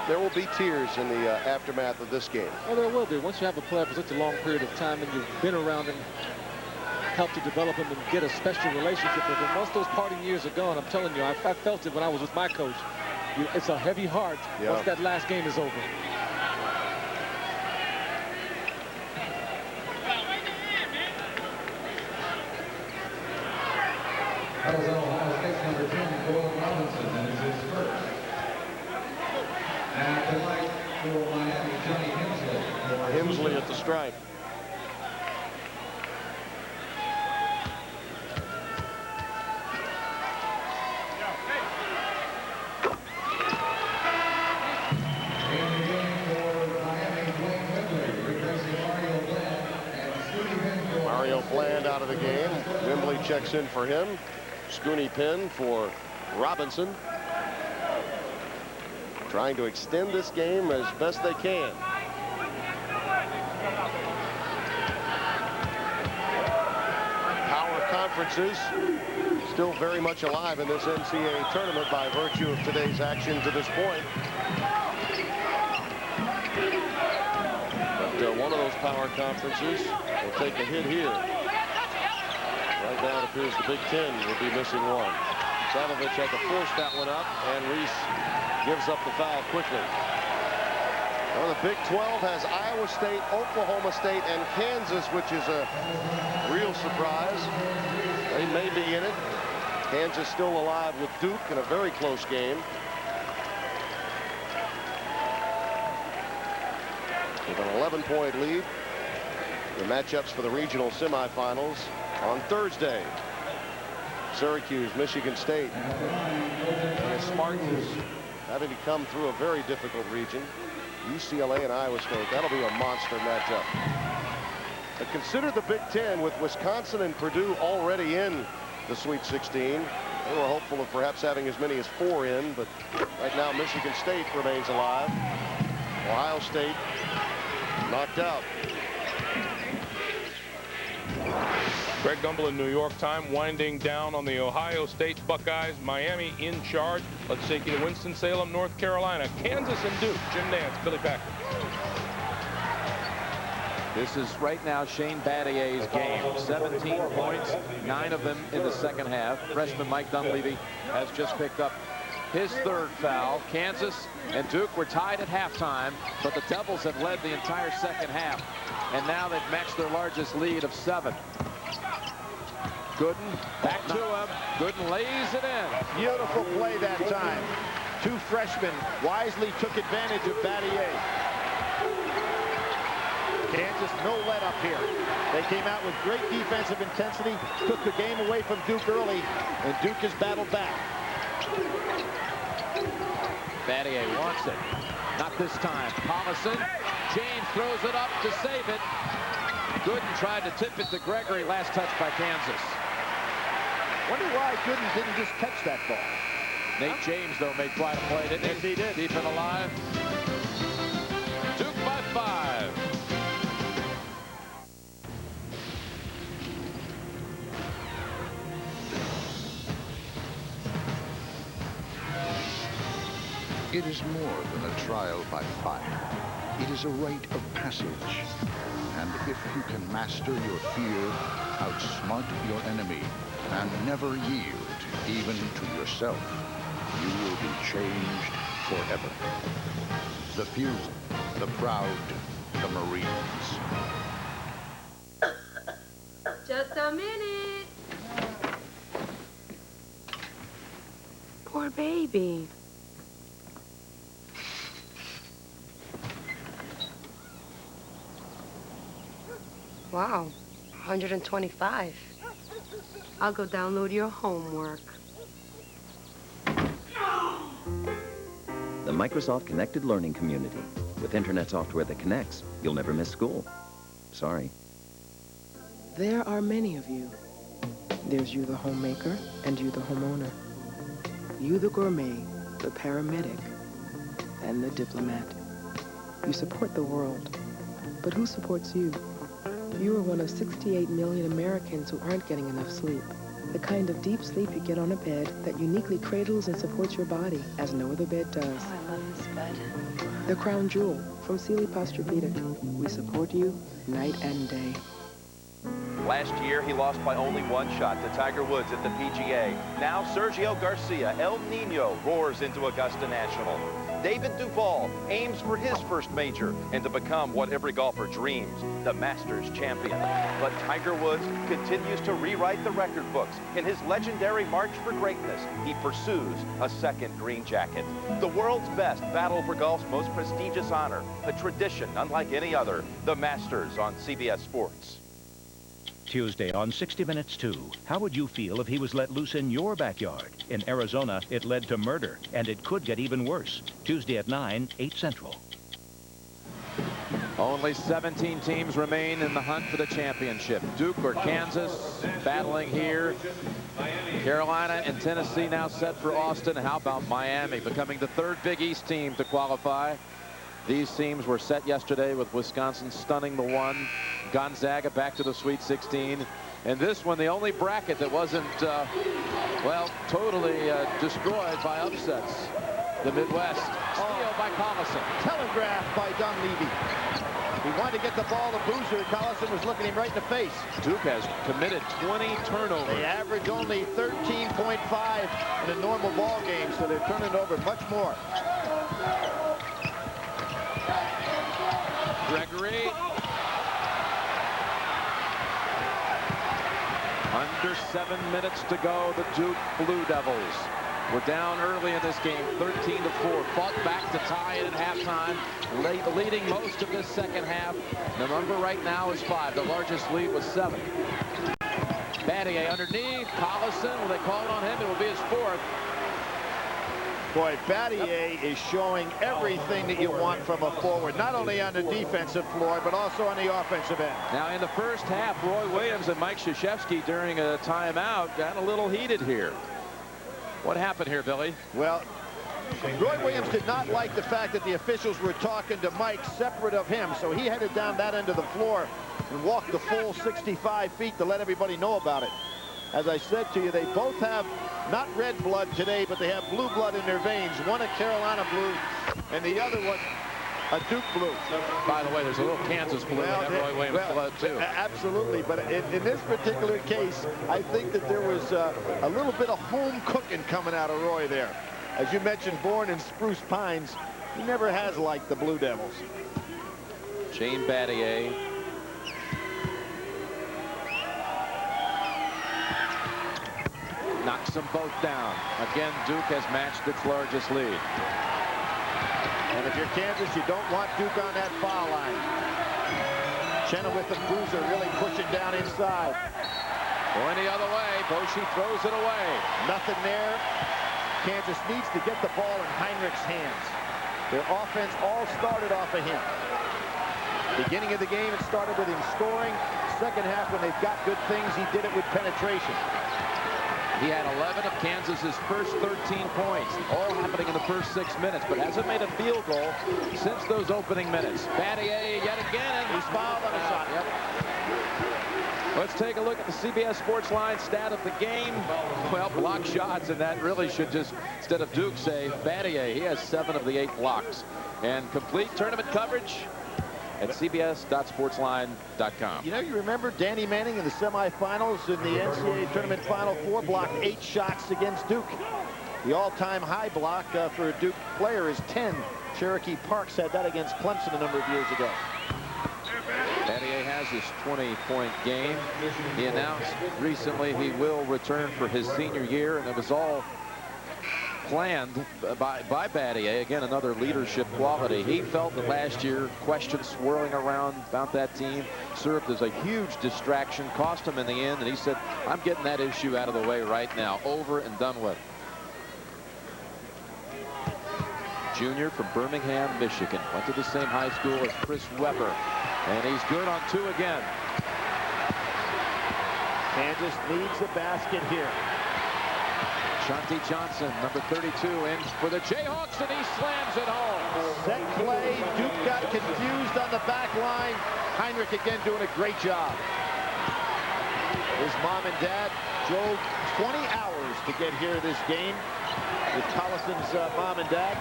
[SPEAKER 1] There will be tears in the aftermath of this game.
[SPEAKER 16] Well, there will be. Once you have a player for such a long period of time and you've been around him, helped to develop him and get a special relationship with him. Once those parting years are gone, I'm telling you, I felt it when I was with my coach. It's a heavy heart once that last game is over.
[SPEAKER 3] That was Ohio State's number 10, Boyle Robinson, and is his first. And tonight for Miami, Johnny Hemsley.
[SPEAKER 1] Hemsley at the stripe. Mario Bland out of the game. Wembley checks in for him. Scooney Penn for Robinson. Trying to extend this game as best they can. Power conferences still very much alive in this NCAA tournament by virtue of today's action to this point. But one of those power conferences will take a hit here. Right now it appears the Big Ten will be missing one. Savovich had to force that one up, and Reese gives up the foul quickly. Well, the Big 12 has Iowa State, Oklahoma State, and Kansas, which is a real surprise. They may be in it. Kansas still alive with Duke in a very close game. With an 11-point lead. The matchups for the regional semifinals on Thursday. Syracuse, Michigan State. And the Spartans having to come through a very difficult region. UCLA and Iowa State. That'll be a monster matchup. But consider the Big Ten with Wisconsin and Purdue already in the Sweet 16. They were hopeful of perhaps having as many as 4 in, but right now Michigan State remains alive. Ohio State knocked out.
[SPEAKER 7] Greg Gumbel in New York time, winding down on the Ohio State Buckeyes. Miami in charge. Let's take you to Winston-Salem, North Carolina. Kansas and Duke. Jim Nance, Billy Packer.
[SPEAKER 8] This is right now Shane Battier's game. 17 points, 9 of them in the second half. Freshman Mike Dunleavy has just picked up his 3rd foul. Kansas and Duke were tied at halftime, but the Devils have led the entire second half. And now they've matched their largest lead of 7. Gooden back to him. Gooden lays it in.
[SPEAKER 11] Beautiful play that time. 2 freshmen wisely took advantage of Battier. Kansas no let up here. They came out with great defensive intensity, took the game away from Duke early, and Duke has battled back.
[SPEAKER 8] Battier wants it. Not this time. Collison. James throws it up to save it. Gooden tried to tip it to Gregory. Last touch by Kansas.
[SPEAKER 11] Wonder why Gooden didn't just catch that ball.
[SPEAKER 8] Nate James, though, made quite a play, didn't he?
[SPEAKER 11] Yes, he did.
[SPEAKER 8] Deep and alive. Duke by 5.
[SPEAKER 15] It is more than a trial by fire. It is a rite of passage. And if you can master your fear, outsmart your enemy, and never yield, even to yourself, you will be changed forever. The few, the proud, the Marines.
[SPEAKER 22] Just a minute. Poor baby. Wow, 125. I'll go download your homework.
[SPEAKER 18] The
[SPEAKER 6] Microsoft Connected Learning Community. With internet software that connects, you'll never miss school. Sorry.
[SPEAKER 9] There are many of you. There's you, the homemaker, and you, the homeowner. You, the gourmet, the paramedic, and the diplomat. You support the world, but who supports you? You are one of 68 million Americans who aren't getting enough sleep. The kind of deep sleep you get on a bed that uniquely cradles and supports your body as no other bed does.
[SPEAKER 22] Oh, I love this bed.
[SPEAKER 9] The Crown Jewel from Sealy Posturepedic. We support you night and day.
[SPEAKER 17] Last year, he lost by only one shot to Tiger Woods at the PGA. Now, Sergio Garcia, El Nino, roars into Augusta National. David Duval aims for his first major and to become what every golfer dreams, the Masters champion. But Tiger Woods continues to rewrite the record books. In his legendary March for Greatness, he pursues a second green jacket. The world's best battle for golf's most prestigious honor, a tradition unlike any other, the Masters on CBS Sports.
[SPEAKER 18] Tuesday on 60 Minutes 2. How would you feel if he was let loose in your backyard? In Arizona, it led to murder, and it could get even worse. Tuesday at 9, 8 Central.
[SPEAKER 8] Only 17 teams remain in the hunt for the championship. Duke or Kansas battling here. Carolina and Tennessee now set for Austin. How about Miami becoming the third Big East team to qualify? These teams were set yesterday with Wisconsin stunning the one. Gonzaga back to the Sweet 16. And this one, the only bracket that wasn't, well, totally destroyed by upsets. The Midwest. Steal by Collison.
[SPEAKER 11] Telegraphed by Dunleavy. He wanted to get the ball to Boozer. Collison was looking him right in the face.
[SPEAKER 8] Duke has committed 20 turnovers.
[SPEAKER 11] They average only 13.5 in a normal ball game, so they're turning over much more.
[SPEAKER 8] Gregory. Under 7 minutes to go, the Duke Blue Devils were down early in this game, 13-4. Fought back to tie it at halftime, leading most of this second half. The number right now is 5. The largest lead was 7. Battier underneath. Collison, when they call it on him, it will be his 4th.
[SPEAKER 11] Boy, Battier is showing everything that you want from a forward, not only on the defensive floor, but also on the offensive end.
[SPEAKER 8] Now, in the first half, Roy Williams and Mike Krzyzewski during a timeout got a little heated here. What happened here, Billy?
[SPEAKER 11] Well, Roy Williams did not like the fact that the officials were talking to Mike separate of him, so he headed down that end of the floor and walked the full 65 feet to let everybody know about it. As I said to you, they both have not red blood today, but they have blue blood in their veins. One a Carolina blue, and the other one a Duke blue.
[SPEAKER 8] By the way, there's a little Kansas blue in that Roy Williams blood, too.
[SPEAKER 11] Absolutely, but in this particular case, I think that there was a little bit of home cooking coming out of Roy there. As you mentioned, born in Spruce Pines, he never has liked the Blue Devils.
[SPEAKER 8] Shane Battier. Knocks them both down. Again, Duke has matched its largest lead.
[SPEAKER 11] And if you're Kansas, you don't want Duke on that foul line. Chenoweth and Boozer really pushing down inside.
[SPEAKER 8] Going the other way. Boschee throws it away.
[SPEAKER 11] Nothing there. Kansas needs to get the ball in Heinrich's hands. Their offense all started off of him. Beginning of the game, it started with him scoring. Second half, when they've got good things, he did it with penetration.
[SPEAKER 8] He had 11 of Kansas's first 13 points, all happening in the first 6 minutes, but hasn't made a field goal since those opening minutes. Battier yet again, and
[SPEAKER 11] he's fouled on a shot.
[SPEAKER 8] Yep. Let's take a look at the CBS Sports Line stat of the game. Well, block shots, and that really should just, instead of Duke, say Battier. He has 7 of the 8 blocks. And complete tournament coverage at cbs.sportsline.com.
[SPEAKER 11] You know, you remember Danny Manning in the semifinals in the NCAA Tournament Final Four blocked 8 shots against Duke. The all-time high block for a Duke player is 10. Cherokee Parks had that against Clemson a number of years ago.
[SPEAKER 8] Battier has his 20-point game. He announced recently he will return for his senior year, and it was all planned by Battier. Again, another leadership quality. He felt that last year questions swirling around about that team served as a huge distraction, cost him in the end, and he said, I'm getting that issue out of the way right now, over and done with. junior from Birmingham, Michigan. Went to the same high school as Chris Webber. And he's good on 2 again.
[SPEAKER 11] Kansas needs a basket here.
[SPEAKER 8] Shanti Johnson, number 32, in for the Jayhawks, and he slams it home.
[SPEAKER 11] Set play. Duke got confused on the back line. Heinrich again doing a great job. His mom and dad drove 20 hours to get here this game with Collison's mom and dad.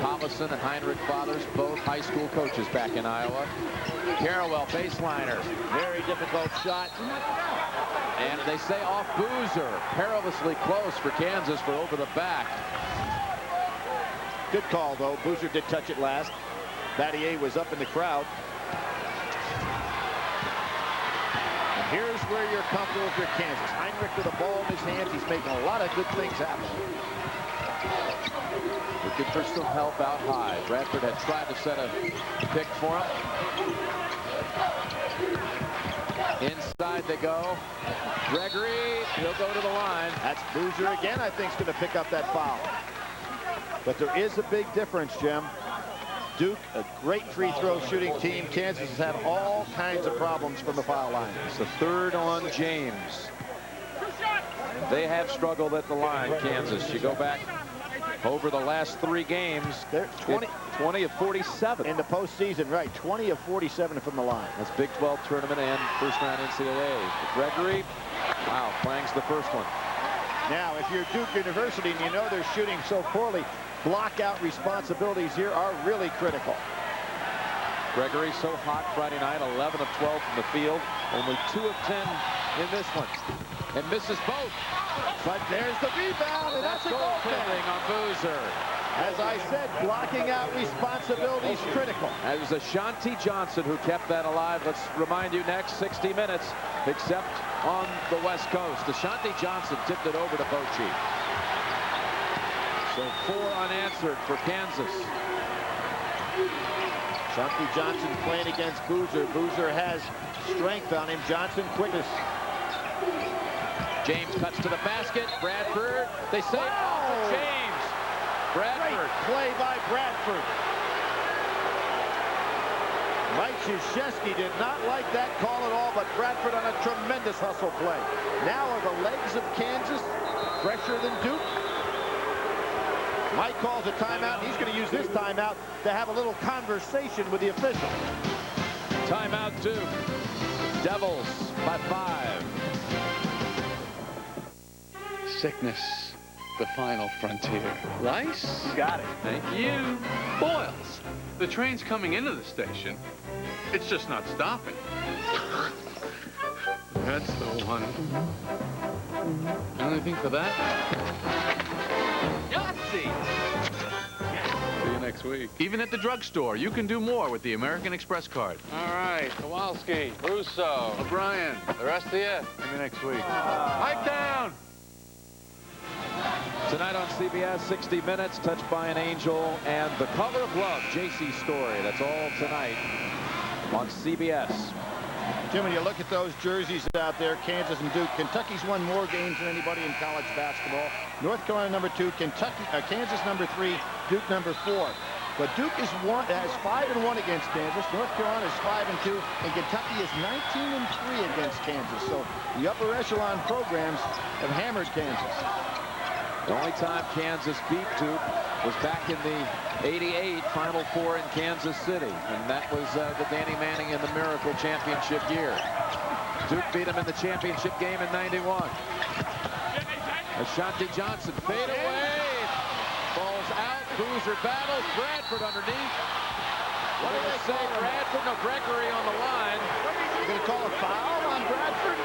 [SPEAKER 8] Collison and Heinrich fathers, both high school coaches back in Iowa. Carrawell, baseliner.
[SPEAKER 11] Very difficult shot.
[SPEAKER 8] And they say off Boozer. Perilously close for Kansas for over the back.
[SPEAKER 11] Good call, though. Boozer did touch it last. Battier was up in the crowd. And here's where you're comfortable if you're Kansas. Heinrich with the ball in his hands. He's making a lot of good things happen.
[SPEAKER 8] Looking for some help out high. Bradford had tried to set a pick for him. Inside they go. Gregory, he'll go to the line.
[SPEAKER 11] That's Boozer again, I think, is going to pick up that foul. But there is a big difference, Jim. Duke, a great free throw shooting team. Kansas has had all kinds of problems from the foul line.
[SPEAKER 8] It's the 3rd on James. They have struggled at the line, Kansas. You go back over the last 3 games,
[SPEAKER 11] they're
[SPEAKER 8] 20 of 47
[SPEAKER 11] in the postseason, right? 20 of 47 from the line.
[SPEAKER 8] That's Big 12 tournament and first round NCAA. Gregory, wow, clangs the first one.
[SPEAKER 11] Now, if you're Duke University and you know they're shooting so poorly, blockout responsibilities here are really critical.
[SPEAKER 8] Gregory so hot Friday night, 11 of 12 from the field, only 2 of 10 in this one, and misses both.
[SPEAKER 11] But there's the rebound, and that's a
[SPEAKER 8] goaltending on Boozer.
[SPEAKER 11] As I said, blocking out responsibilities critical.
[SPEAKER 8] It was Ashanti Johnson who kept that alive. Let's remind you, next 60 minutes, except on the West Coast. Ashanti Johnson tipped it over to Bochy. So 4 unanswered for Kansas.
[SPEAKER 11] Shanti Johnson playing against Boozer. Boozer has strength on him. Johnson quickness.
[SPEAKER 8] James cuts to the basket. Bradford. They say for James. Bradford.
[SPEAKER 11] Great play by Bradford. Mike Krzyzewski did not like that call at all, but Bradford on a tremendous hustle play. Now are the legs of Kansas fresher than Duke? Mike calls a timeout, and he's going to use this timeout to have a little conversation with the official.
[SPEAKER 8] Timeout Duke. Devils by 5.
[SPEAKER 20] Sickness, the final frontier. Rice?
[SPEAKER 14] You got it.
[SPEAKER 20] Thank you. Boils. The train's coming into the station. It's just not stopping. That's the one. Anything for that? Yahtzee! See you next week. Even at the drugstore, you can do more with the American Express card. All right, Kowalski, Russo, O'Brien, the rest of you. See you next week. Hike down!
[SPEAKER 8] Tonight on CBS, 60 Minutes, Touched by an Angel, and The Color of Love, J.C. Story. That's all tonight on CBS.
[SPEAKER 11] Jim, when you look at those jerseys out there, Kansas and Duke, Kentucky's won more games than anybody in college basketball. North Carolina number 2, Kansas number 3, Duke number 4. But Duke has 5-1 against Kansas. North Carolina is 5-2, and Kentucky is 19-3 against Kansas. So the upper echelon programs have hammered Kansas.
[SPEAKER 8] The only time Kansas beat Duke was back in the '88 Final Four in Kansas City, and that was the Danny Manning and the Miracle Championship year. Duke beat him in the championship game in '91. Ashanti Johnson fade away, falls out. Boozer battles. Bradford underneath. What do they say? Bradford? No, Gregory on the line.
[SPEAKER 11] You're going to call a foul on Bradford?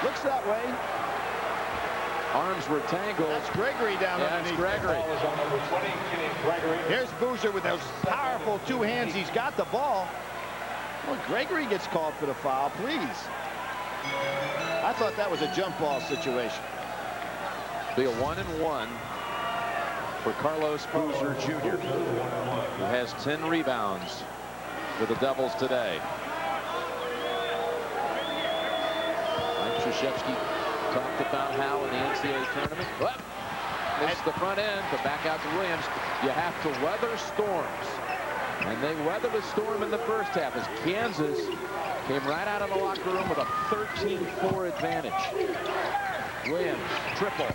[SPEAKER 11] Looks that way.
[SPEAKER 8] Arms were tangled.
[SPEAKER 11] That's Gregory down underneath.
[SPEAKER 8] That's Gregory.
[SPEAKER 11] Here's Boozer with those powerful 2 hands. He's got the ball. Well, Gregory gets called for the foul, please. I thought that was a jump ball situation.
[SPEAKER 8] Be a 1-and-1 for Carlos Boozer Jr., who has 10 rebounds for the Devils today. Mike Krzyzewski talked about how in the NCAA tournament. Missed the front end, but back out to Williams. You have to weather storms. And they weathered a storm in the first half as Kansas came right out of the locker room with a 13-4 advantage. Williams, triple.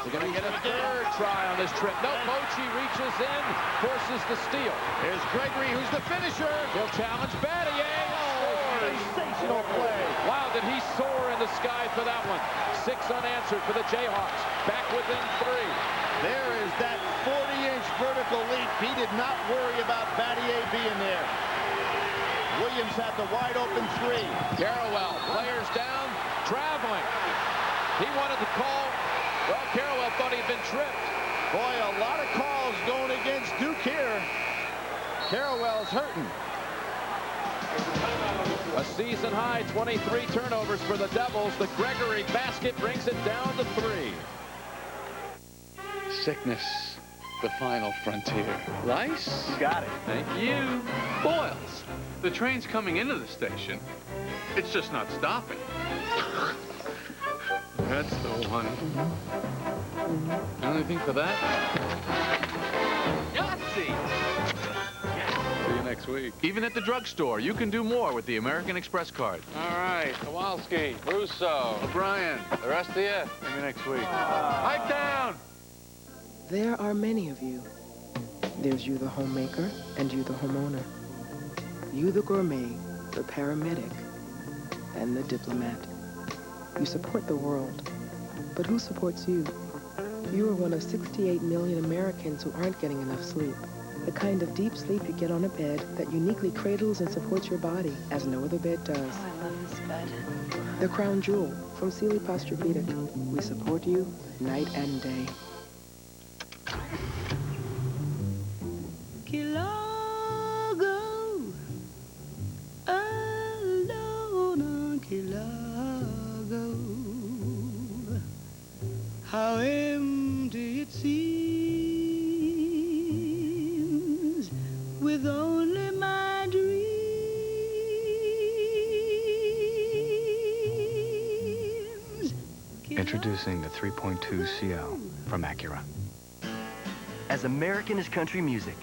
[SPEAKER 8] They're going to get a third try on this trip. No, Bochy reaches in, forces the steal.
[SPEAKER 11] Here's Gregory, who's the finisher.
[SPEAKER 8] He'll challenge Battier. Scores.
[SPEAKER 11] Sensational play.
[SPEAKER 8] Wow, did he soar in the sky for that one. 6 unanswered for the Jayhawks. Back within 3.
[SPEAKER 11] There is that 40-inch vertical leap. He did not worry about Battier being there. Williams had the wide open 3.
[SPEAKER 8] Carrawell, players down, traveling. He wanted to call. Well, Carrawell thought he'd been tripped.
[SPEAKER 11] Boy, a lot of calls going against Duke here. Carrawell's hurting.
[SPEAKER 8] A season high 23 turnovers for the Devils. The Gregory basket brings it down to 3.
[SPEAKER 20] Sickness, the final frontier. Rice?
[SPEAKER 25] You got it.
[SPEAKER 20] Thank you. Boils. The train's coming into the station. It's just not stopping. That's the one. Anything for that? Yahtzee! See you next week. Even at the drugstore, you can do more with the American Express card. All right, Kowalski, Russo, O'Brien, the rest of you. See you next week. Pipe down!
[SPEAKER 9] There are many of you. There's you, the homemaker, and you, the homeowner. You, the gourmet, the paramedic, and the diplomat. You support the world, but who supports you? You are one of 68 million Americans who aren't getting enough sleep. The kind of deep sleep you get on a bed that uniquely cradles and supports your body as no other bed does.
[SPEAKER 22] Oh, I love this bed.
[SPEAKER 9] The crown jewel from Sealy Posturepedic. We support you night and day.
[SPEAKER 4] Kilago, alone on Kilago, how empty it seems with only my dreams.
[SPEAKER 5] Introducing the 3.2 CL from Acura.
[SPEAKER 10] As American as country music,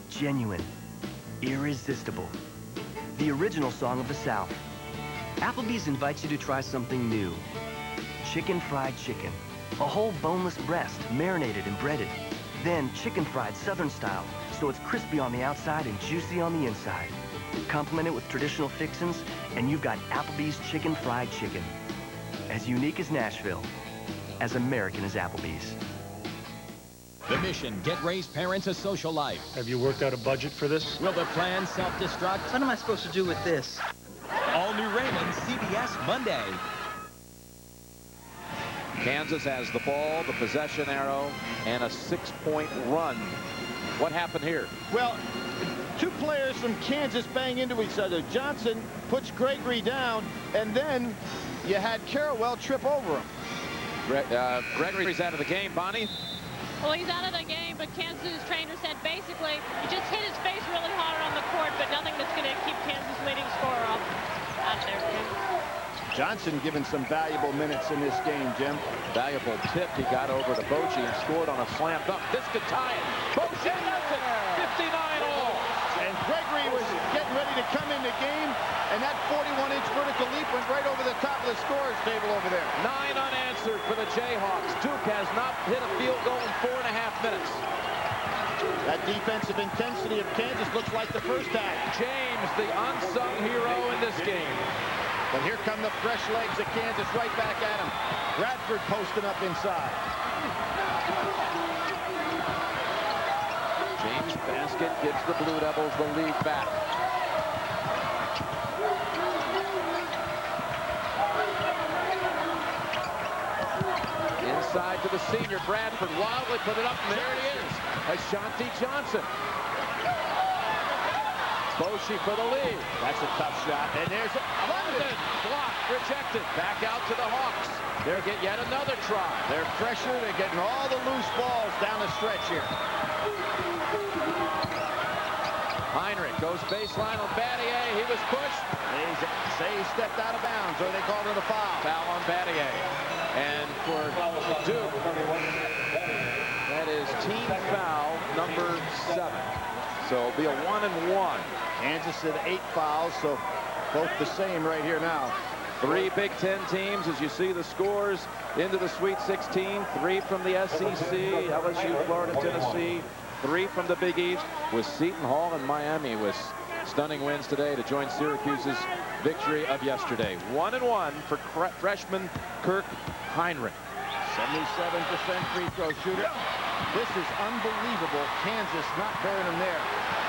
[SPEAKER 10] genuine, irresistible, the original song of the South. Applebee's invites you to try something new. Chicken fried chicken, a whole boneless breast marinated and breaded. Then chicken fried Southern style, so it's crispy on the outside and juicy on the inside. Complement it with traditional fixins, and you've got Applebee's chicken fried chicken. As unique as Nashville, as American as Applebee's.
[SPEAKER 13] The mission, get raised parents a social life.
[SPEAKER 19] Have you worked out a budget for this?
[SPEAKER 13] Will the plan self-destruct?
[SPEAKER 10] What am I supposed to do with this?
[SPEAKER 13] All new Raymond, CBS Monday.
[SPEAKER 8] Kansas has the ball, the possession arrow, and a 6-point run. What happened here?
[SPEAKER 11] Well, 2 players from Kansas bang into each other. Johnson puts Gregory down, and then you had Carrawell trip over him.
[SPEAKER 8] Gregory's out of the game. Bonnie?
[SPEAKER 23] Well, he's out of the game, but Kansas' trainer said basically he just hit his face really hard on the court, but nothing that's going to keep Kansas' leading scorer off out there.
[SPEAKER 11] Johnson given some valuable minutes in this game, Jim.
[SPEAKER 8] Valuable tip. He got over to Bochy and scored on a slam dunk. This could tie it. Bochy does it. 59 all.
[SPEAKER 11] And Gregory was getting ready to come in the game, and that 41-inch vertical leap went right over the top of the scorer's table over there.
[SPEAKER 8] 9 unanswered for the Jayhawks. Duke has not hit a field goal in 4.5 minutes.
[SPEAKER 11] That defensive intensity of Kansas looks like the first half.
[SPEAKER 8] James, the unsung hero in this game.
[SPEAKER 11] But here come the fresh legs of Kansas right back at him. Bradford posting up inside.
[SPEAKER 8] James' basket gives the Blue Devils the lead back. Inside to the senior. Bradford wildly put it up, and there it is. Ashanti Johnson. Bochy for the lead.
[SPEAKER 11] That's a tough shot. And there's
[SPEAKER 8] London. Blocked, rejected. Back out to the Hawks. They'll get yet another try.
[SPEAKER 11] They're fresher. They're getting all the loose balls down the stretch here.
[SPEAKER 8] Heinrich goes baseline on Battier. He was pushed.
[SPEAKER 11] They say he stepped out of bounds, or they called it a foul.
[SPEAKER 8] Foul on Battier. And for Duke, that is team foul number 7. So it'll be a 1-and-1.
[SPEAKER 11] Kansas at 8 fouls, so both the same right here now.
[SPEAKER 8] 3 Big Ten teams, as you see the scores, into the Sweet 16. 3 from the SEC, LSU, Florida, Tennessee. 3 from the Big East, with Seton Hall and Miami with stunning wins today to join Syracuse's victory of yesterday. 1-and-1 for freshman Kirk Heinrich.
[SPEAKER 11] 77% free throw shooter. This is unbelievable. Kansas not burying him there.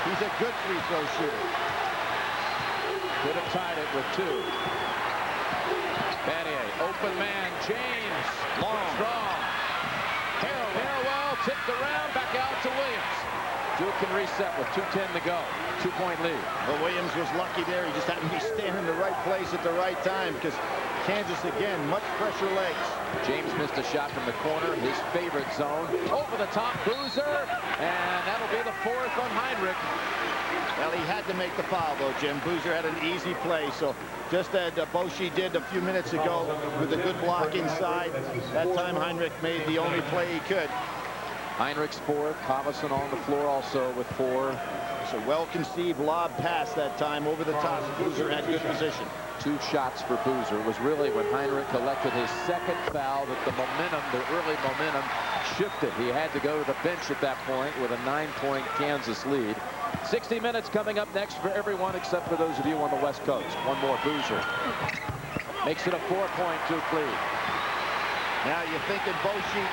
[SPEAKER 11] He's a good free throw shooter.
[SPEAKER 8] Could have tied it with 2. Battier, open man, James, long, strong. Harrell tipped around, back out to Williams. Duke can reset with 2:10 to go. 2-point lead.
[SPEAKER 11] Well, Williams was lucky there. He just happened to be standing in the right place at the right time, because Kansas, again, much pressure legs.
[SPEAKER 8] James missed a shot from the corner, his favorite zone. Over the top, Boozer, and that'll be the 4th on Heinrich.
[SPEAKER 11] Well, he had to make the foul, though, Jim. Boozer had an easy play, so just as Boshi did a few minutes ago with a good block inside, that time Heinrich made the only play he could.
[SPEAKER 8] Heinrich's 4th, Collison on the floor also with 4.
[SPEAKER 11] It's a well-conceived lob pass that time over the top. Boozer had good position.
[SPEAKER 8] 2 shots for Boozer. It was really when Heinrich collected his 2nd foul that the momentum, the early momentum, shifted. He had to go to the bench at that point with a 9-point Kansas lead. 60 minutes coming up next for everyone except for those of you on the West Coast. One more Boozer. Makes it a 4-point Duke lead.
[SPEAKER 11] Now you're thinking Boshi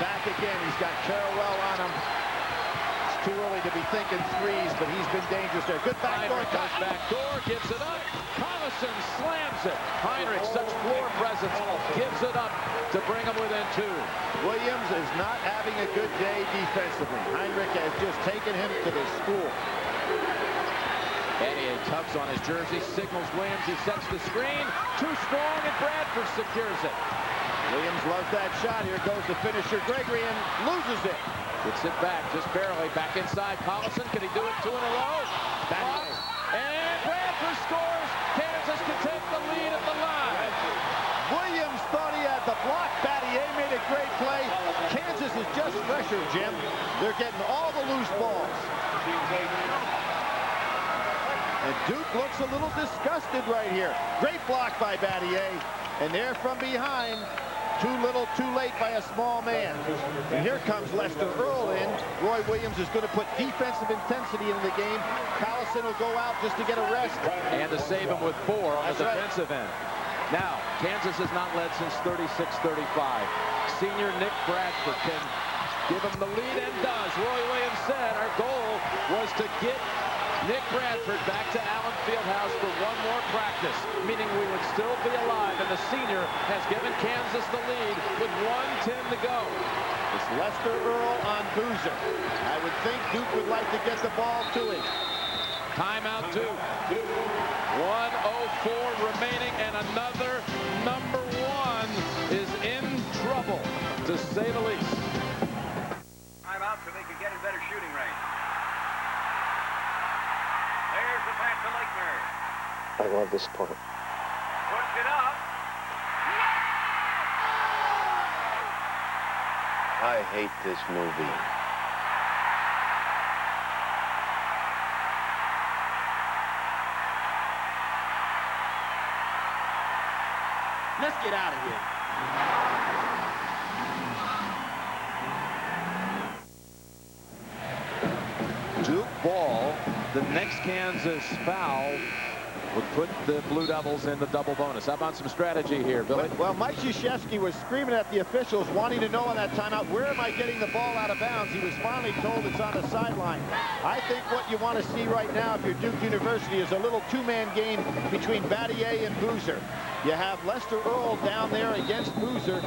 [SPEAKER 11] back again. He's got Carrawell on him. It's too early to be thinking threes, but he's been dangerous there. Good backdoor cut.
[SPEAKER 8] Backdoor, gives it up. Collison slams it. Heinrich, such floor presence, gives it up to bring him within 2.
[SPEAKER 11] Williams is not having a good day defensively. Heinrich has just taken him to the school.
[SPEAKER 8] Battier tugs on his jersey, signals Williams. He sets the screen. Too strong, and Bradford secures it.
[SPEAKER 11] Williams loves that shot. Here goes the finisher, Gregory, and loses it.
[SPEAKER 8] Gets it back, just barely. Back inside, Collison. Can he do it 2 in a row? And Bradford scores. Kansas can take the lead at the line.
[SPEAKER 11] Williams thought he had the block. Battier made a great play. Kansas is just fresher, Jim. They're getting all the loose balls. And Duke looks a little disgusted right here. Great block by Battier. And there from behind, too little, too late by a small man. And here comes Lester Earl in. Roy Williams is going to put defensive intensity into the game. Collison will go out just to get a rest.
[SPEAKER 8] And to save him with 4 on the defensive end. Now, Kansas has not led since 36-35. Senior Nick Bradford can give him the lead and does. Roy Williams said our goal was to get Nick Bradford back to Allen Fieldhouse for 1 more practice, meaning we would still be alive, and the senior has given Kansas the lead with 1:10 to go.
[SPEAKER 11] It's Lester Earl on Boozer. I would think Duke would like to get the ball to him.
[SPEAKER 8] Timeout Duke. 1:04 remaining, and another number 1 is in trouble, to say the least.
[SPEAKER 2] Timeout so they can get in better shooting range. There's the pass to Lakener.
[SPEAKER 12] I love this part.
[SPEAKER 2] Puts it up.
[SPEAKER 12] I hate this movie.
[SPEAKER 11] Let's get out of here.
[SPEAKER 8] Duke ball. The next Kansas foul would put the Blue Devils in the double bonus. How about some strategy here, Billy?
[SPEAKER 11] Well, Mike Krzyzewski was screaming at the officials, wanting to know on that timeout, where am I getting the ball out of bounds? He was finally told it's on the sideline. I think what you want to see right now, if you're Duke University, is a little 2-man game between Battier and Boozer. You have Lester Earl down there against Boozer.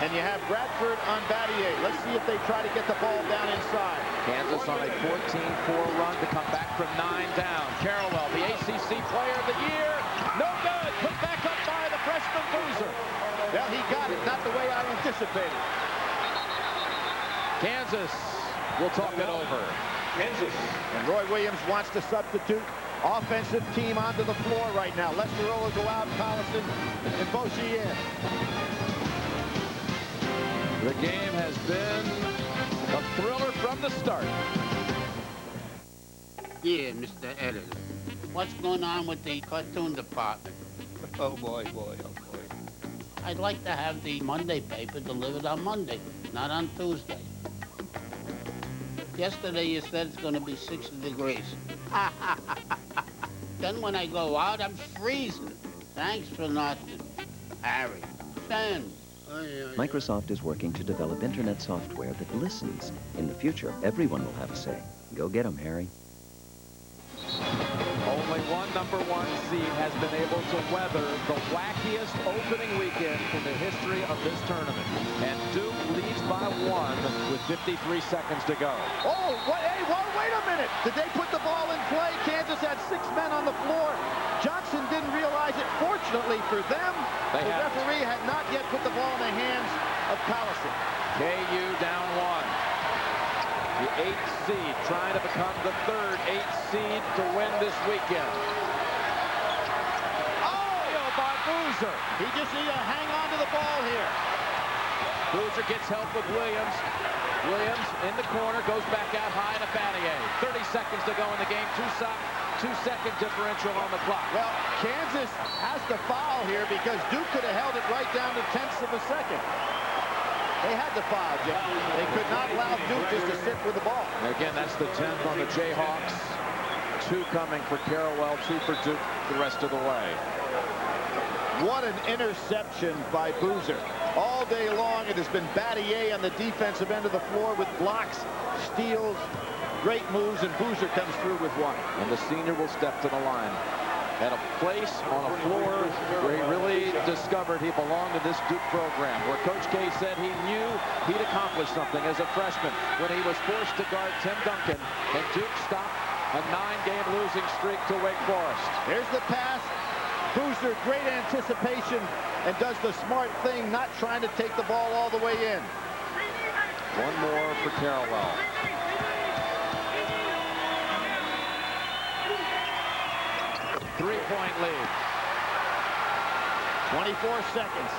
[SPEAKER 11] And you have Bradford on Battier. Let's see if they try to get the ball down inside.
[SPEAKER 8] Kansas on a 14-4 run to come back from 9 down. Carrawell, the ACC Player of the Year. No good. Put back up by the freshman Boozer.
[SPEAKER 11] Well, he got it. Not the way I anticipated.
[SPEAKER 8] Kansas will talk it over.
[SPEAKER 2] Kansas.
[SPEAKER 11] And Roy Williams wants to substitute offensive team onto the floor right now. Lester Ola go out, Collison and Boshi in.
[SPEAKER 8] The game has been a thriller from the start.
[SPEAKER 1] Yeah, Mr. Editor. What's going on with the cartoon department?
[SPEAKER 11] Oh, boy, boy, oh, boy.
[SPEAKER 1] I'd like to have the Monday paper delivered on Monday, not on Tuesday. Yesterday you said it's going to be 60 degrees. Then when I go out, I'm freezing. Thanks for nothing. Harry, Ben.
[SPEAKER 6] Microsoft is working to develop internet software that listens. In the future, everyone will have a say. Go get 'em, Harry.
[SPEAKER 8] Only one #1 seed has been able to weather the wackiest opening weekend in the history of this tournament. And Duke leads by 1 with 53 seconds to go.
[SPEAKER 11] Oh, hey, wait a minute. Did they put the ball in play? Kansas had 6 men on the floor. Johnson didn't realize it. Fortunately for them, the referee had not yet put the ball in the hands of Collison.
[SPEAKER 8] KU down 1. The 8th seed trying to become the 3rd 8th seed to win this weekend. Oh, by Boozer.
[SPEAKER 11] He just needs to hang on to the ball here.
[SPEAKER 8] Boozer gets help with Williams. Williams in the corner, goes back out high to Battier. 30 seconds to go in the game. 2-second differential on the clock.
[SPEAKER 11] Well, Kansas has to foul here because Duke could have held it right down to tenths of a second. They had to foul, Jim. They could not allow Duke just to sit with the ball.
[SPEAKER 8] And again, that's the 10th on the Jayhawks. 2 coming for Carrawell, 2 for Duke the rest of the way.
[SPEAKER 11] What an interception by Boozer. All day long, it has been Battier on the defensive end of the floor with blocks, steals, great moves, and Boozer comes through with 1.
[SPEAKER 8] And the senior will step to the line. At a place on a floor where he really discovered he belonged in this Duke program, where Coach K said he knew he'd accomplished something as a freshman when he was forced to guard Tim Duncan, and Duke stopped a 9-game losing streak to Wake Forest.
[SPEAKER 11] Here's the pass. Boozer, great anticipation, and does the smart thing, not trying to take the ball all the way in.
[SPEAKER 8] 1 more for Carrawell. Three-point lead.
[SPEAKER 11] 24 seconds.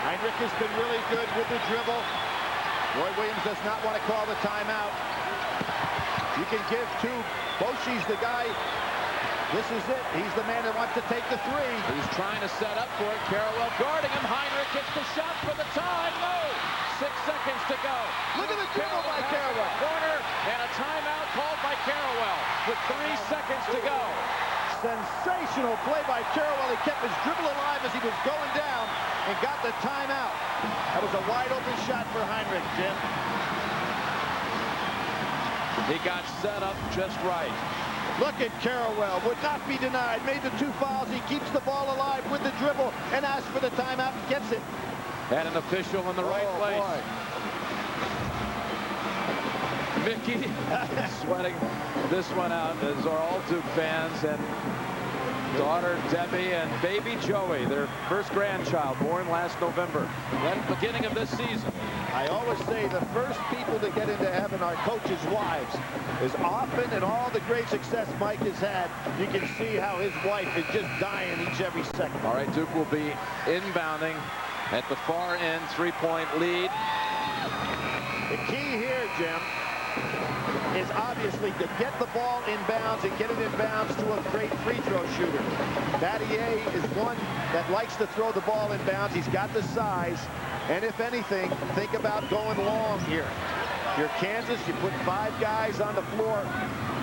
[SPEAKER 11] Heinrich has been really good with the dribble. Roy Williams does not want to call the timeout. You can give to Boshi's the guy. This is it. He's the man that wants to take the 3.
[SPEAKER 8] He's trying to set up for it. Carrawell guarding him. Heinrich gets the shot for the tie. No! 6 seconds to go.
[SPEAKER 11] Look at the dribble by Carrawell.
[SPEAKER 8] Corner and a timeout called by Carrawell with 3 seconds to go.
[SPEAKER 11] Sensational play by Carrawell. He kept his dribble alive as he was going down and got the timeout. That was a wide open shot for Heinrich, Jim.
[SPEAKER 8] He got set up just right.
[SPEAKER 11] Look at Carrawell. Would not be denied. Made the 2 fouls. He keeps the ball alive with the dribble and asks for the timeout and gets it.
[SPEAKER 8] And an official in the right place.
[SPEAKER 11] Boy.
[SPEAKER 8] Mickey sweating this one out, as are all Duke fans, and daughter Debbie and baby Joey, their first grandchild, born last November. At the beginning of this season.
[SPEAKER 11] I always say the first people to get into heaven are coaches' wives. As often and all the great success Mike has had, you can see how his wife is just dying every second.
[SPEAKER 8] All right, Duke will be inbounding at the far end, 3-point lead.
[SPEAKER 11] The key here, Jim, is obviously to get the ball in bounds and get it in bounds to a great free throw shooter. Battier is one that likes to throw the ball in bounds. He's got the size. And if anything, think about going long here. You're Kansas, you put 5 guys on the floor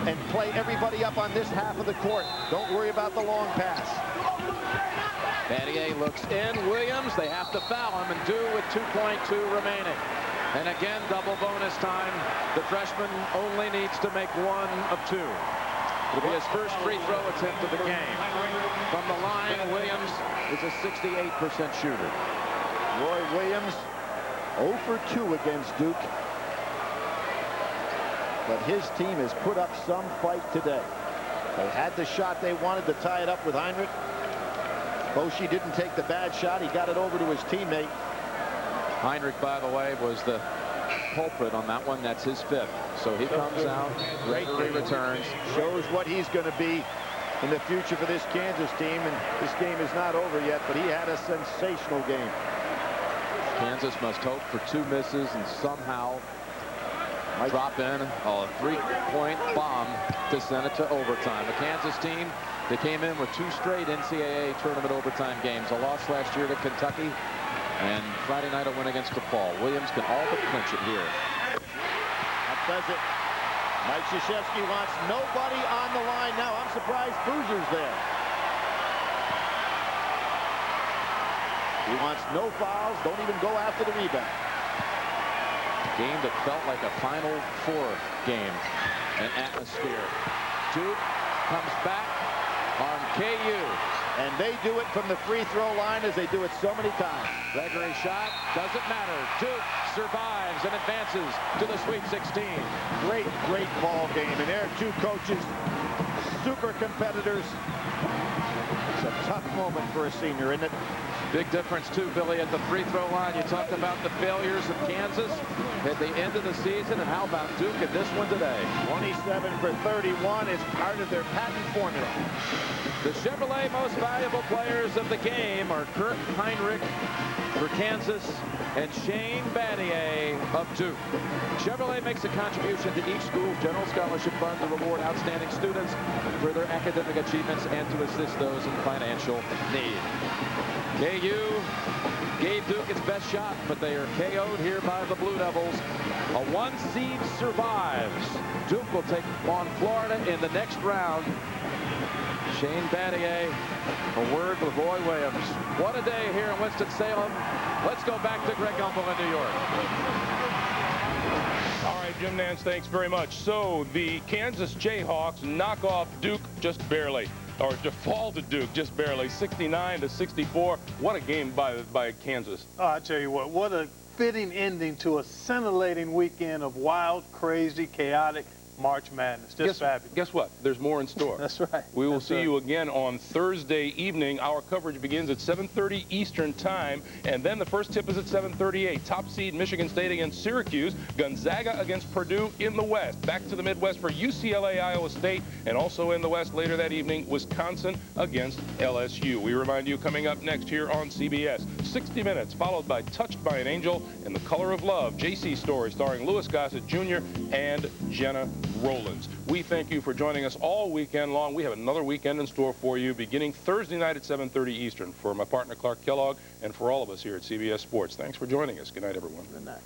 [SPEAKER 11] and play everybody up on this half of the court. Don't worry about the long pass.
[SPEAKER 8] Battier looks in. Williams, they have to foul him, and do with 2.2 remaining. And again, double bonus time. The freshman only needs to make 1 of 2. It'll be his first free throw attempt of the game. From the line, Williams is a 68% shooter.
[SPEAKER 11] Roy Williams, 0 for 2 against Duke. But his team has put up some fight today. They had the shot they wanted to tie it up with Heinrich. Boshi didn't take the bad shot. He got it over to his teammate.
[SPEAKER 8] Heinrich, by the way, was the pulpit on that one. That's his 5th. So he comes out. Gregory returns.
[SPEAKER 11] Shows what he's going to be in the future for this Kansas team. And this game is not over yet, but he had a sensational game.
[SPEAKER 8] Kansas must hope for 2 misses and somehow drop in a 3-point bomb to send it to overtime. The Kansas team, they came in with 2 straight NCAA tournament overtime games. A loss last year to Kentucky, and Friday night a win against DePaul. Williams can all but clinch it here.
[SPEAKER 11] That does it. Mike Krzyzewski wants nobody on the line now. I'm surprised Boozer's there. He wants no fouls. Don't even go after the rebound.
[SPEAKER 8] Game that felt like a Final Four game. An atmosphere. Duke comes back on KU.
[SPEAKER 11] And they do it from the free throw line as they do it so many times.
[SPEAKER 8] Gregory shot. Doesn't matter. Duke survives and advances to the Sweet 16.
[SPEAKER 11] Great, great ball game. And there are 2 coaches, super competitors. It's a tough moment for a senior, isn't it?
[SPEAKER 8] Big difference, too, Billy, at the free throw line. You talked about the failures of Kansas at the end of the season, and how about Duke at this one today?
[SPEAKER 11] 27 for 31 is part of their patent formula.
[SPEAKER 8] The Chevrolet most valuable players of the game are Kurt Heinrich for Kansas and Shane Battier of Duke. Chevrolet makes a contribution to each school's general scholarship fund to reward outstanding students for their academic achievements and to assist those in financial need. KU gave Duke its best shot, but they are KO'd here by the Blue Devils. A 1 seed survives. Duke will take on Florida in the next round. Shane Battier, a word with Roy Williams. What a day here in Winston-Salem. Let's go back to Greg Gumbel in New York.
[SPEAKER 3] All right, Jim Nance, thanks very much. So the Kansas Jayhawks knock off Duke just barely, or fall to Duke just barely, 69-64. What a game by Kansas.
[SPEAKER 7] Oh, I tell you what a fitting ending to a scintillating weekend of wild, crazy, chaotic March Madness. Just fabulous.
[SPEAKER 3] Guess what? There's more in store.
[SPEAKER 7] That's right.
[SPEAKER 3] We will see you again on Thursday evening. Our coverage begins at 7:30 Eastern Time, and then the first tip is at 7:38. Top seed Michigan State against Syracuse, Gonzaga against Purdue in the West. Back to the Midwest for UCLA, Iowa State, and also in the West later that evening, Wisconsin against LSU. We remind you coming up next here on CBS, 60 Minutes, followed by Touched by an Angel and The Color of Love, JC Story, starring Louis Gossett Jr. and Jenna Rollins. We thank you for joining us all weekend long. We have another weekend in store for you beginning Thursday night at 7:30 Eastern. For my partner Clark Kellogg and for all of us here at CBS Sports, thanks for joining us. Good night, everyone.
[SPEAKER 7] Good night.